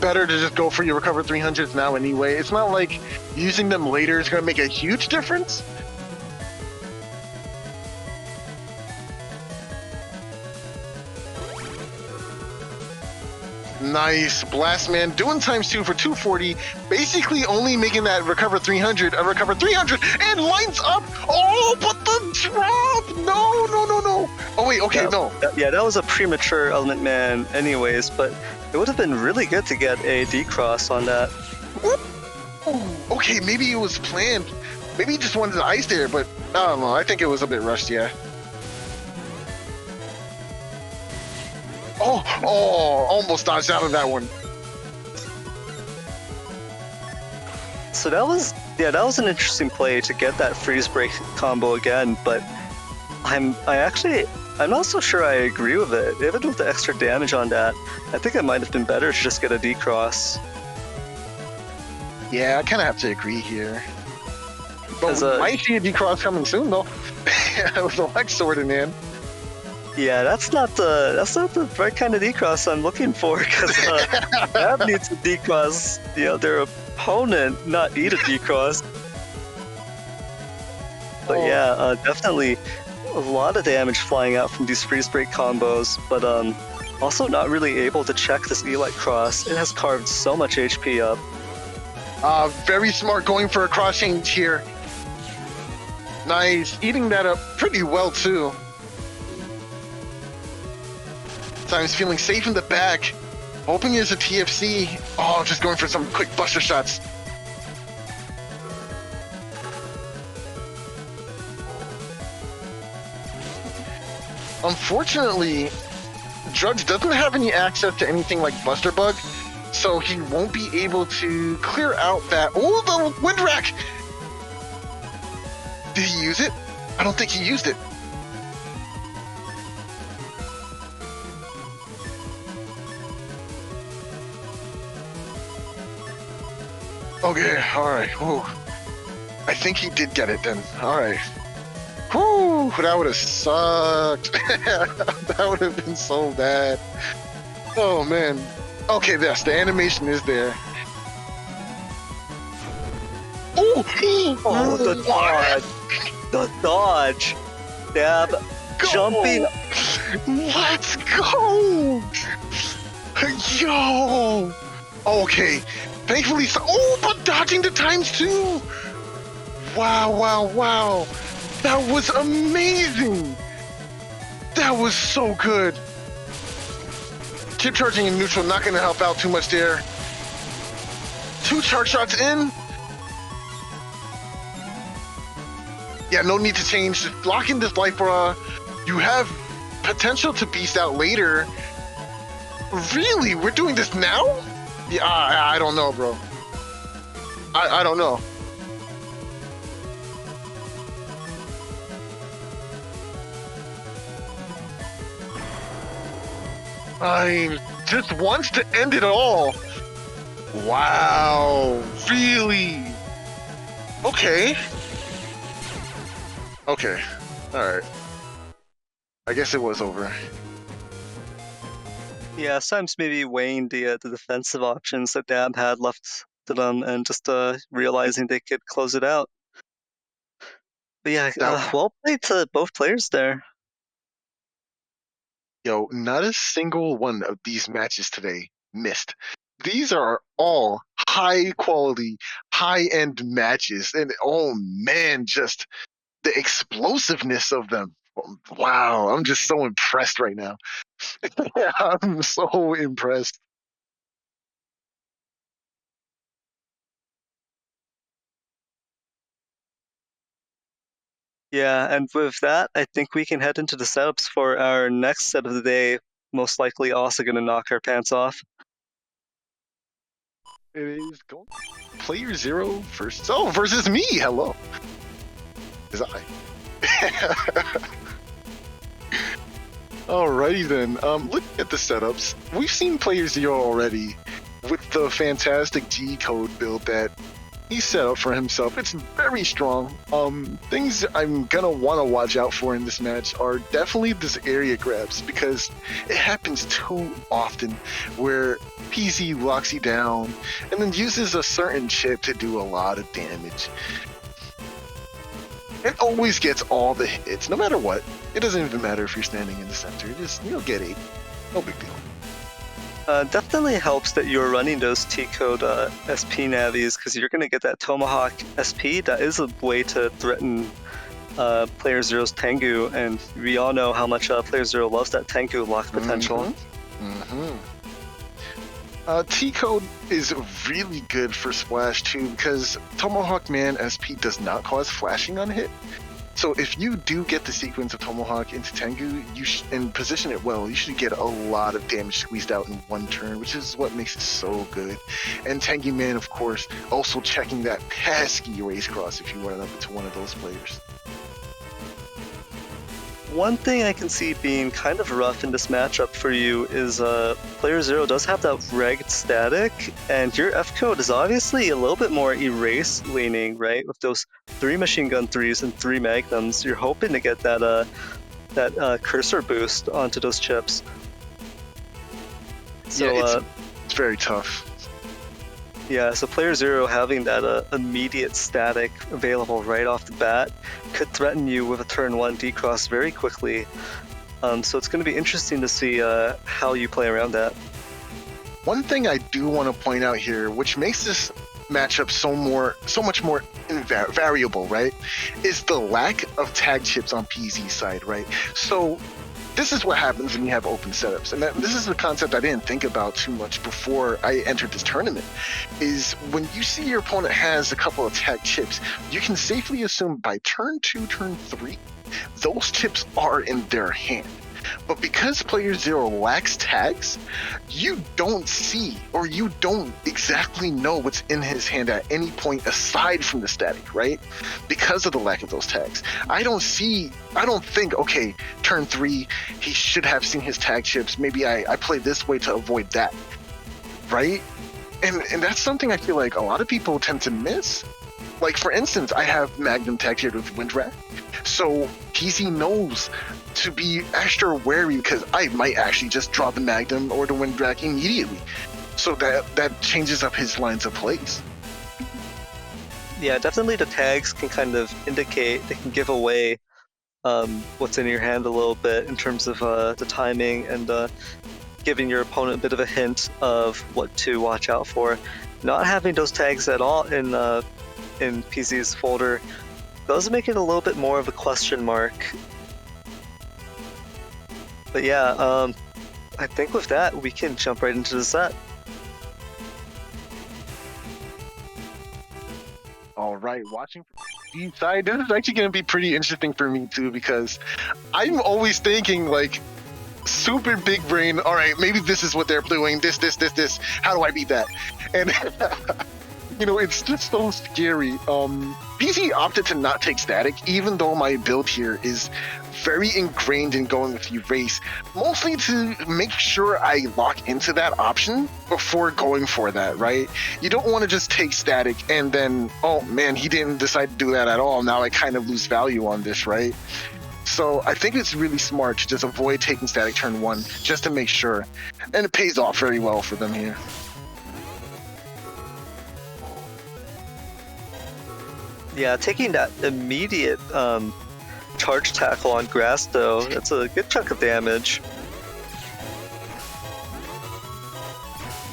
S3: better to just go for your recover 300s now anyway. It's not like using them later is gonna make a huge difference. Nice. Blast Man doing ×2 for 240, basically only making that recover 300 a recover 300, and lines up. Oh, but the drop! No, no, no, no. Oh, wait, okay, no.
S2: That was a premature Element Man anyways, but it would have been really good to get a D-Cross on that.
S3: Ooh, okay, maybe it was planned. Maybe he just wanted the ice there, but I don't know. I think it was a bit rushed, yeah. Oh, almost dodged out of that one.
S2: So that was an interesting play to get that freeze break combo again, but I'm not so sure I agree with it. Even with the extra damage on that, I think it might have been better to just get a D-Cross.
S3: Yeah, I kind of have to agree here. But we might see a D-Cross coming soon, though. With the Lex sword in hand.
S2: Yeah, that's not the right kind of D-Cross I'm looking for, because Dab needs a D-Cross, their opponent not need a D-Cross. But yeah, definitely a lot of damage flying out from these freeze break combos, but also not really able to check this Elite Cross. It has carved so much HP up.
S3: Very smart going for a cross change here. Nice, eating that up pretty well too. Symes feeling safe in the back, hoping it's a TFC. Oh, just going for some quick buster shots. Unfortunately, Drugs doesn't have any access to anything like Buster Bug, so he won't be able to clear out that. Oh, the Wind Rack! Did he use it? I don't think he used it. Okay, alright. I think he did get it then. Alright. Whew, that would have sucked. That would have been so bad. Oh, man. Okay, yes, the animation is there.
S2: Oh, the dodge. The dodge. Dab jumping.
S3: Let's go. Yo. Okay. Thankfully, but dodging the ×2. Wow, wow, wow. That was amazing. That was so good. Chip charging in neutral, not going to help out too much there. 2 charge shots in. Yeah, no need to change. Just lock in this life bra. You have potential to beast out later. Really? We're doing this now? Yeah, I don't know, bro. I don't know. I just wants to end it all. Wow. Really? Okay. Okay. Alright. I guess it was over.
S2: Yeah, Symes maybe weighing the defensive options that Dab had left to them and just realizing they could close it out. But yeah,
S3: That-
S2: well played to both players there.
S3: Yo, not a single one of these matches today missed. These are all high quality, high end matches. And oh man, just the explosiveness of them. Wow, I'm just so impressed right now. I'm so impressed.
S2: Yeah, and with that, I think we can head into the setups for our next set of the day. Most likely also going to knock our pants off.
S3: It is going player zero versus versus me. Hello. Is I. Alrighty then. Looking at the setups, we've seen player zero already with the fantastic G code build that he set up for himself. It's very strong. Things I'm gonna want to watch out for in this match are definitely this area grabs, because it happens too often where PZ locks you down and then uses a certain chip to do a lot of damage. It always gets all the hits, no matter what. It doesn't even matter if you're standing in the center. You'll get 8. No big deal.
S2: Definitely helps that you're running those T-code SP navies, because you're going to get that Tomahawk SP. That is a way to threaten Player Zero's Tengu, and we all know how much Player Zero loves that Tengu lock potential.
S3: T-code is really good for Splash too, because Tomahawk Man SP does not cause flashing on hit. So if you do get the sequence of Tomahawk into Tengu, and position it well, you should get a lot of damage squeezed out in one turn, which is what makes it so good. And Tengu Man, of course, also checking that pesky race cross if you run up into one of those players.
S2: One thing I can see being kind of rough in this matchup for you is Player Zero does have that regged static, and your F code is obviously a little bit more erase leaning, right? With those 3 machine gun 3s and 3 magnums, you're hoping to get that cursor boost onto those chips. So
S3: yeah, it's very tough.
S2: Yeah, so Player Zero having that immediate static available right off the bat could threaten you with a turn 1 decross very quickly. So it's going to be interesting to see how you play around that.
S3: One thing I do want to point out here, which makes this matchup so much more variable, right, is the lack of tag chips on PZ's side, right? So this is what happens when you have open setups, and this is a concept I didn't think about too much before I entered this tournament, is when you see your opponent has a couple of tag chips, you can safely assume by turn 2, turn 3, those chips are in their hand. But because Player Zero lacks tags, you don't see, or you don't exactly know what's in his hand at any point aside from the static, right? Because of the lack of those tags. I don't think, okay, turn 3, he should have seen his tag chips. Maybe I play this way to avoid that, right? And that's something I feel like a lot of people tend to miss. Like, for instance, I have Magnum tag here with Windrat. So PZ knows to be extra wary, because I might actually just draw the Magnum or the Windrat immediately. So that changes up his lines of plays.
S2: Yeah, definitely the tags can kind of indicate, they can give away what's in your hand a little bit in terms of the timing, and giving your opponent a bit of a hint of what to watch out for. Not having those tags at all in PZ's folder does make it a little bit more of a question mark. But yeah, I think with that, we can jump right into the set.
S3: All right, watching from the side, this is actually going to be pretty interesting for me too, because I'm always thinking like super big brain. All right, maybe this is what they're doing. This. How do I beat that? And you know, it's just so scary. PZ opted to not take static, even though my build here is very ingrained in going with erase, mostly to make sure I lock into that option before going for that, right? You don't want to just take static and then, oh man, he didn't decide to do that at all. Now I kind of lose value on this, right? So I think it's really smart to just avoid taking static turn 1 just to make sure. And it pays off very well for them here.
S2: Yeah, taking that immediate charge tackle on grass though, that's a good chunk of damage.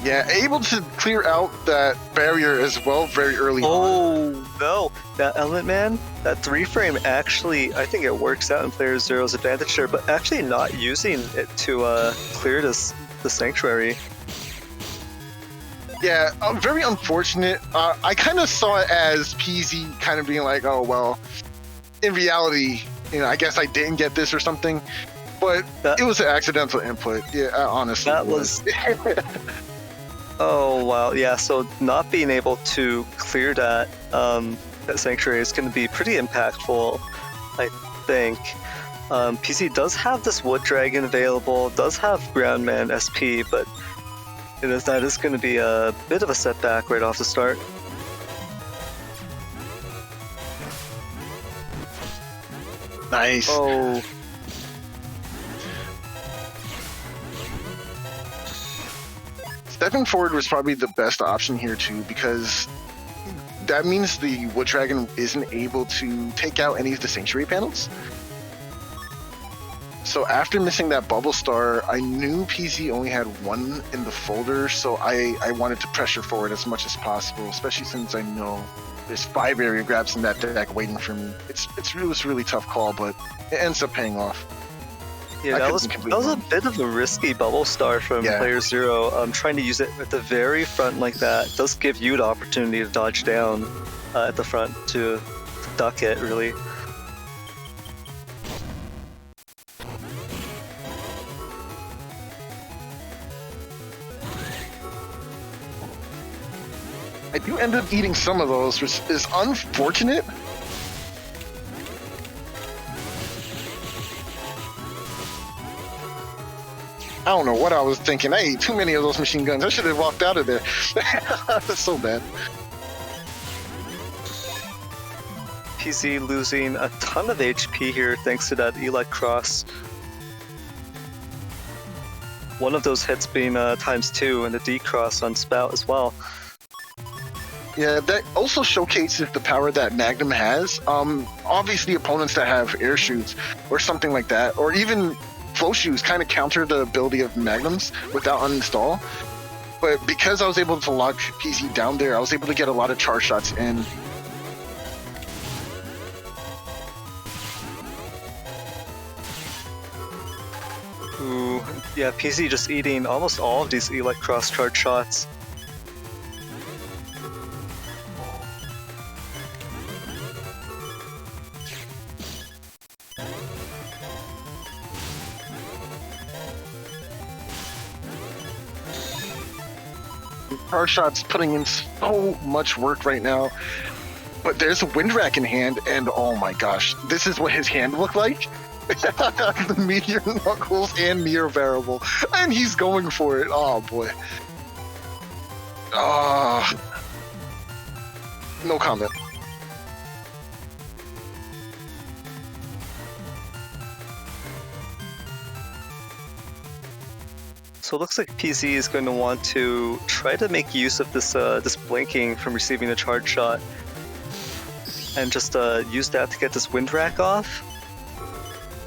S3: Yeah, able to clear out that barrier as well very early on.
S2: Oh no, that Element Man, that 3-frame actually, I think it works out in Player Zero's advantage there, but actually not using it to clear the Sanctuary.
S3: Yeah, very unfortunate. I kind of saw it as PZ kind of being like, oh, well, in reality, I guess I didn't get this or something, but it was an accidental input. Yeah, honestly.
S2: That was... Oh, wow. Yeah, so not being able to clear that, that Sanctuary is going to be pretty impactful, I think. PC does have this Wood Dragon available, does have Groundman SP, but that is going to be a bit of a setback right off the start.
S3: Nice.
S2: Oh.
S3: Stepping forward was probably the best option here too, because that means the Wood Dragon isn't able to take out any of the Sanctuary panels. So after missing that Bubble Star, I knew PZ only had one in the folder, so I wanted to pressure forward as much as possible, especially since I know there's 5 area grabs in that deck waiting for me. It was a really tough call, but it ends up paying off.
S2: Yeah, that was a bit of a risky Bubble Star from Player Zero. Trying to use it at the very front like that does give you the opportunity to dodge down at the front to duck it, really.
S3: I do end up eating some of those, which is unfortunate. I don't know what I was thinking. I ate too many of those machine guns. I should have walked out of there. That's so bad.
S2: PZ losing a ton of HP here thanks to that Eli Cross. One of those hits being ×2 and the D Cross on Spout as well.
S3: Yeah, that also showcases the power that Magnum has. Obviously, opponents that have air shoots or something like that, or even flow shoes kind of counter the ability of Magnums without uninstall. But because I was able to lock PZ down there, I was able to get a lot of charge shots in.
S2: Ooh, yeah, PZ just eating almost all of these Elect Cross charge shots.
S3: Charge shots putting in so much work right now. But there's a Wind Rack in hand, and oh my gosh, this is what his hand looked like. The Meteor Knuckles and Near Variable, and he's going for it. Oh boy. No comment.
S2: So it looks like PZ is going to want to try to make use of this this blinking from receiving a charge shot, and just use that to get this Wind Rack off.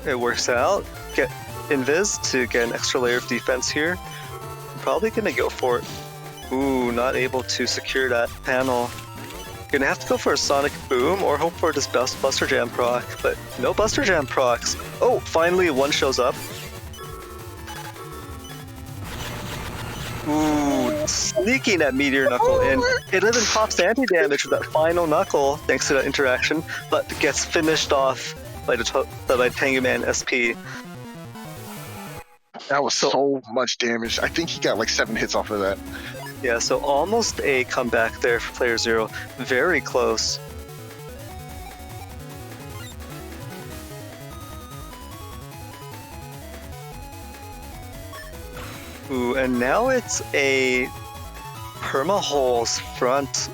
S2: It works out. Get Invis to get an extra layer of defense here. I'm probably gonna go for it. Ooh, not able to secure that panel. Gonna have to go for a Sonic Boom or hope for this best Buster Jam proc, but no Buster Jam procs. Oh, finally one shows up. Ooh, sneaking that Meteor Knuckle in. It even pops anti-damage with that final Knuckle, thanks to that interaction, but gets finished off by Tengu Man SP.
S3: That was so much damage. I think he got like 7 hits off of that.
S2: Yeah, so almost a comeback there for Player Zero. Very close. Ooh, and now it's a Permahole's front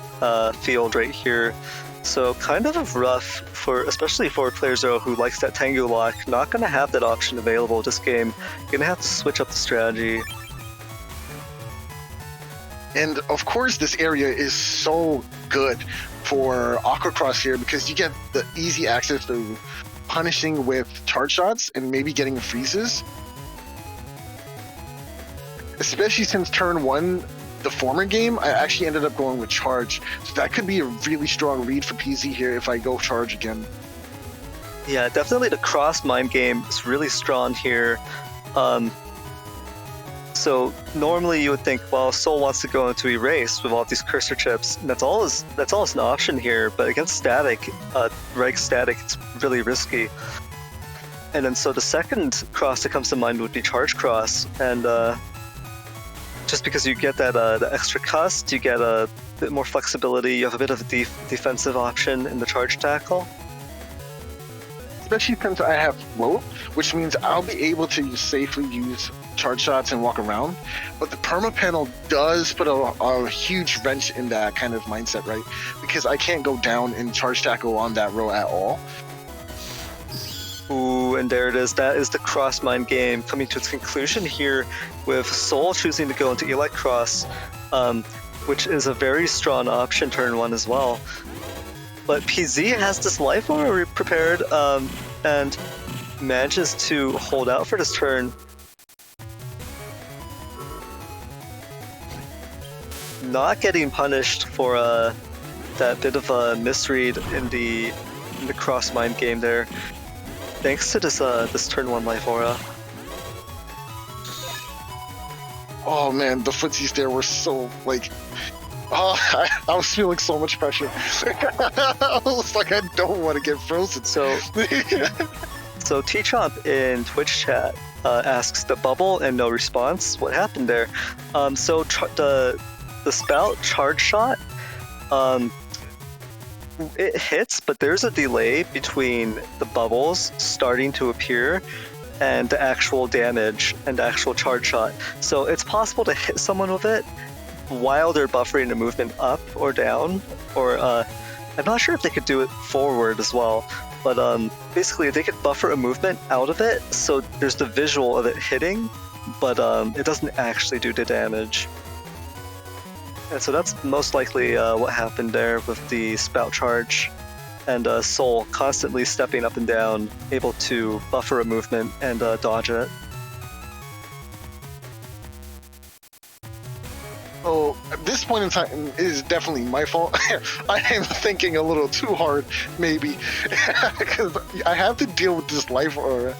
S2: field right here. So kind of rough especially for Player Zero who likes that Tengu lock. Not gonna have that option available this game. Gonna have to switch up the strategy.
S3: And of course, this area is so good for SoulXCross here because you get the easy access to punishing with charge shots and maybe getting freezes. Especially since turn 1, the former game, I actually ended up going with charge. So that could be a really strong read for PZ here if I go charge again.
S2: Yeah, definitely the cross mind game is really strong here. So normally you would think, well, Soul wants to go into Erase with all these cursor chips, and that's all is an option here. But against static, reg static, it's really risky. And then so the second cross that comes to mind would be charge cross, and just because you get that the extra cust, you get a bit more flexibility. You have a bit of a defensive option in the charge tackle.
S3: Especially since I have float, which means I'll be able to safely use charge shots and walk around. But the perma panel does put a huge wrench in that kind of mindset, right? Because I can't go down and charge tackle on that row at all.
S2: Ooh, and there it is. That is the cross mind game coming to its conclusion here, with Soul choosing to go into Elite Cross, which is a very strong option turn 1 as well. But PZ has this life aura prepared and manages to hold out for this turn. Not getting punished for that bit of a misread in the cross mind game there, thanks to this turn 1 life aura.
S3: Oh man, the footsies there were so like. Oh, I was feeling so much pressure. I was like, I don't want to get frozen.
S2: So T-Chomp in Twitch chat asks, the bubble and no response. What happened there? So the spout charge shot, it hits, but there's a delay between the bubbles starting to appear and the actual damage and the actual charge shot. So it's possible to hit someone with it while they're buffering the movement up or down, or I'm not sure if they could do it forward as well, but basically they could buffer a movement out of it, so there's the visual of it hitting, but it doesn't actually do the damage. And so that's most likely what happened there with the spout charge, and Soul constantly stepping up and down, able to buffer a movement and dodge it.
S3: Oh, at this point in time, it is definitely my fault. I am thinking a little too hard, maybe, because I have to deal with this life aura,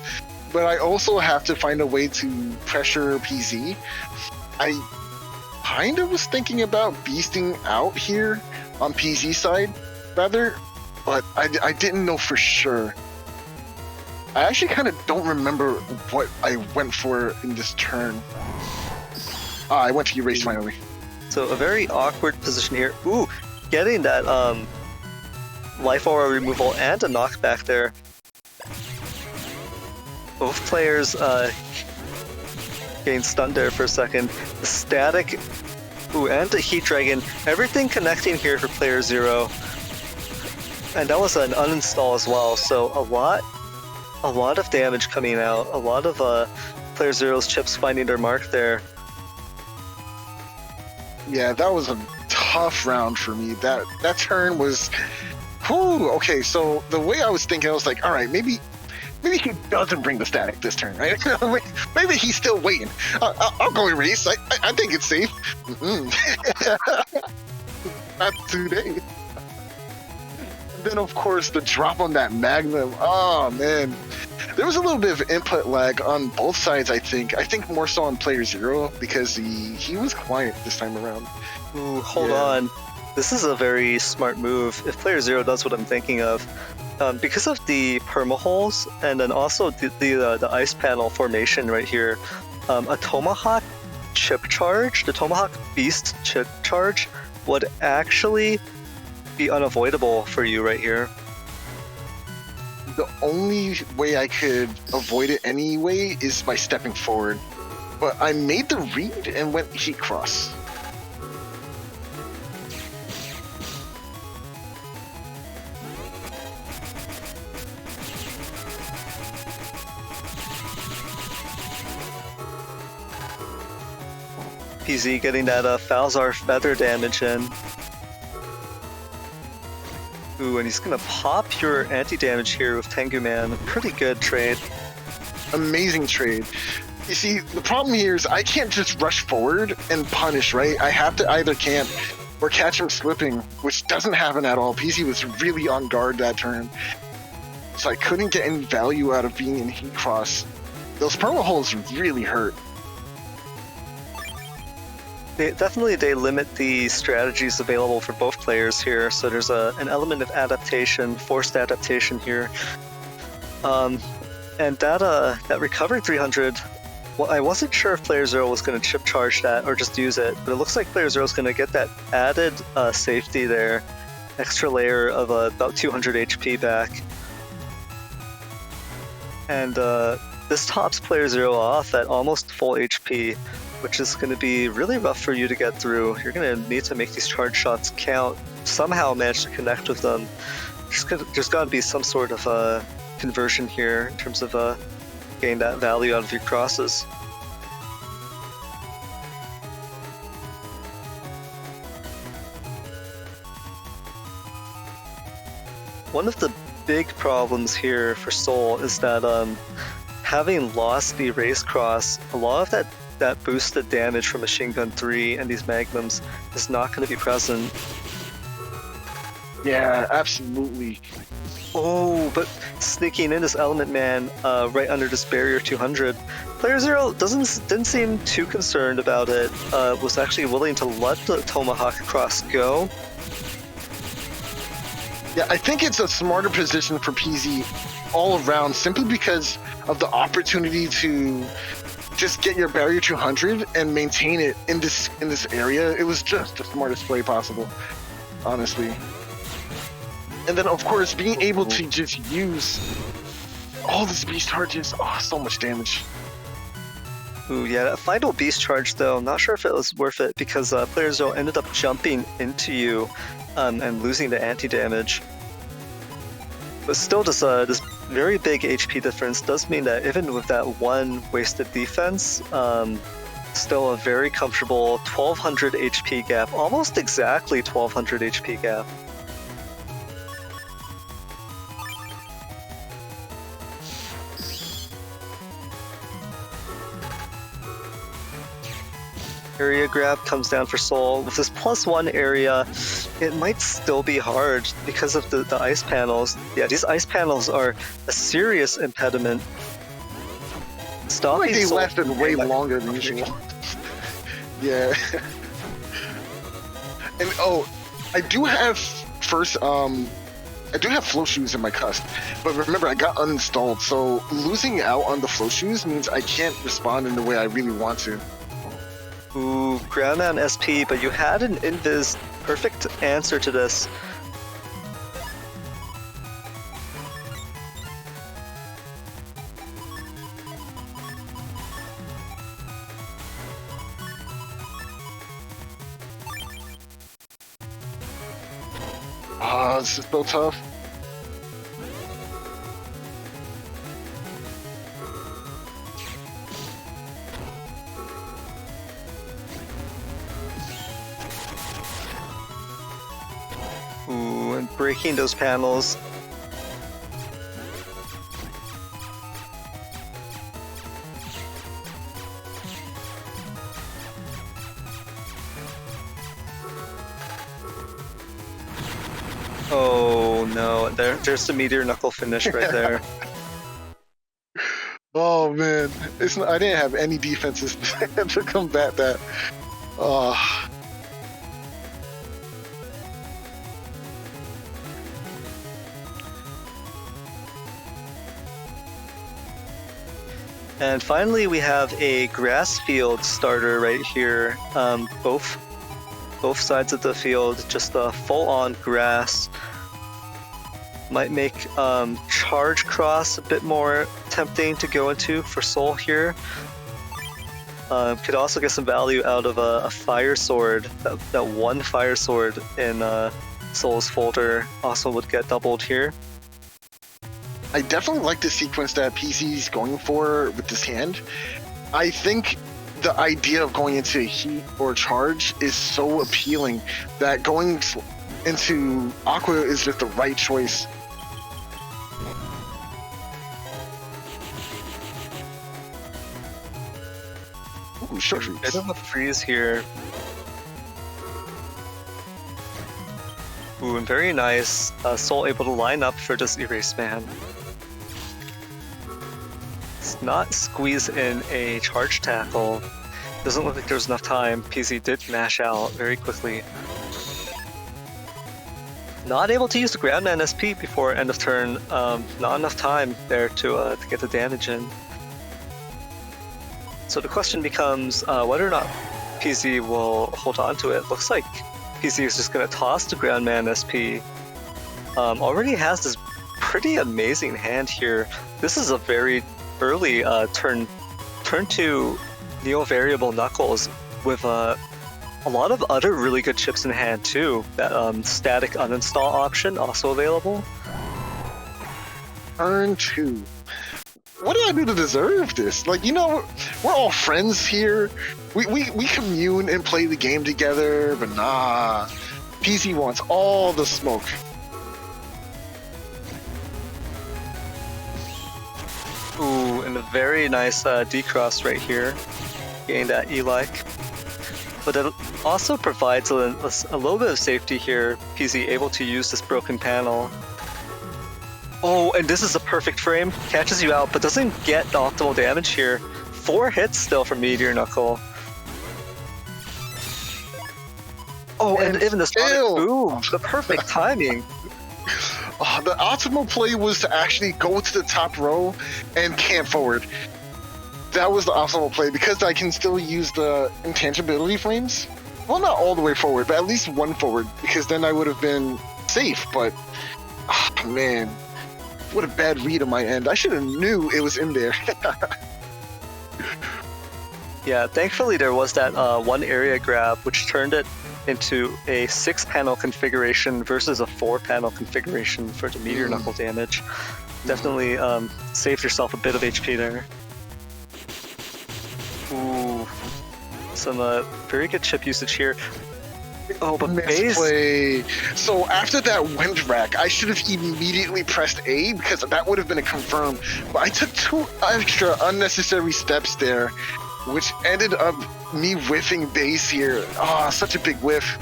S3: but I also have to find a way to pressure PZ. I kind of was thinking about beasting out here on PZ side, rather, but I didn't know for sure. I actually kind of don't remember what I went for in this turn. I went to Erase finally.
S2: So a very awkward position here. Ooh, getting that life aura removal and a knockback there. Both players getting stunned there for a second. The static, ooh, and the heat dragon. Everything connecting here for player 0. And that was an uninstall as well. So a lot of damage coming out. A lot of player 0's chips finding their mark there.
S3: Yeah, that was a tough round for me. That turn was, whew, okay. So the way I was thinking, I was like, all right, maybe he doesn't bring the static this turn, right? Maybe he's still waiting. I'll go Erase. I think it's safe. Not today. And then of course the drop on that Magnum. Oh man, there was a little bit of input lag on both sides. I think more so on player 0 because he was quiet this time around.
S2: Ooh, hold on. This is a very smart move. If player 0 does what I'm thinking of, because of the perma holes and then also the ice panel formation right here, a Tomahawk chip charge, the Tomahawk Beast chip charge, would actually be unavoidable for you right here.
S3: The only way I could avoid it anyway is by stepping forward. But I made the read and went heat cross.
S2: PZ getting that Falzar feather damage in. Ooh, and he's gonna pop your anti-damage here with Tengu Man. Pretty good trade.
S3: Amazing trade. You see, the problem here is I can't just rush forward and punish, right? I have to either camp or catch him slipping, which doesn't happen at all. PZ was really on guard that turn. So I couldn't get any value out of being in Heat Cross. Those perma holes really hurt.
S2: They limit the strategies available for both players here. So there's an element of adaptation, forced adaptation here. And that recovery 300, well, I wasn't sure if Player Zero was going to chip charge that or just use it, but it looks like Player Zero is going to get that added safety there, extra layer of about 200 HP back. And this tops Player Zero off at almost full HP, which is going to be really rough for you to get through. You're going to need to make these charge shots count, somehow manage to connect with them. There's got to be some sort of conversion here in terms of getting that value out of your crosses. One of the big problems here for Soul is that having lost the race cross, a lot of that boosted damage from Machine Gun 3 and these magnums is not going to be present.
S3: Yeah, absolutely.
S2: Oh, but sneaking in this Element Man right under this barrier 200. Player Zero didn't seem too concerned about it, was actually willing to let the Tomahawk cross go.
S3: Yeah, I think it's a smarter position for PZ all around, simply because of the opportunity to just get your barrier 200 and maintain it in this area. It was just the smartest play possible, honestly. And then, of course, being able to just use all these beast charges. Oh, so much damage.
S2: Ooh, yeah, that final beast charge, though, I'm not sure if it was worth it because Player Zero ended up jumping into you and losing the anti-damage. But still, this very big HP difference does mean that even with that one wasted defense, still a very comfortable 1200 HP gap, almost exactly 1200 HP gap. Area grab comes down for Soul. With this +1 area, it might still be hard because of the ice panels. Yeah, these ice panels are a serious impediment.
S3: Like they lasted way longer than usual. Yeah. And oh, I do have flow shoes in my cusp, but remember I got uninstalled, so losing out on the flow shoes means I can't respond in the way I really want to.
S2: Ooh, Groundman SP, but you had an invis. Perfect answer to this.
S3: Ah, this is so tough.
S2: Ooh, and breaking those panels. Oh no, there's the Meteor Knuckle finish right there.
S3: Oh man, I didn't have any defenses to combat that. Oh.
S2: And finally, we have a grass field starter right here. Both sides of the field, just a full-on grass. Might make charge cross a bit more tempting to go into for Soul here. Could also get some value out of a fire sword. That one fire sword in Soul's folder also would get doubled here.
S3: I definitely like the sequence that PC's going for with this hand. I think the idea of going into heat or charge is so appealing that going into Aqua is just the right choice. Ooh, short freeze.
S2: Bit of a freeze here. Ooh, and very nice. Soul able to line up for this Erase Man. It's not squeeze in a charge tackle. Doesn't look like there's enough time. PZ did mash out very quickly. Not able to use the Groundman SP before end of turn. Not enough time there to get the damage in. So the question becomes whether or not PZ will hold on to it. Looks like PZ is just going to toss the Groundman SP. Already has this pretty amazing hand here. This is a very early turn 2 Neo Variable Knuckles with a lot of other really good chips in hand too. That static uninstall option also available.
S3: Turn 2. What did I do to deserve this? Like, you know, we're all friends here. We commune and play the game together, but nah. PZ wants all the smoke.
S2: Ooh, and a very nice decross right here. Getting that E-like. But it also provides a little bit of safety here. PZ able to use this broken panel. Oh, and this is a perfect frame. Catches you out, but doesn't get the optimal damage here. 4 hits still from Meteor Knuckle. Oh, and even the Sonic Boom. The perfect timing.
S3: The optimal play was to actually go to the top row and camp forward. That was the optimal play because I can still use the intangibility frames. Well, not all the way forward, but at least one forward, because then I would have been safe. But, oh, man, what a bad read on my end. I should have knew it was in there.
S2: Yeah, thankfully there was that one area grab, which turned it into a 6-panel configuration versus a 4-panel configuration for the Meteor Knuckle damage. Definitely saved yourself a bit of HP there. Ooh, some very good chip usage here. Oh, but base
S3: play. So after that wind rack, I should have immediately pressed A because that would have been a confirm. But I took 2 extra unnecessary steps there, which ended up me whiffing base here. Ah, such a big whiff.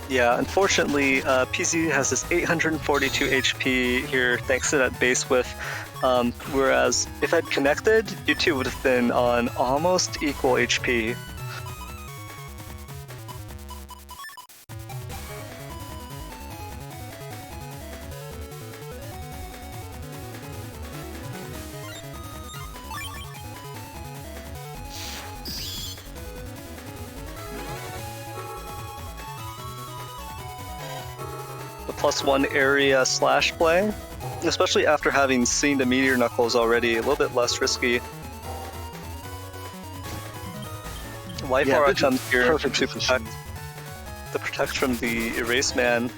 S2: Yeah, unfortunately, PZ has this 842 HP here thanks to that base whiff. Whereas if I'd connected, you two would have been on almost equal HP. The +1 area slash play, especially after having seen the Meteor Knuckles already, a little bit less risky. Life comes here to protect from the Erase Man.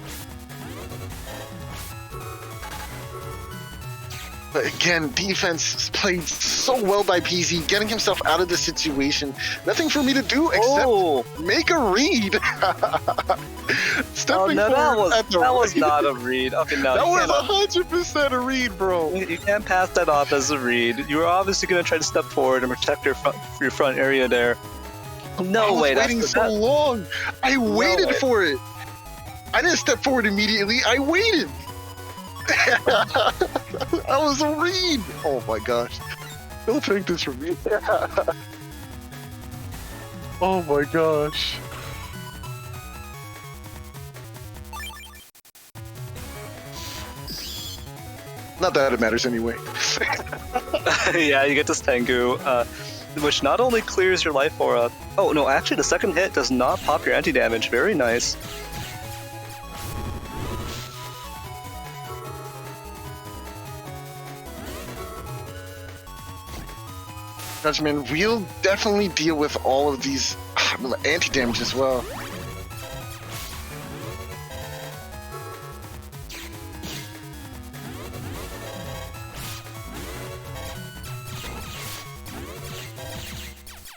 S3: But again, defense played so well by PZ, getting himself out of the situation. Nothing for me to do except make a read.
S2: Oh, no, that was not a read. Okay, no,
S3: that was 100% a read, bro.
S2: You can't pass that off as a read. You were obviously going to try to step forward and protect your front area there. No way.
S3: I was waiting so long. I waited for it. I didn't step forward immediately. I waited. That was a read. Oh my gosh. Don't take this from me. Oh my gosh. Not that it matters anyway.
S2: Yeah, you get this Tengu, which not only clears your life aura. Oh no, actually the second hit does not pop your anti-damage. Very nice.
S3: Judgment, we'll definitely deal with all of these anti-damage as well.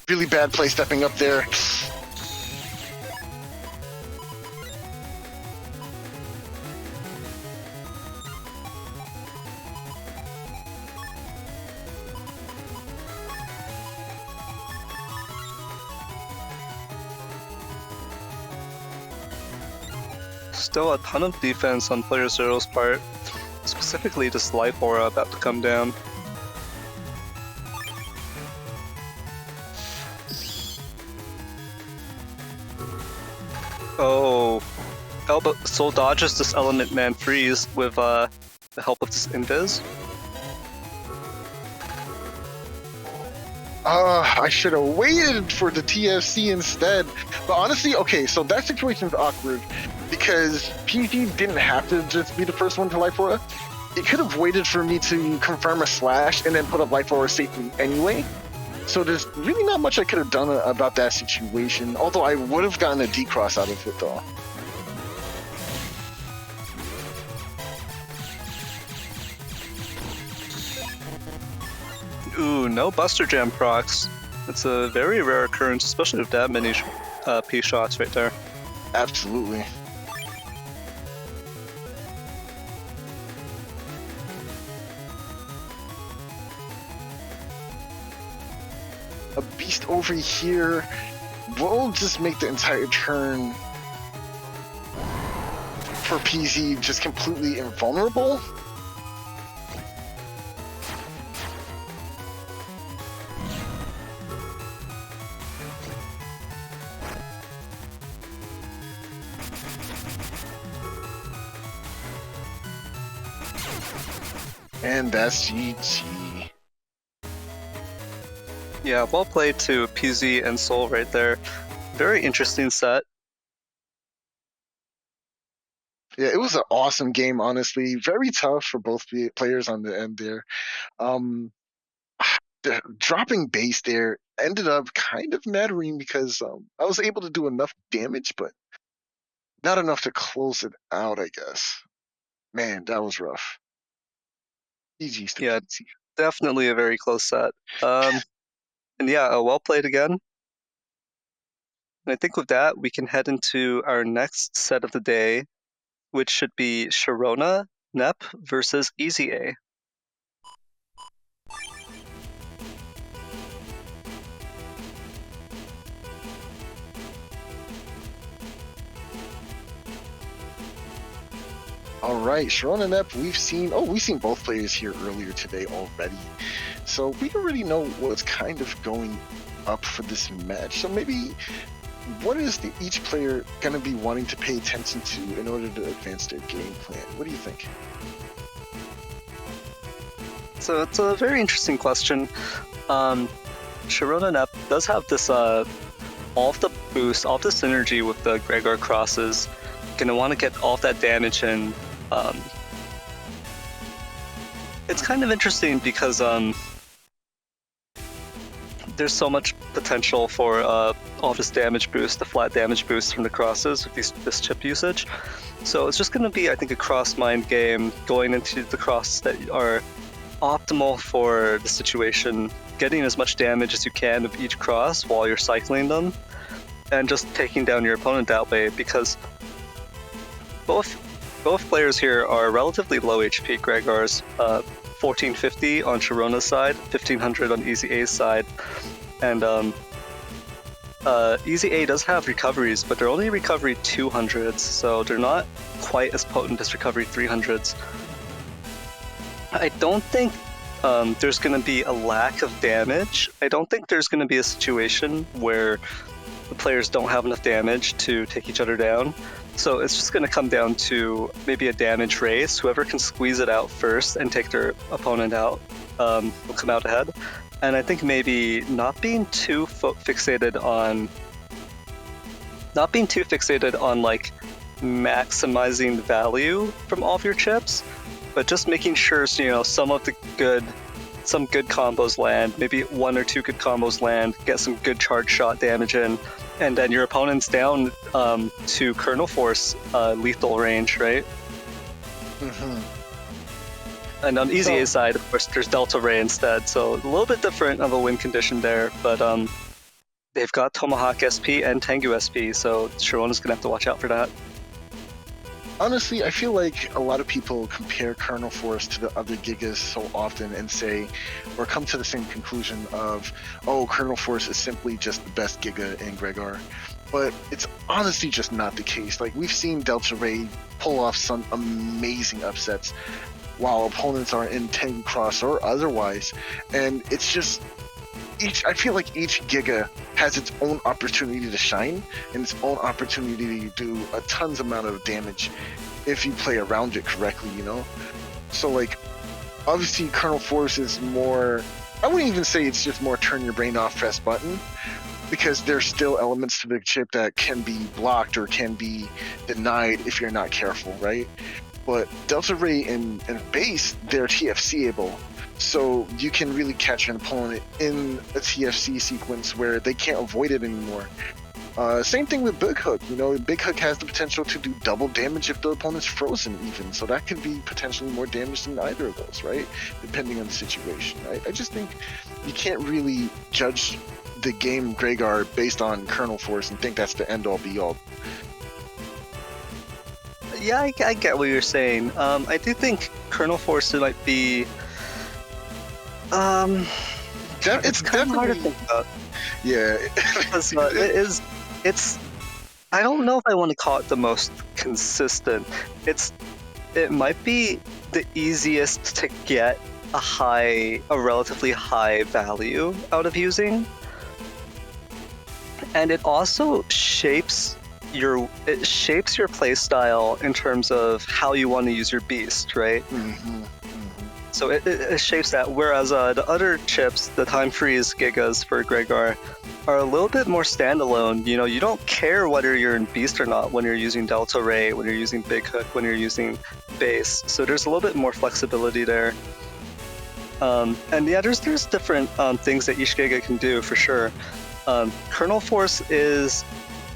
S3: Really bad play stepping up there.
S2: Still a ton of defense on player Zero's part, specifically this Life Aura about to come down. Oh, but Soul dodges this Element Man freeze with the help of this Invis.
S3: I should have waited for the TFC instead. But honestly, okay, so that situation's awkward because PG didn't have to just be the first one to Life Aura. It could have waited for me to confirm a slash and then put up Life Aura safely anyway. So there's really not much I could have done about that situation, although I would have gotten a D-Cross out of it though.
S2: Ooh, no Buster Jam procs. It's a very rare occurrence, especially with that many P shots right there.
S3: Absolutely. A beast over here will just make the entire turn for PZ just completely invulnerable. And that's GG.
S2: Yeah, well played to PZ and Soul right there. Very interesting set.
S3: Yeah, it was an awesome game, honestly. Very tough for both players on the end there. The dropping base there ended up kind of mattering because I was able to do enough damage, but not enough to close it out, I guess. Man, that was rough. GG's to
S2: Yeah,
S3: PZ.
S2: definitely a very close set. And yeah, well played again. And I think with that, we can head into our next set of the day, which should be ShironaNep versus EasyA.
S3: All right, ShironaNep, we've seen both players here earlier today already. So we already know what's kind of going up for this match. So maybe what is each player going to be wanting to pay attention to in order to advance their game plan? What do you think?
S2: So it's a very interesting question. ShironaNep does have this all of the boost, all of the synergy with the Gregor crosses. Gonna want to get all of that damage in. It's kind of interesting because there's so much potential for all this damage boost, the flat damage boost from the crosses with this chip usage. So it's just going to be, I think, a cross mind game, going into the crosses that are optimal for the situation, getting as much damage as you can of each cross while you're cycling them, and just taking down your opponent that way, because both players here are relatively low HP Gregors. 1450 on Shirona's side, 1500 on EasyA's side, and EasyA does have recoveries, but they're only recovery 200s, so they're not quite as potent as recovery 300s. I don't think there's going to be a lack of damage. I don't think there's going to be a situation where the players don't have enough damage to take each other down. So it's just going to come down to maybe a damage race. Whoever can squeeze it out first and take their opponent out will come out ahead. And I think maybe not being too fixated on like maximizing value from all of your chips, but just making sure, you know, some good combos land, maybe 1 or 2 good combos land, get some good charge shot damage in, and then your opponent's down to Kernel Force lethal range, right? Mm-hmm. And on EasyA's side, of course, there's Delta Ray instead, so a little bit different of a win condition there, but they've got Tomahawk SP and Tengu SP, so Shirona's gonna have to watch out for that.
S3: Honestly, I feel like a lot of people compare Colonel Force to the other Gigas so often and say, or come to the same conclusion of, oh, Colonel Force is simply just the best Giga in Gregar. But it's honestly just not the case. Like, we've seen Delta Ray pull off some amazing upsets while opponents are in Tengu Cross or otherwise. And it's just, I feel like each Giga has its own opportunity to shine and its own opportunity to do a tons amount of damage if you play around it correctly, you know? So, like, obviously Colonel Force is more, I wouldn't even say it's just more turn your brain off, press button, because there's still elements to the chip that can be blocked or can be denied if you're not careful, right? But Delta Ray and Base, they're TFC-able. So you can really catch an opponent in a TFC sequence where they can't avoid it anymore. Same thing with Big Hook. You know, Big Hook has the potential to do double damage if the opponent's frozen even. So that could be potentially more damage than either of those, right? Depending on the situation, right? I just think you can't really judge the game Gregar based on Colonel Force and think that's the end-all be-all.
S2: Yeah, I get what you're saying. I do think Colonel Force might be... it's kind of hard to think about.
S3: Yeah.
S2: Because it's I don't know if I want to call it the most consistent. It might be the easiest to get a relatively high value out of using. And it also shapes your playstyle in terms of how you want to use your beast, right?
S3: Mm-hmm.
S2: So it shapes that, whereas the other chips, the time freeze gigas for Gregar, are a little bit more standalone. You know, you don't care whether you're in Beast or not when you're using Delta Ray, when you're using Big Hook, when you're using Base. So there's a little bit more flexibility there. And yeah, there's different things that each Giga can do for sure. Colonel Force is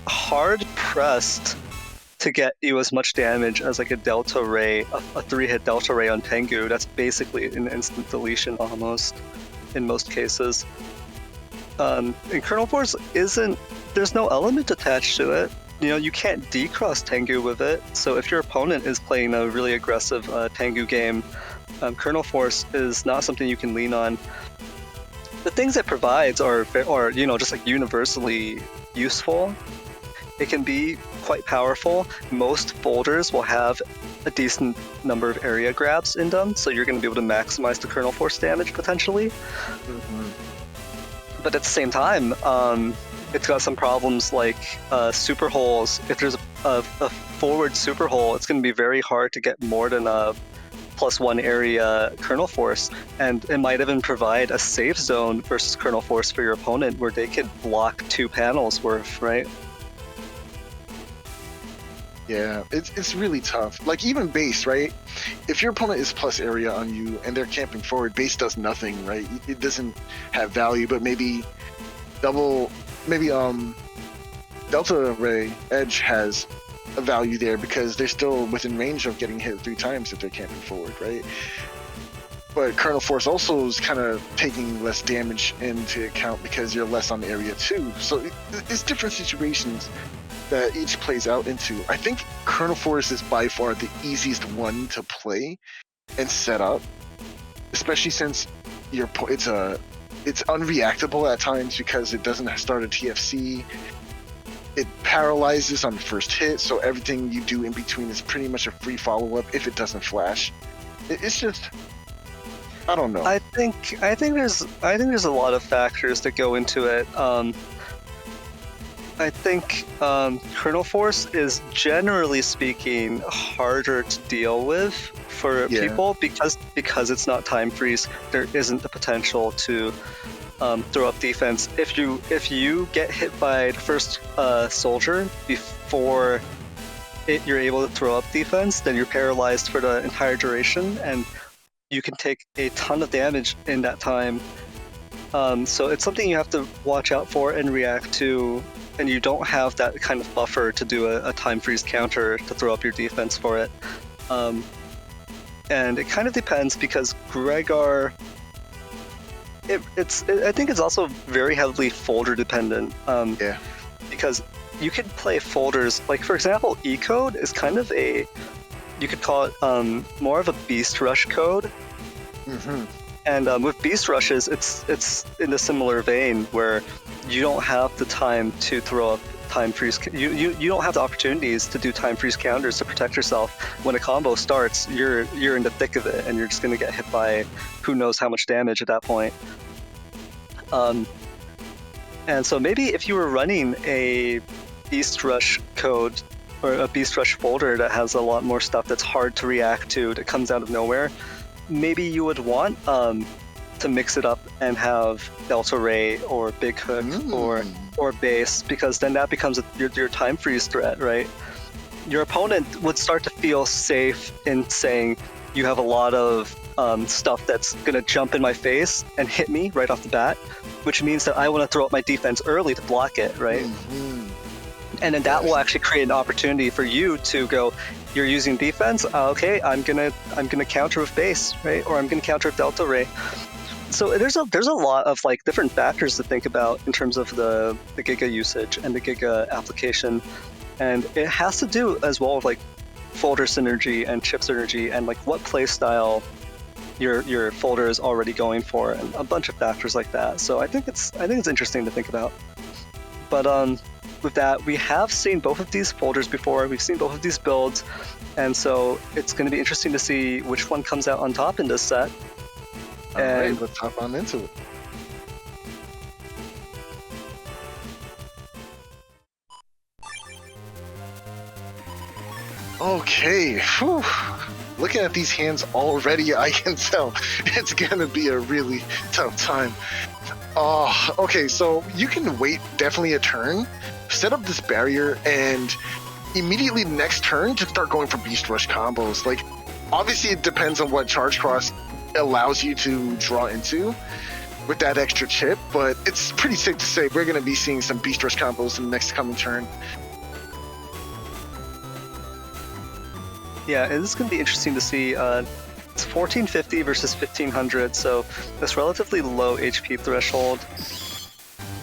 S2: hard pressed to get you as much damage as like a Delta Ray, a 3-hit Delta Ray on Tengu. That's basically an instant deletion almost, in most cases. And Colonel Force there's no element attached to it. You know, you can't decross Tengu with it, so if your opponent is playing a really aggressive Tengu game, Colonel Force is not something you can lean on. The things it provides are you know, just like universally useful. It can be quite powerful. Most folders will have a decent number of area grabs in them, so you're going to be able to maximize the Colonel Force damage potentially.
S3: Mm-hmm.
S2: But at the same time, it's got some problems like super holes. If there's a forward super hole, it's going to be very hard to get more than a +1 area Colonel Force, and it might even provide a safe zone versus Colonel Force for your opponent where they could block 2 panels worth, right?
S3: Yeah, it's really tough. Like, even Base, right? If your opponent is plus area on you and they're camping forward, Base does nothing, right? It doesn't have value, but maybe Delta Ray Edge has a value there because they're still within range of getting hit 3 times if they're camping forward, right? But Colonel Force also is kind of taking less damage into account because you're less on area too. So it's different situations that each plays out into. I think Colonel Force is by far the easiest one to play and set up, especially since it's unreactable at times because it doesn't start a TFC. It paralyzes on the first hit, so everything you do in between is pretty much a free follow-up if it doesn't flash. It's just, I don't know.
S2: I think there's a lot of factors that go into it. I think Colonel Force is, generally speaking, harder to deal with for people because it's not time freeze. There isn't the potential to throw up defense. If you get hit by the first soldier before you're able to throw up defense, then you're paralyzed for the entire duration, and you can take a ton of damage in that time. So it's something you have to watch out for and react to. And you don't have that kind of buffer to do a time freeze counter to throw up your defense for it. And it kind of depends because Gregar I think it's also very heavily folder dependent.
S3: Yeah.
S2: Because you could play folders, like for example, E-code is kind of a, you could call it more of a beast rush code.
S3: Mm-hmm.
S2: And with beast rushes, it's in a similar vein where you don't have the time to throw up time freeze. You don't have the opportunities to do time freeze counters to protect yourself. When a combo starts, you're in the thick of it, and you're just gonna get hit by who knows how much damage at that point. And so maybe if you were running a beast rush code or a beast rush folder that has a lot more stuff that's hard to react to, that comes out of nowhere, maybe you would want to mix it up and have Delta Ray or Big Hook or Base, because then that becomes your time freeze threat, right? Your opponent would start to feel safe in saying you have a lot of stuff that's gonna jump in my face and hit me right off the bat, which means that I want to throw up my defense early to block it, right? And then that will actually create an opportunity for you to go, you're using defense, okay, I'm gonna counter with base, right? Or I'm gonna counter with Delta Ray. So there's a lot of like different factors to think about in terms of the Giga usage and the Giga application, and it has to do as well with like folder synergy and chip synergy and like what play style your folder is already going for, and a bunch of factors like that. So I think it's interesting to think about. But with that, we have seen both of these folders before. We've seen both of these builds, and so it's going to be interesting to see which one comes out on top in this set.
S3: All right, let's hop on into it. Okay, whew. Looking at these hands already, I can tell it's gonna be a really tough time. Okay, so you can wait definitely a turn, set up this barrier, and immediately next turn to start going for Beast Rush combos. Like, obviously it depends on what Charge Cross allows you to draw into with that extra chip, but it's pretty safe to say we're gonna be seeing some Beast Rush combos in the next coming turn.
S2: Yeah, and this is going to be interesting to see. It's 1450 versus 1500, so this relatively low HP threshold.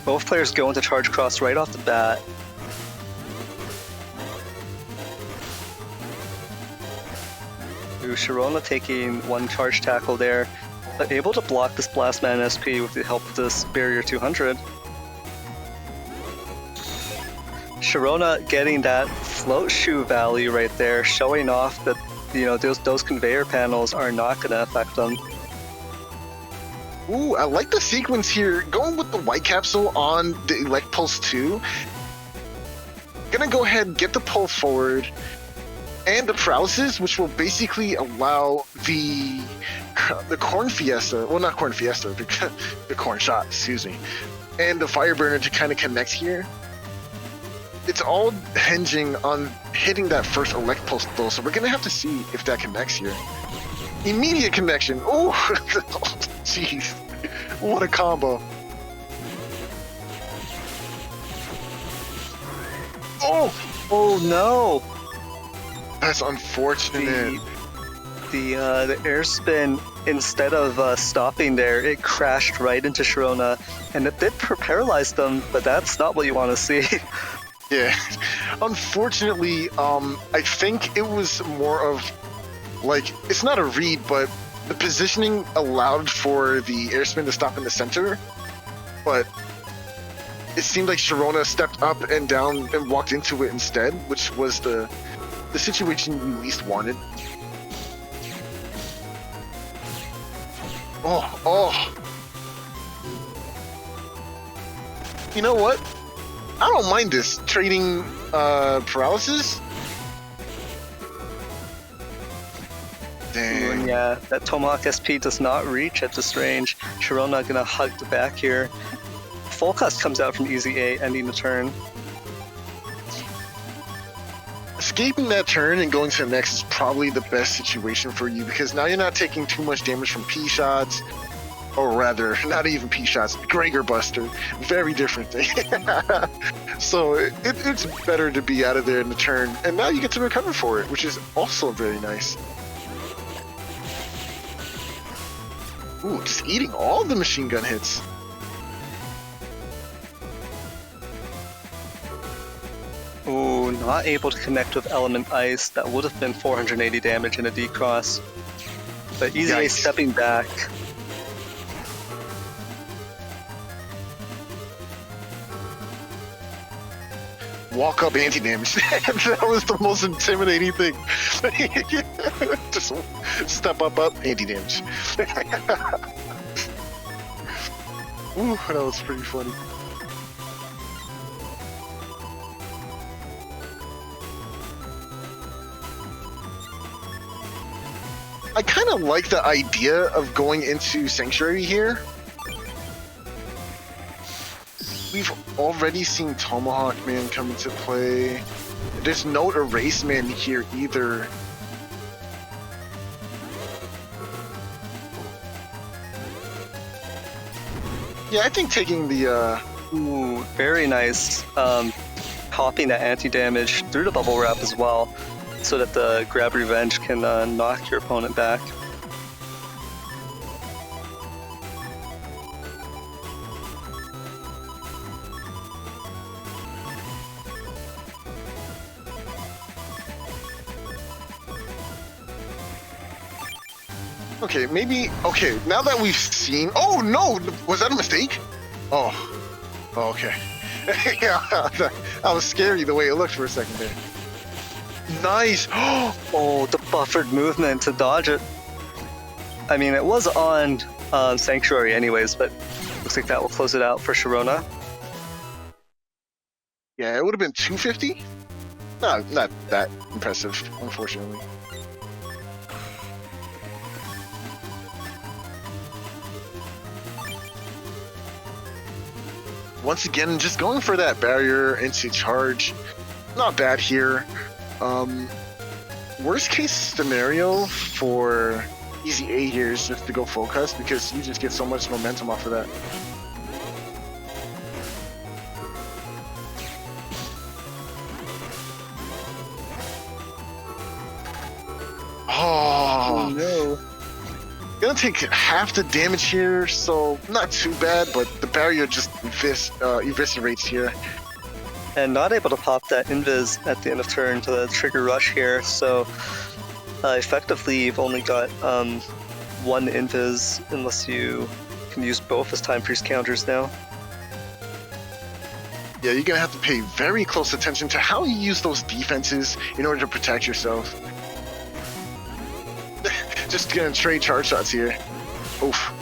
S2: Both players go into Charge Cross right off the bat. Ooh, Shirona taking one charge tackle there, but able to block this Blast Man SP with the help of this Barrier 200. Shirona getting that float shoe value right there, showing off that, you know, those conveyor panels are not going to affect them.
S3: Ooh, I like the sequence here. Going with the White Capsule on the Elect Pulse 2. Gonna go ahead and get the pull forward and the paralysis, which will basically allow the Corn Fiesta, well, not Corn Fiesta, the Corn Shot, excuse me, and the Fire Burner to kind of connect here. It's all hinging on hitting that first Elect Pulse though, so we're gonna have to see if that connects here. Immediate connection. Oh, jeez. What a combo.
S2: Oh no!
S3: That's unfortunate.
S2: The air spin, instead of stopping there, it crashed right into Shirona, and it did paralyze them, but that's not what you want to see.
S3: Yeah, unfortunately, I think it was more of, like, it's not a read, but the positioning allowed for the air spin to stop in the center, but it seemed like Shirona stepped up and down and walked into it instead, which was the situation you least wanted. Oh. You know what? I don't mind this. Trading paralysis? Dang.
S2: Yeah, that Tomahawk SP does not reach at this range. Shirona gonna hug the back here. Full Cast comes out from EasyA, ending the turn.
S3: Escaping that turn and going to the next is probably the best situation for you, because now you're not taking too much damage from P shots. Or rather, not even P shots, Gregor Buster. Very different thing. So it's better to be out of there in the turn, and now you get to recover for it, which is also very nice. Ooh, just eating all the machine gun hits.
S2: Ooh, not able to connect with Element Ice. That would have been 480 damage in a D-Cross. But EasyA
S3: Yikes.
S2: stepping back.
S3: Walk up anti-damage. That was the most intimidating thing. Just step up, anti-damage. Ooh, that was pretty funny. I kind of like the idea of going into Sanctuary here. We've already seen Tomahawk Man come into play. There's no Erase Man here either. Yeah, I think taking the
S2: Ooh, very nice. Popping that anti-damage through the bubble wrap as well, so that the Grab Revenge can knock your opponent back.
S3: okay, maybe okay, now that we've seen oh no! Was that a mistake? Oh okay. Yeah, that was scary the way it looked for a second there. Nice!
S2: Oh, the buffered movement to dodge it. I mean, it was on Sanctuary anyways, but looks like that will close it out for Shirona.
S3: Yeah, it would have been 250? Not that impressive, unfortunately. Once again, just going for that barrier into charge. Not bad here. Worst case scenario for EasyA here is just to go focus because you just get so much momentum off of that. Oh
S2: no.
S3: Gonna take half the damage here, so not too bad, but the barrier just eviscerates here.
S2: And not able to pop that invis at the end of turn to trigger rush here, so effectively you've only got one invis unless you can use both as time freeze counters now.
S3: Yeah, you're gonna have to pay very close attention to how you use those defenses in order to protect yourself. Just gonna trade charge shots here. Oof.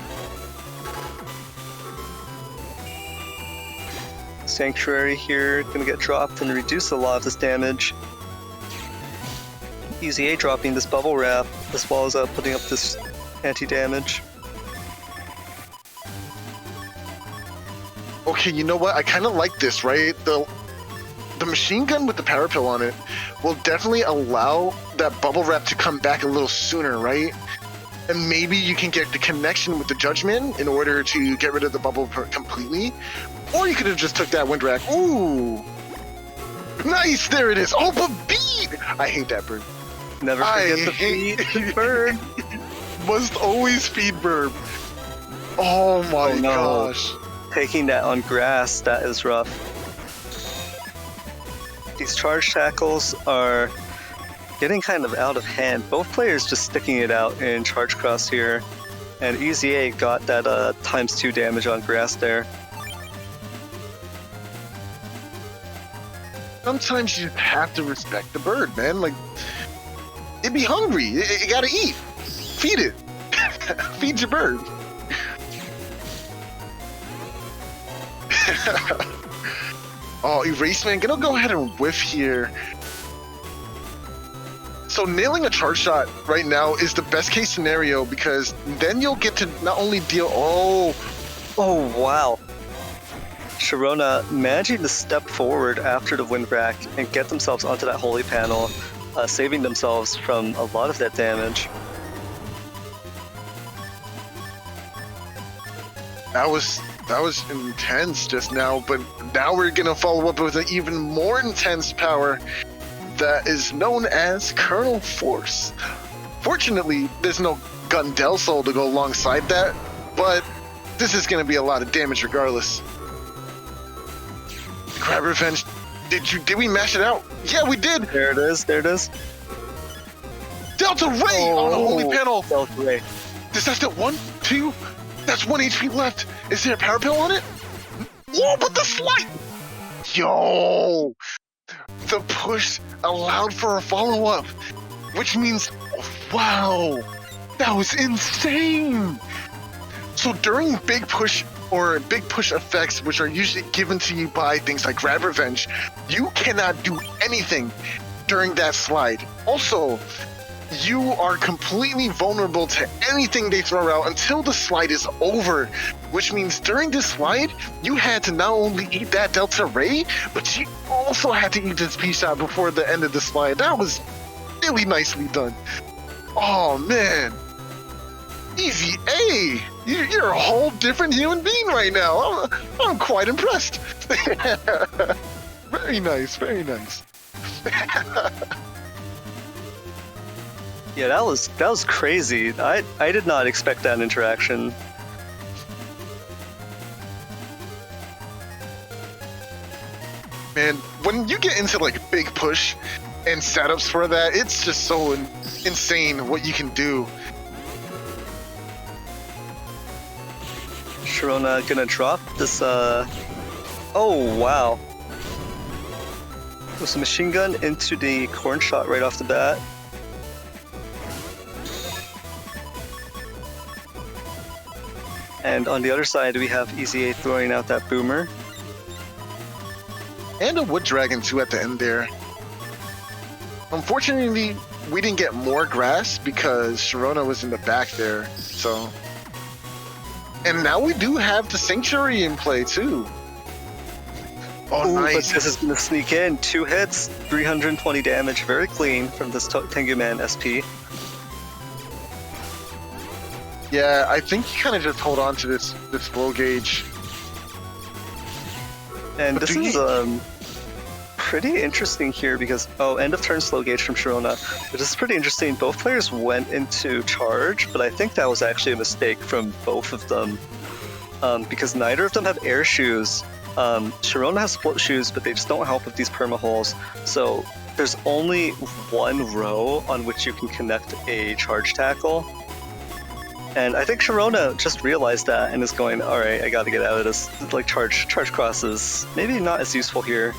S2: Sanctuary here, gonna get dropped and reduce a lot of this damage. EasyA dropping this bubble wrap as well as putting up this anti-damage.
S3: Okay, you know what? I kind of like this, right? The machine gun with the power pill on it will definitely allow that bubble wrap to come back a little sooner, right? And maybe you can get the connection with the judgment in order to get rid of the bubble completely. Or you could have just took that wind rack. Ooh! Nice! There it is! Oh, but beat! I hate that bird.
S2: Never forget the feed bird.
S3: Must always feed bird. Oh my
S2: Oh, no.
S3: gosh.
S2: Taking that on grass, that is rough. These charge tackles are getting kind of out of hand. Both players just sticking it out in charge cross here. And EasyA got that ×2 damage on grass there.
S3: Sometimes you have to respect the bird, man. Like, it be hungry. It gotta eat. Feed it. Feed your bird. Oh, Erase Man, gonna go ahead and whiff here. So nailing a charge shot right now is the best case scenario because then you'll get to not only deal. Oh
S2: wow. Shirona managing to step forward after the wind rack and get themselves onto that holy panel, saving themselves from a lot of that damage.
S3: That was intense just now, but now we're gonna follow up with an even more intense power that is known as Kernel Force. Fortunately, there's no gotten Del Sol to go alongside that, but this is going to be a lot of damage regardless. Grab Revenge. Did we mash it out? Yeah, we did.
S2: There it is. There it is.
S3: Delta Ray on the holy panel.
S2: Delta Ray.
S3: Does that still 1, 2? That's 1 HP left. Is there a power pill on it? Whoa, but the slide. Yo, the push allowed for a follow-up, which means, wow, that was insane. So during big push or big push effects, which are usually given to you by things like Grab Revenge, you cannot do anything during that slide. Also, you are completely vulnerable to anything they throw out until the slide is over, which means during this slide, you had to not only eat that Delta Ray, but you also had to eat this P-Shot before the end of the slide. That was really nicely done. Oh, man. EasyA, you're a whole different human being right now. I'm quite impressed. Very nice, very nice.
S2: Yeah, that was crazy. I did not expect that interaction.
S3: Man, when you get into like big push and setups for that, it's just so insane what you can do.
S2: Shirona gonna drop this, oh wow. With a machine gun into the corn shot right off the bat. And on the other side, we have EasyA throwing out that boomer.
S3: And a Wood Dragon too at the end there. Unfortunately, we didn't get more grass because Shirona was in the back there, so. And now we do have the Sanctuary in play too. Oh,
S2: ooh,
S3: nice.
S2: But this is gonna sneak in. 2 hits, 320 damage, very clean from this Tengu Man SP.
S3: Yeah, I think you kind of just hold on to this low gauge.
S2: And
S3: But
S2: this is pretty interesting here because, end of turn slow gauge from Shirona. But this is pretty interesting. Both players went into charge, but I think that was actually a mistake from both of them. Because neither of them have air shoes. Shirona has split shoes, but they just don't help with these perma holes. So there's only one row on which you can connect a charge tackle. And I think Shirona just realized that and is going, alright, I gotta get out of this. Like, charge crosses. Maybe not as useful here.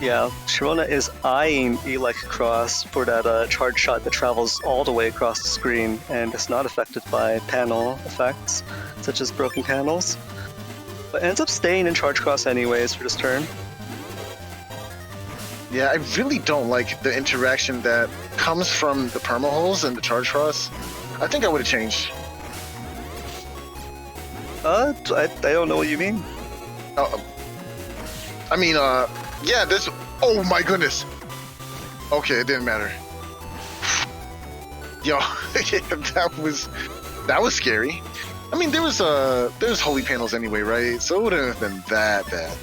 S2: Yeah, Shirona is eyeing Elec Cross for that charge shot that travels all the way across the screen and is not affected by panel effects, such as broken panels. But ends up staying in charge cross anyways for this turn.
S3: Yeah, I really don't like the interaction that comes from the perma holes and the charge cross. I think I would have changed.
S2: I don't know what you mean.
S3: I mean, yeah, this. Oh my goodness. Okay, it didn't matter. Yo, that was scary. I mean, there was holy panels anyway, right? So it wouldn't have been that bad.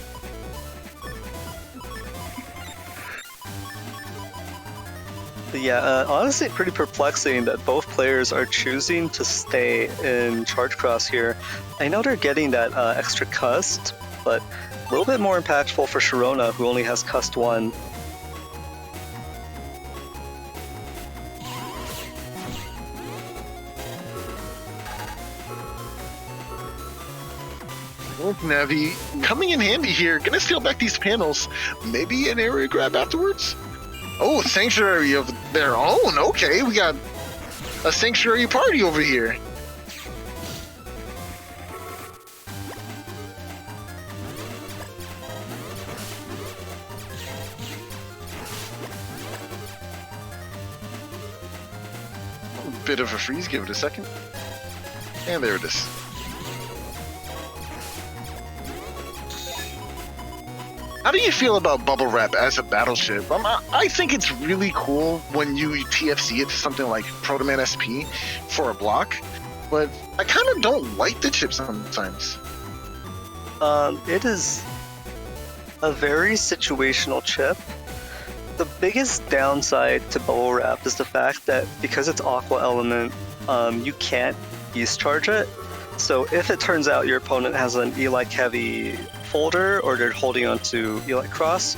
S2: But yeah, honestly, pretty perplexing that both players are choosing to stay in charge cross here. I know they're getting that extra cust, but a little bit more impactful for Shirona, who only has cust 1.
S3: Well, Navi coming in handy here. Gonna steal back these panels. Maybe an area grab afterwards? Oh, Sanctuary of their own. Okay, we got a Sanctuary party over here. Bit of a freeze, give it a second. And there it is. How do you feel about Bubble Wrap as a battleship? I think it's really cool when you TFC it to something like Protoman SP for a block, but I kind of don't like the chip sometimes.
S2: It is a very situational chip. The biggest downside to Bubble Wrap is the fact that because it's Aqua Element, you can't Beast Charge it. So if it turns out your opponent has an E-like heavy folder or they're holding onto E-like Cross,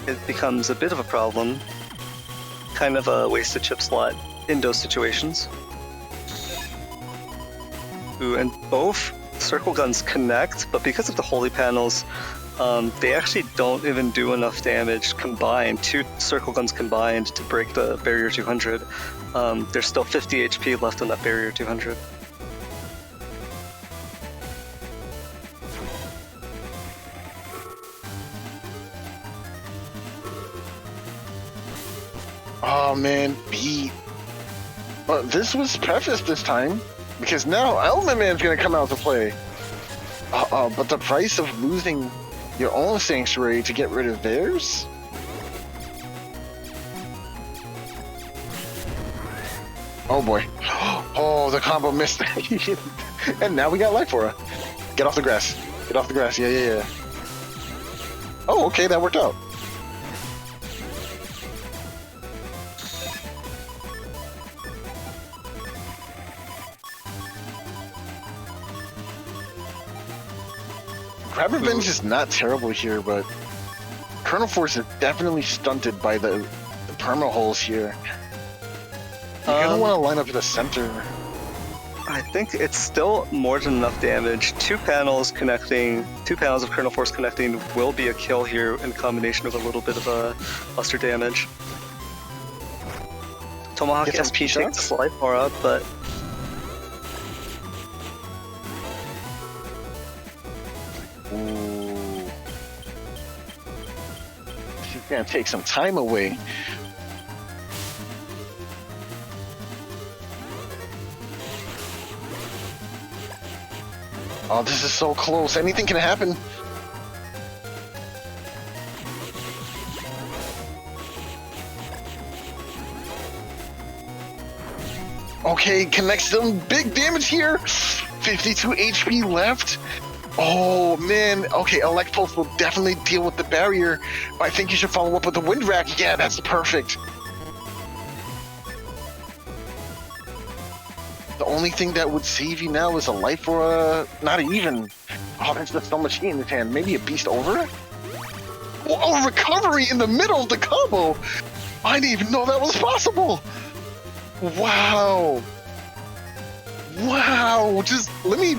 S2: it becomes a bit of a problem. Kind of a wasted chip slot in those situations. Ooh, and both circle guns connect, but because of the holy panels, they actually don't even do enough damage combined, 2 circle guns combined, to break the barrier 200. There's still 50 HP left on that barrier 200.
S3: Oh man, B. But this was prefaced this time, because now Element Man's gonna come out to play. But the price of losing your own sanctuary to get rid of theirs? Oh boy. Oh, the combo missed. And now we got life for her. Get off the grass. Get off the grass. Yeah. Oh, okay, that worked out. Grab Revenge is not terrible here, but Colonel Force is definitely stunted by the perma holes here. You're gonna want to line up to the center.
S2: I think it's still more than enough damage. 2 panels of Colonel Force connecting will be a kill here in combination with a little bit of a buster damage. Tomahawk SP takes the slide bar up, but
S3: She's gonna take some time away. Oh, this is so close. Anything can happen. Okay, connects some big damage here. 52 HP left. Oh man, okay, Elect Pulse will definitely deal with the barrier, but I think you should follow up with the Wind Rack. Yeah, that's perfect. The only thing that would save you now is a life or a... not even. Oh, there's just so much heat in his hand. Maybe a Beast over it? Oh, recovery in the middle of the combo! I didn't even know that was possible! Wow! Wow! Let me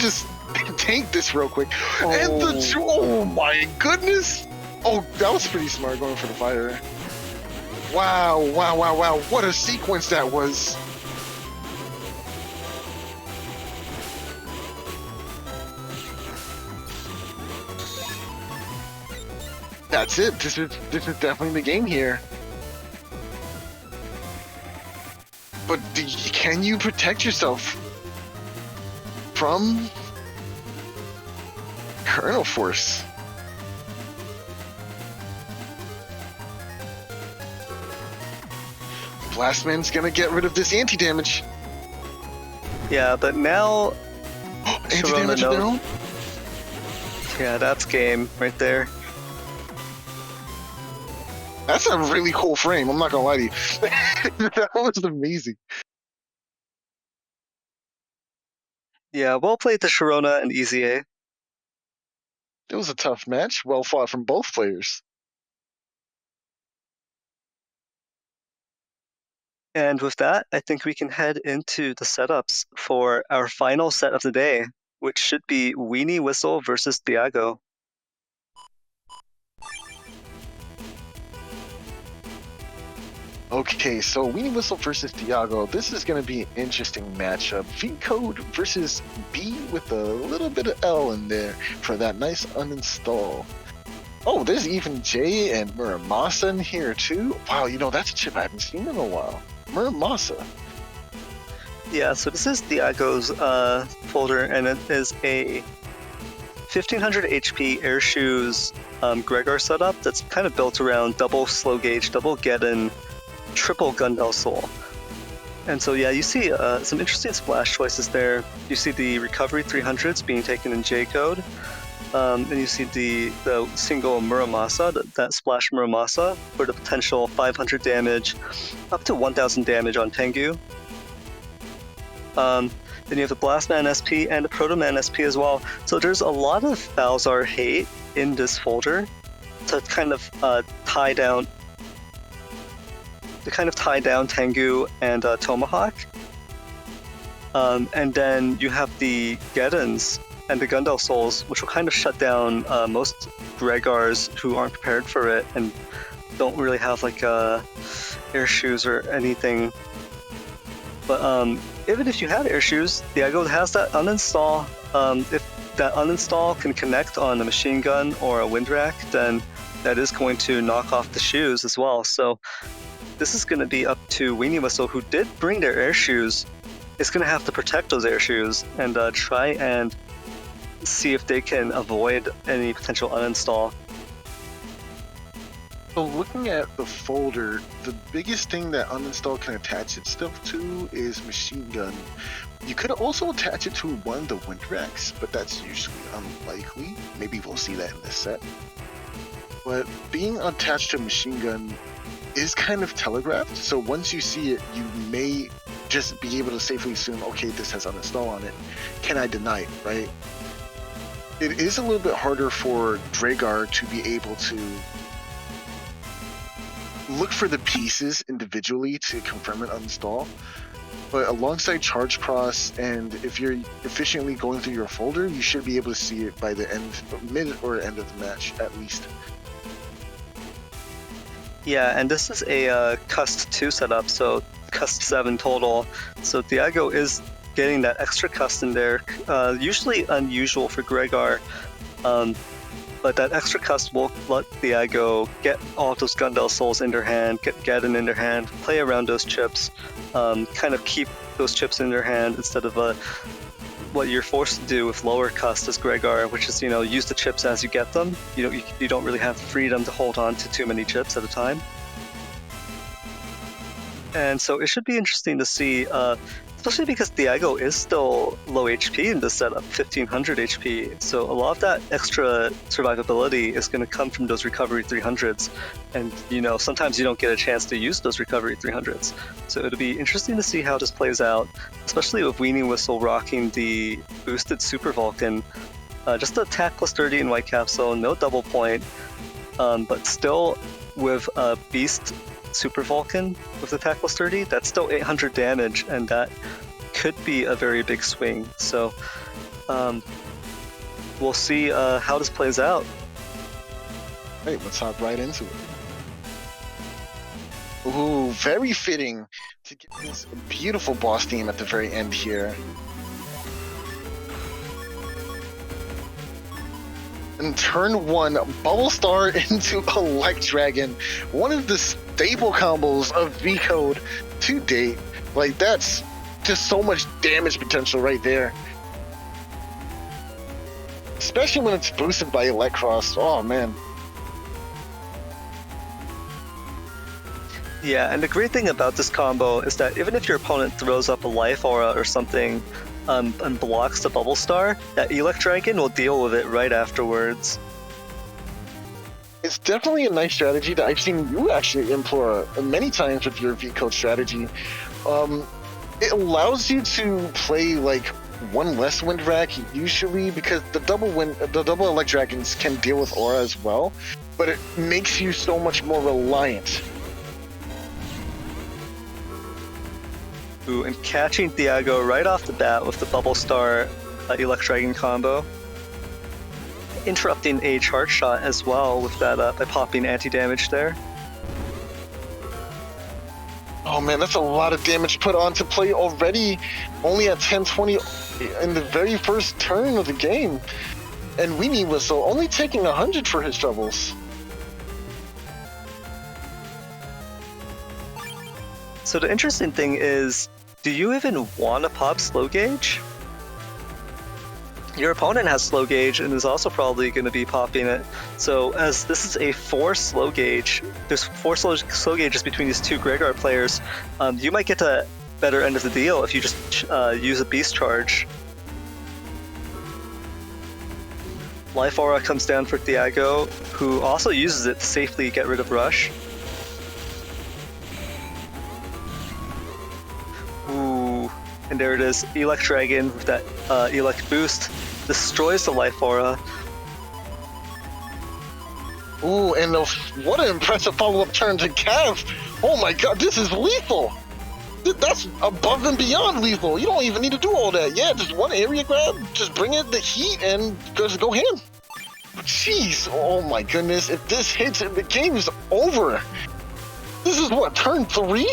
S3: tank this real quick. Oh. And oh my goodness! Oh, that was pretty smart going for the fire. Wow, wow, wow, wow. What a sequence that was. That's it. This is definitely the game here. But can you protect yourself from Colonel Force? Blastman's gonna get rid of this anti-damage.
S2: yeah, but now
S3: Anti-damage of their own?
S2: Yeah, that's game right there.
S3: That's a really cool frame, I'm not gonna lie to you. That was amazing.
S2: Yeah, well played to Shirona and EasyA.
S3: It was a tough match, well fought from both players.
S2: And with that, I think we can head into the setups for our final set of the day, which should be WeenieWhistle versus Thiago.
S3: Okay, so WeenieWhistle versus Thiago. This is going to be an interesting matchup. V code versus B with a little bit of L in there for that nice uninstall. Oh, there's even J and Muramasa in here too. Wow, that's a chip I haven't seen in a while. Muramasa.
S2: Yeah, so this is Thiago's folder, and it is a 1500 HP Air Shoes Gregor setup that's kind of built around double slow gauge, double Geddon, triple Gundel Soul. And so yeah, you see some interesting splash choices there. You see the recovery 300s being taken in J code. and you see the single Muramasa, that splash Muramasa, for the potential 500 damage, up to 1000 damage on Tengu. Then you have the Blastman SP and the Protoman SP as well. So there's a lot of Balzar hate in this folder to kind of tie down Tengu and Tomahawk. And then you have the Geddons and the Gundel Souls, which will kind of shut down most Gregars who aren't prepared for it and don't really have like air shoes or anything. But even if you had air shoes, Thiago has that uninstall. If that uninstall can connect on a machine gun or a wind rack, then that is going to knock off the shoes as well. So this is going to be up to WeenieWhistle, who did bring their air shoes. It's going to have to protect those air shoes and try and see if they can avoid any potential uninstall.
S3: So looking at the folder, the biggest thing that uninstall can attach itself to is machine gun. You could also attach it to one of the wind racks, but that's usually unlikely. Maybe we'll see that in this set. But being attached to a machine gun is kind of telegraphed, so once you see it, you may just be able to safely assume, okay, this has uninstall on it. Can I deny it, right? It is a little bit harder for Dragar to be able to look for the pieces individually to confirm an uninstall, but alongside Charge Cross, and if you're efficiently going through your folder, you should be able to see it by the mid or end of the match at least.
S2: Yeah, and this is a Cust 2 setup, so Cust 7 total. So Thiago is getting that extra Cust in there, usually unusual for Gregar, but that extra Cust will let Thiago get all of those Gundel Souls in their hand, get Gaddon in their hand, play around those chips, kind of keep those chips in their hand instead of what you're forced to do with lower Cust as Gregar, which is, use the chips as you get them. You don't really have freedom to hold on to too many chips at a time. And so it should be interesting to see, especially because Thiago is still low HP in this setup, 1500 HP. So a lot of that extra survivability is going to come from those recovery 300s. And, sometimes you don't get a chance to use those recovery 300s. So it'll be interesting to see how this plays out, especially with WeenieWhistle rocking the boosted Super Vulcan. Just the attack plus 30 in White Capsule, no double point, but still with a Beast Super Vulcan with attack plus 30, that's still 800 damage, and that could be a very big swing. So we'll see how this plays out.
S3: Hey, let's hop right into it. Ooh, very fitting to get this beautiful boss theme at the very end here. In turn 1, Bubble Star into Elect Dragon, one of the staple combos of V-Code to date. Like, that's just so much damage potential right there. Especially when it's boosted by Elect Cross. Oh, man.
S2: Yeah, and the great thing about this combo is that even if your opponent throws up a Life Aura or something, and blocks the Bubble Star, that Elect Dragon will deal with it right afterwards.
S3: It's definitely a nice strategy that I've seen you actually employ many times with your V-Code strategy. It allows you to play like one less Wind Rack usually, because the double Elect Dragons can deal with Aura as well, but it makes you so much more reliant.
S2: And catching Thiago right off the bat with the Bubble Star Elect Dragon combo. Interrupting a charge shot as well with that by popping anti-damage there.
S3: Oh man, that's a lot of damage put on to play already, only at 1020 in the very first turn of the game. And WeenieWhistle only taking 100 for his troubles.
S2: So the interesting thing is, do you even want to pop slow gauge? Your opponent has slow gauge and is also probably going to be popping it. So as this is a 4 slow gauge, there's 4 slow gauges between these two Gregar players, you might get the better end of the deal if you just use a Beast Charge. Life Aura comes down for Thiago, who also uses it to safely get rid of Rush. Ooh, and there it is. Elect Dragon with that Elect boost destroys the Life Aura.
S3: Ooh, and what an impressive follow-up turn to Cav. Oh my god, this is lethal. That's above and beyond lethal. You don't even need to do all that. Yeah, just one area grab, just bring in the heat and just go ham. Jeez, oh my goodness. If this hits, the game is over. This is what, turn 3?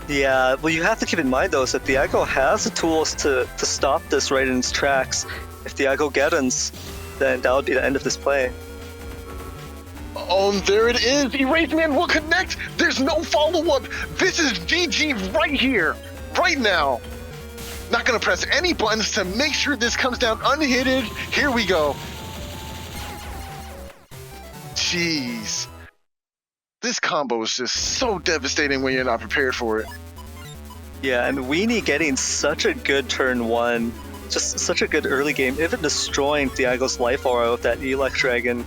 S2: Yeah, well, you have to keep in mind though is that Thiago has the tools to stop this right in its tracks. If Thiago gettons, then that would be the end of this play.
S3: Oh, there it is. Erase Man will connect. There's no follow-up. This is GG right here, right now. Not gonna press any buttons to make sure this comes down unhitted. Here we go. Jeez. This combo is just so devastating when you're not prepared for it.
S2: Yeah, and Weenie getting such a good turn 1, just such a good early game, even destroying Thiago's Life Aura with that Elect Dragon,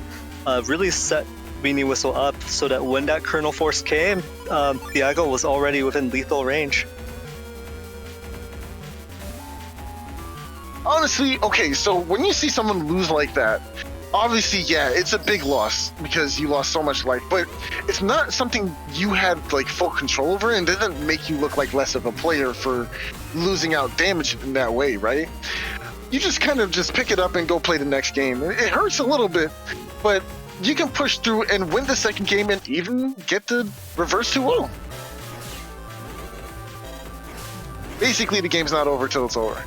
S2: really set WeenieWhistle up so that when that Kernel Force came, Thiago was already within lethal range.
S3: Honestly, okay, so when you see someone lose like that, obviously, yeah, it's a big loss because you lost so much life, but it's not something you had like full control over and doesn't make you look like less of a player for losing out damage in that way, right? You just kind of just pick it up and go play the next game. It hurts a little bit, but you can push through and win the second game and even get the reverse 2-0. Basically, the game's not over till it's over.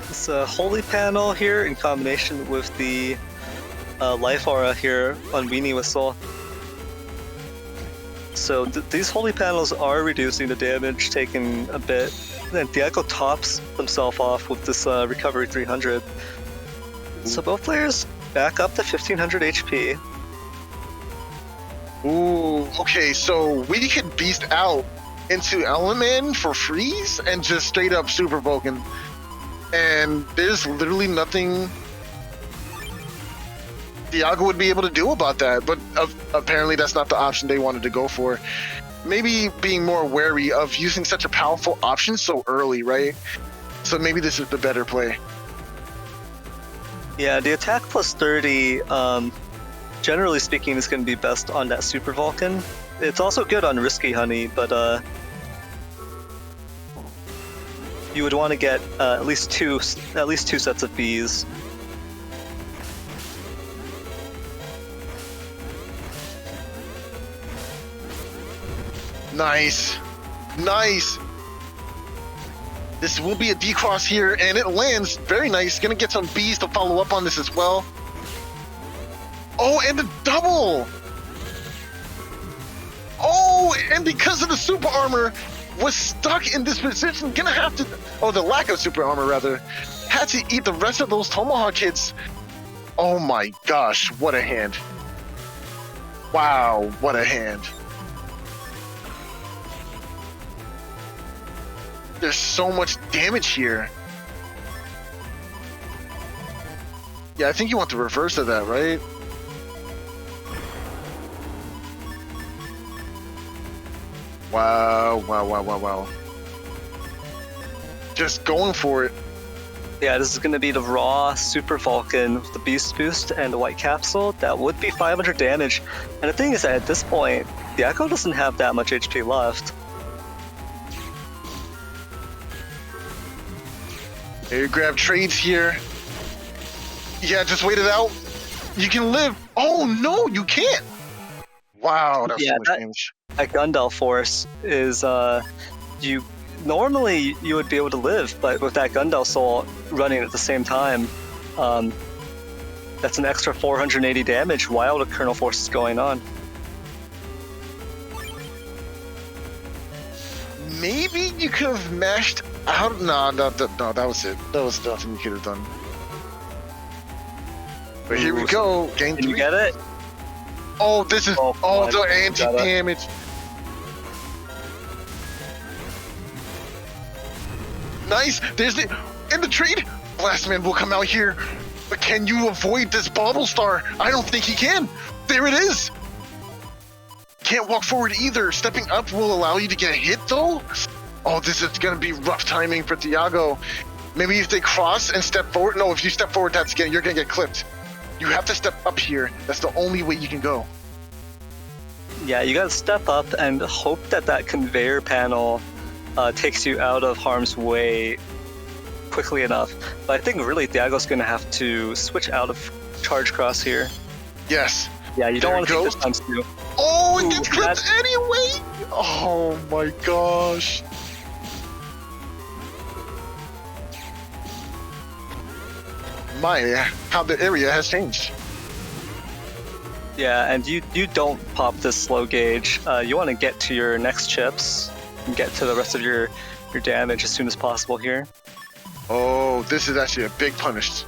S2: It's a Holy Panel here in combination with the Life Aura here on WeenieWhistle. So these Holy Panels are reducing the damage taken a bit. And Thiago tops himself off with this Recovery 300. So both players back up to 1500 HP.
S3: Ooh, okay, so we could beast out into Element for freeze and just straight up Super Vulcan. And there's literally nothing Thiago would be able to do about that, but apparently that's not the option they wanted to go for. Maybe being more wary of using such a powerful option so early, right? So maybe this is the better play.
S2: Yeah, the attack plus 30, generally speaking, is going to be best on that Super Vulcan. It's also good on Risky Honey, but you would want to get at least two sets of bees.
S3: Nice. Nice. This will be a decross here, and it lands very nice. Gonna get some bees to follow up on this as well. Oh, and the double! Oh, and because of the super armor, was stuck in this position. Gonna have to, oh, the lack of super armor rather, had to eat the rest of those Tomahawk hits. Oh my gosh, what a hand. Wow, what a hand. There's so much damage here. Yeah, I think you want the reverse of that, right? Wow, wow, wow, wow, wow. Just going for it.
S2: Yeah, this is going to be the raw Super Vulcan with the Beast Boost and the White Capsule. That would be 500 damage. And the thing is that at this point, Thiago doesn't have that much HP left.
S3: Air grab trades here. Yeah, just wait it out. You can live. Oh no, you can't. Wow, that's so much damage.
S2: That Gundel Force is you normally you would be able to live, but with that Gundel Soul running at the same time, that's an extra 480 damage while the Kernel Force is going on.
S3: Maybe you could have mashed out. No, that was it. That was nothing you could have done. But here we go. Game 3.
S2: Can you get it?
S3: Oh, this is the anti-damage. Nice. There's the in the trade. Blastman will come out here, but can you avoid this bottle star? I don't think he can. There it is. Can't walk forward either. Stepping up will allow you to get hit though. Oh, this is gonna be rough timing for Thiago. Maybe if they cross and step forward. No, if you step forward, you're gonna get clipped. You have to step up here. That's the only way you can go.
S2: Yeah, you gotta step up and hope that that conveyor panel takes you out of harm's way quickly enough. But I think really Thiago's gonna have to switch out of charge cross here.
S3: Yes.
S2: Yeah, you don't want to take this times two.
S3: Oh, it gets clipped anyway! Oh my gosh. How the area has changed.
S2: Yeah, and you don't pop this slow gauge. You want to get to your next chips and get to the rest of your damage as soon as possible here.
S3: Oh, this is actually a big punish.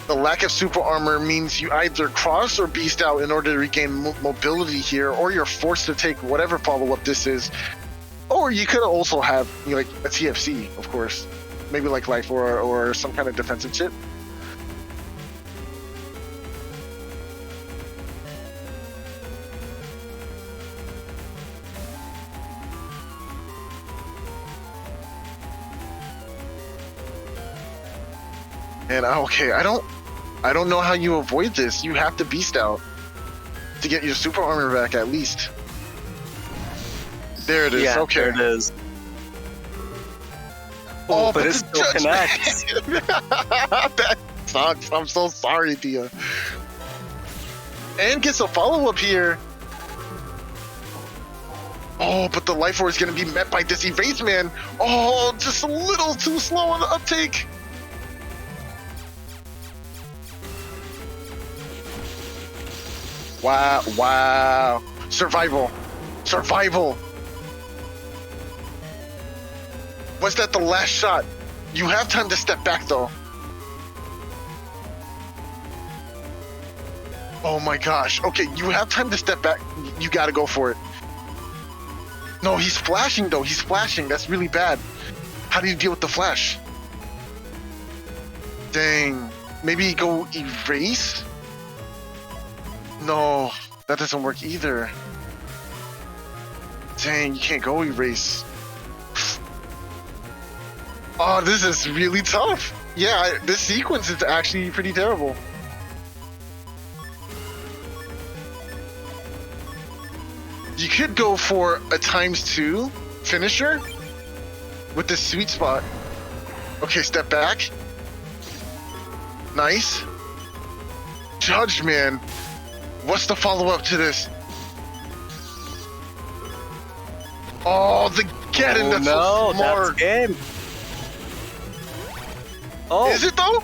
S3: The lack of super armor means you either cross or beast out in order to regain mobility here, or you're forced to take whatever follow-up this is. Or you could also have like a TFC, of course. Maybe like life or some kind of defensive chip. And okay, I don't know how you avoid this. You have to beast out to get your super armor back at least. There it is.
S2: Yeah,
S3: okay.
S2: there it is. Oh, but it still connects.
S3: That sucks. I'm so sorry, Dia. And gets a follow-up here. Oh, but the life force is going to be met by this erase man. Oh, just a little too slow on the uptake. Wow. Survival. Was that the last shot? You have time to step back though. Oh my gosh. Okay, you have time to step back. You gotta go for it. No, he's flashing though. He's flashing. That's really bad. How do you deal with the flash? Dang. Maybe go erase? No, that doesn't work either. Dang, you can't go erase. Oh, this is really tough. Yeah, this sequence is actually pretty terrible. You could go for a ×2 finisher with this sweet spot. Okay, step back. Nice. Judge, man. What's the follow-up to this? Oh, the get in, that's so smart.
S2: That's game. Oh.
S3: Is it though?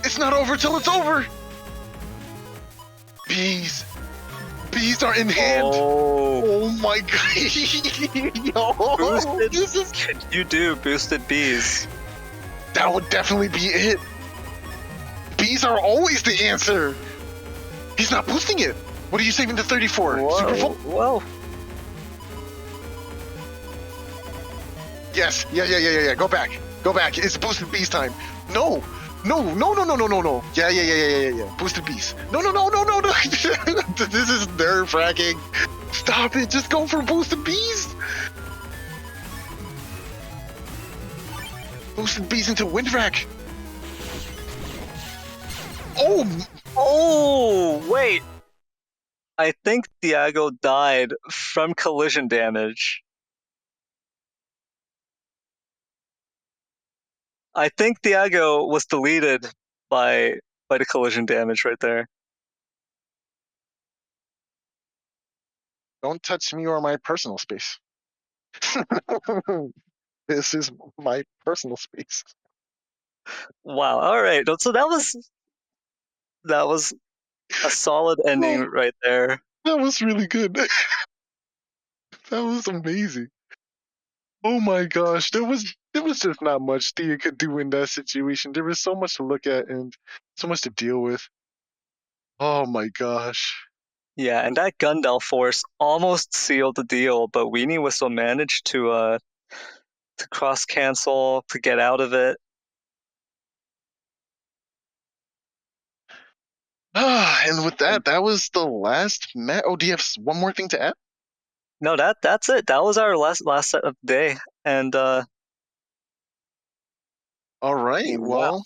S3: It's not over till it's over. Bees are in hand. Oh my god. Yo, this is...
S2: You do boosted bees.
S3: That would definitely be it. Bees are always the answer. He's not boosting it. What are you saving to 34?
S2: Whoa.
S3: Yes. Yeah. Go back. It's boosted bees time. No. Yeah. Boosted bees. No. This is nerve-wracking. Stop it. Just go for boosted bees. Boosted bees into Windwrack.
S2: Oh, wait. I think Thiago died from collision damage. I think Thiago was deleted by the collision damage right there.
S3: Don't touch me or my personal space. This is my personal space.
S2: Wow. All right. So that was a solid ending right there.
S3: That was really good. That was amazing. Oh my gosh, there was just not much Thea could do in that situation. There was so much to look at and so much to deal with. Oh my gosh.
S2: Yeah, and that Gundel force almost sealed the deal, but WeenieWhistle managed to cross cancel to get out of it.
S3: And with that, that was the last match. Oh, do you have one more thing to add?
S2: No, that's it. That was our last set of the day, and
S3: All right.
S2: wow.
S3: Well,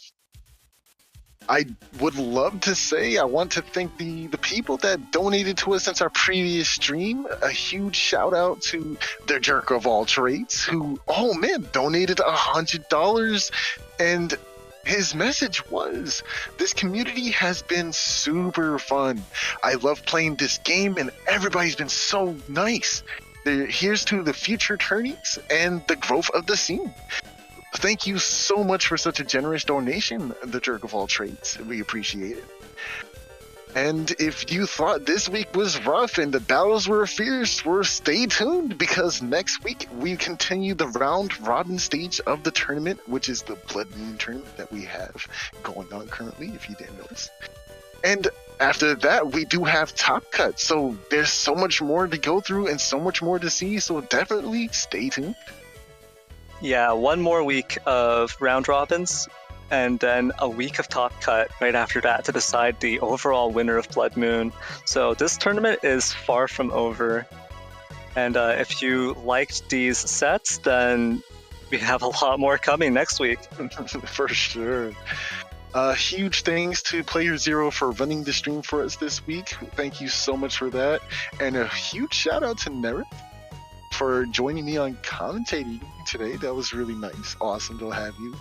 S3: I would love to say I want to thank the people that donated to us since our previous stream. A huge shout out to the jerk of all trades who, oh man, donated $100. And his message was, this community has been super fun. I love playing this game and everybody's been so nice. Here's to the future turnings and the growth of the scene. Thank you so much for such a generous donation, the jerk of all trades. We appreciate it. And if you thought this week was rough and the battles were fierce, stay tuned, because next week we continue the round robin stage of the tournament, which is the Blood Moon tournament that we have going on currently, if you didn't notice. And after that, we do have Top Cut, so there's so much more to go through and so much more to see, so definitely stay tuned.
S2: Yeah, one more week of round robins, and then a week of Top Cut right after that to decide the overall winner of Blood Moon. So this tournament is far from over. And if you liked these sets, then we have a lot more coming next week.
S3: For sure. Huge thanks to playerzero for running the stream for us this week. Thank you so much for that. And a huge shout out to Neryth for joining me on commentating today. That was really nice. Awesome to have you.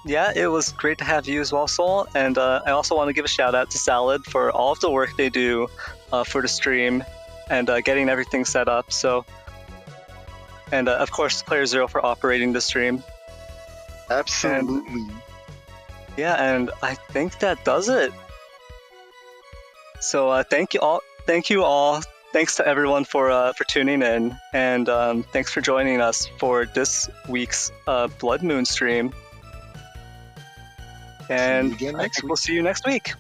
S2: Yeah, it was great to have you as well, Soul. And I also want to give a shout out to Salad for all of the work they do for the stream and getting everything set up. So, and of course, playerzero for operating the stream.
S3: Absolutely.
S2: Yeah, and I think that does it. So thank you all. Thanks to everyone for tuning in, and thanks for joining us for this week's Blood Moon stream. And I think we'll see you next week.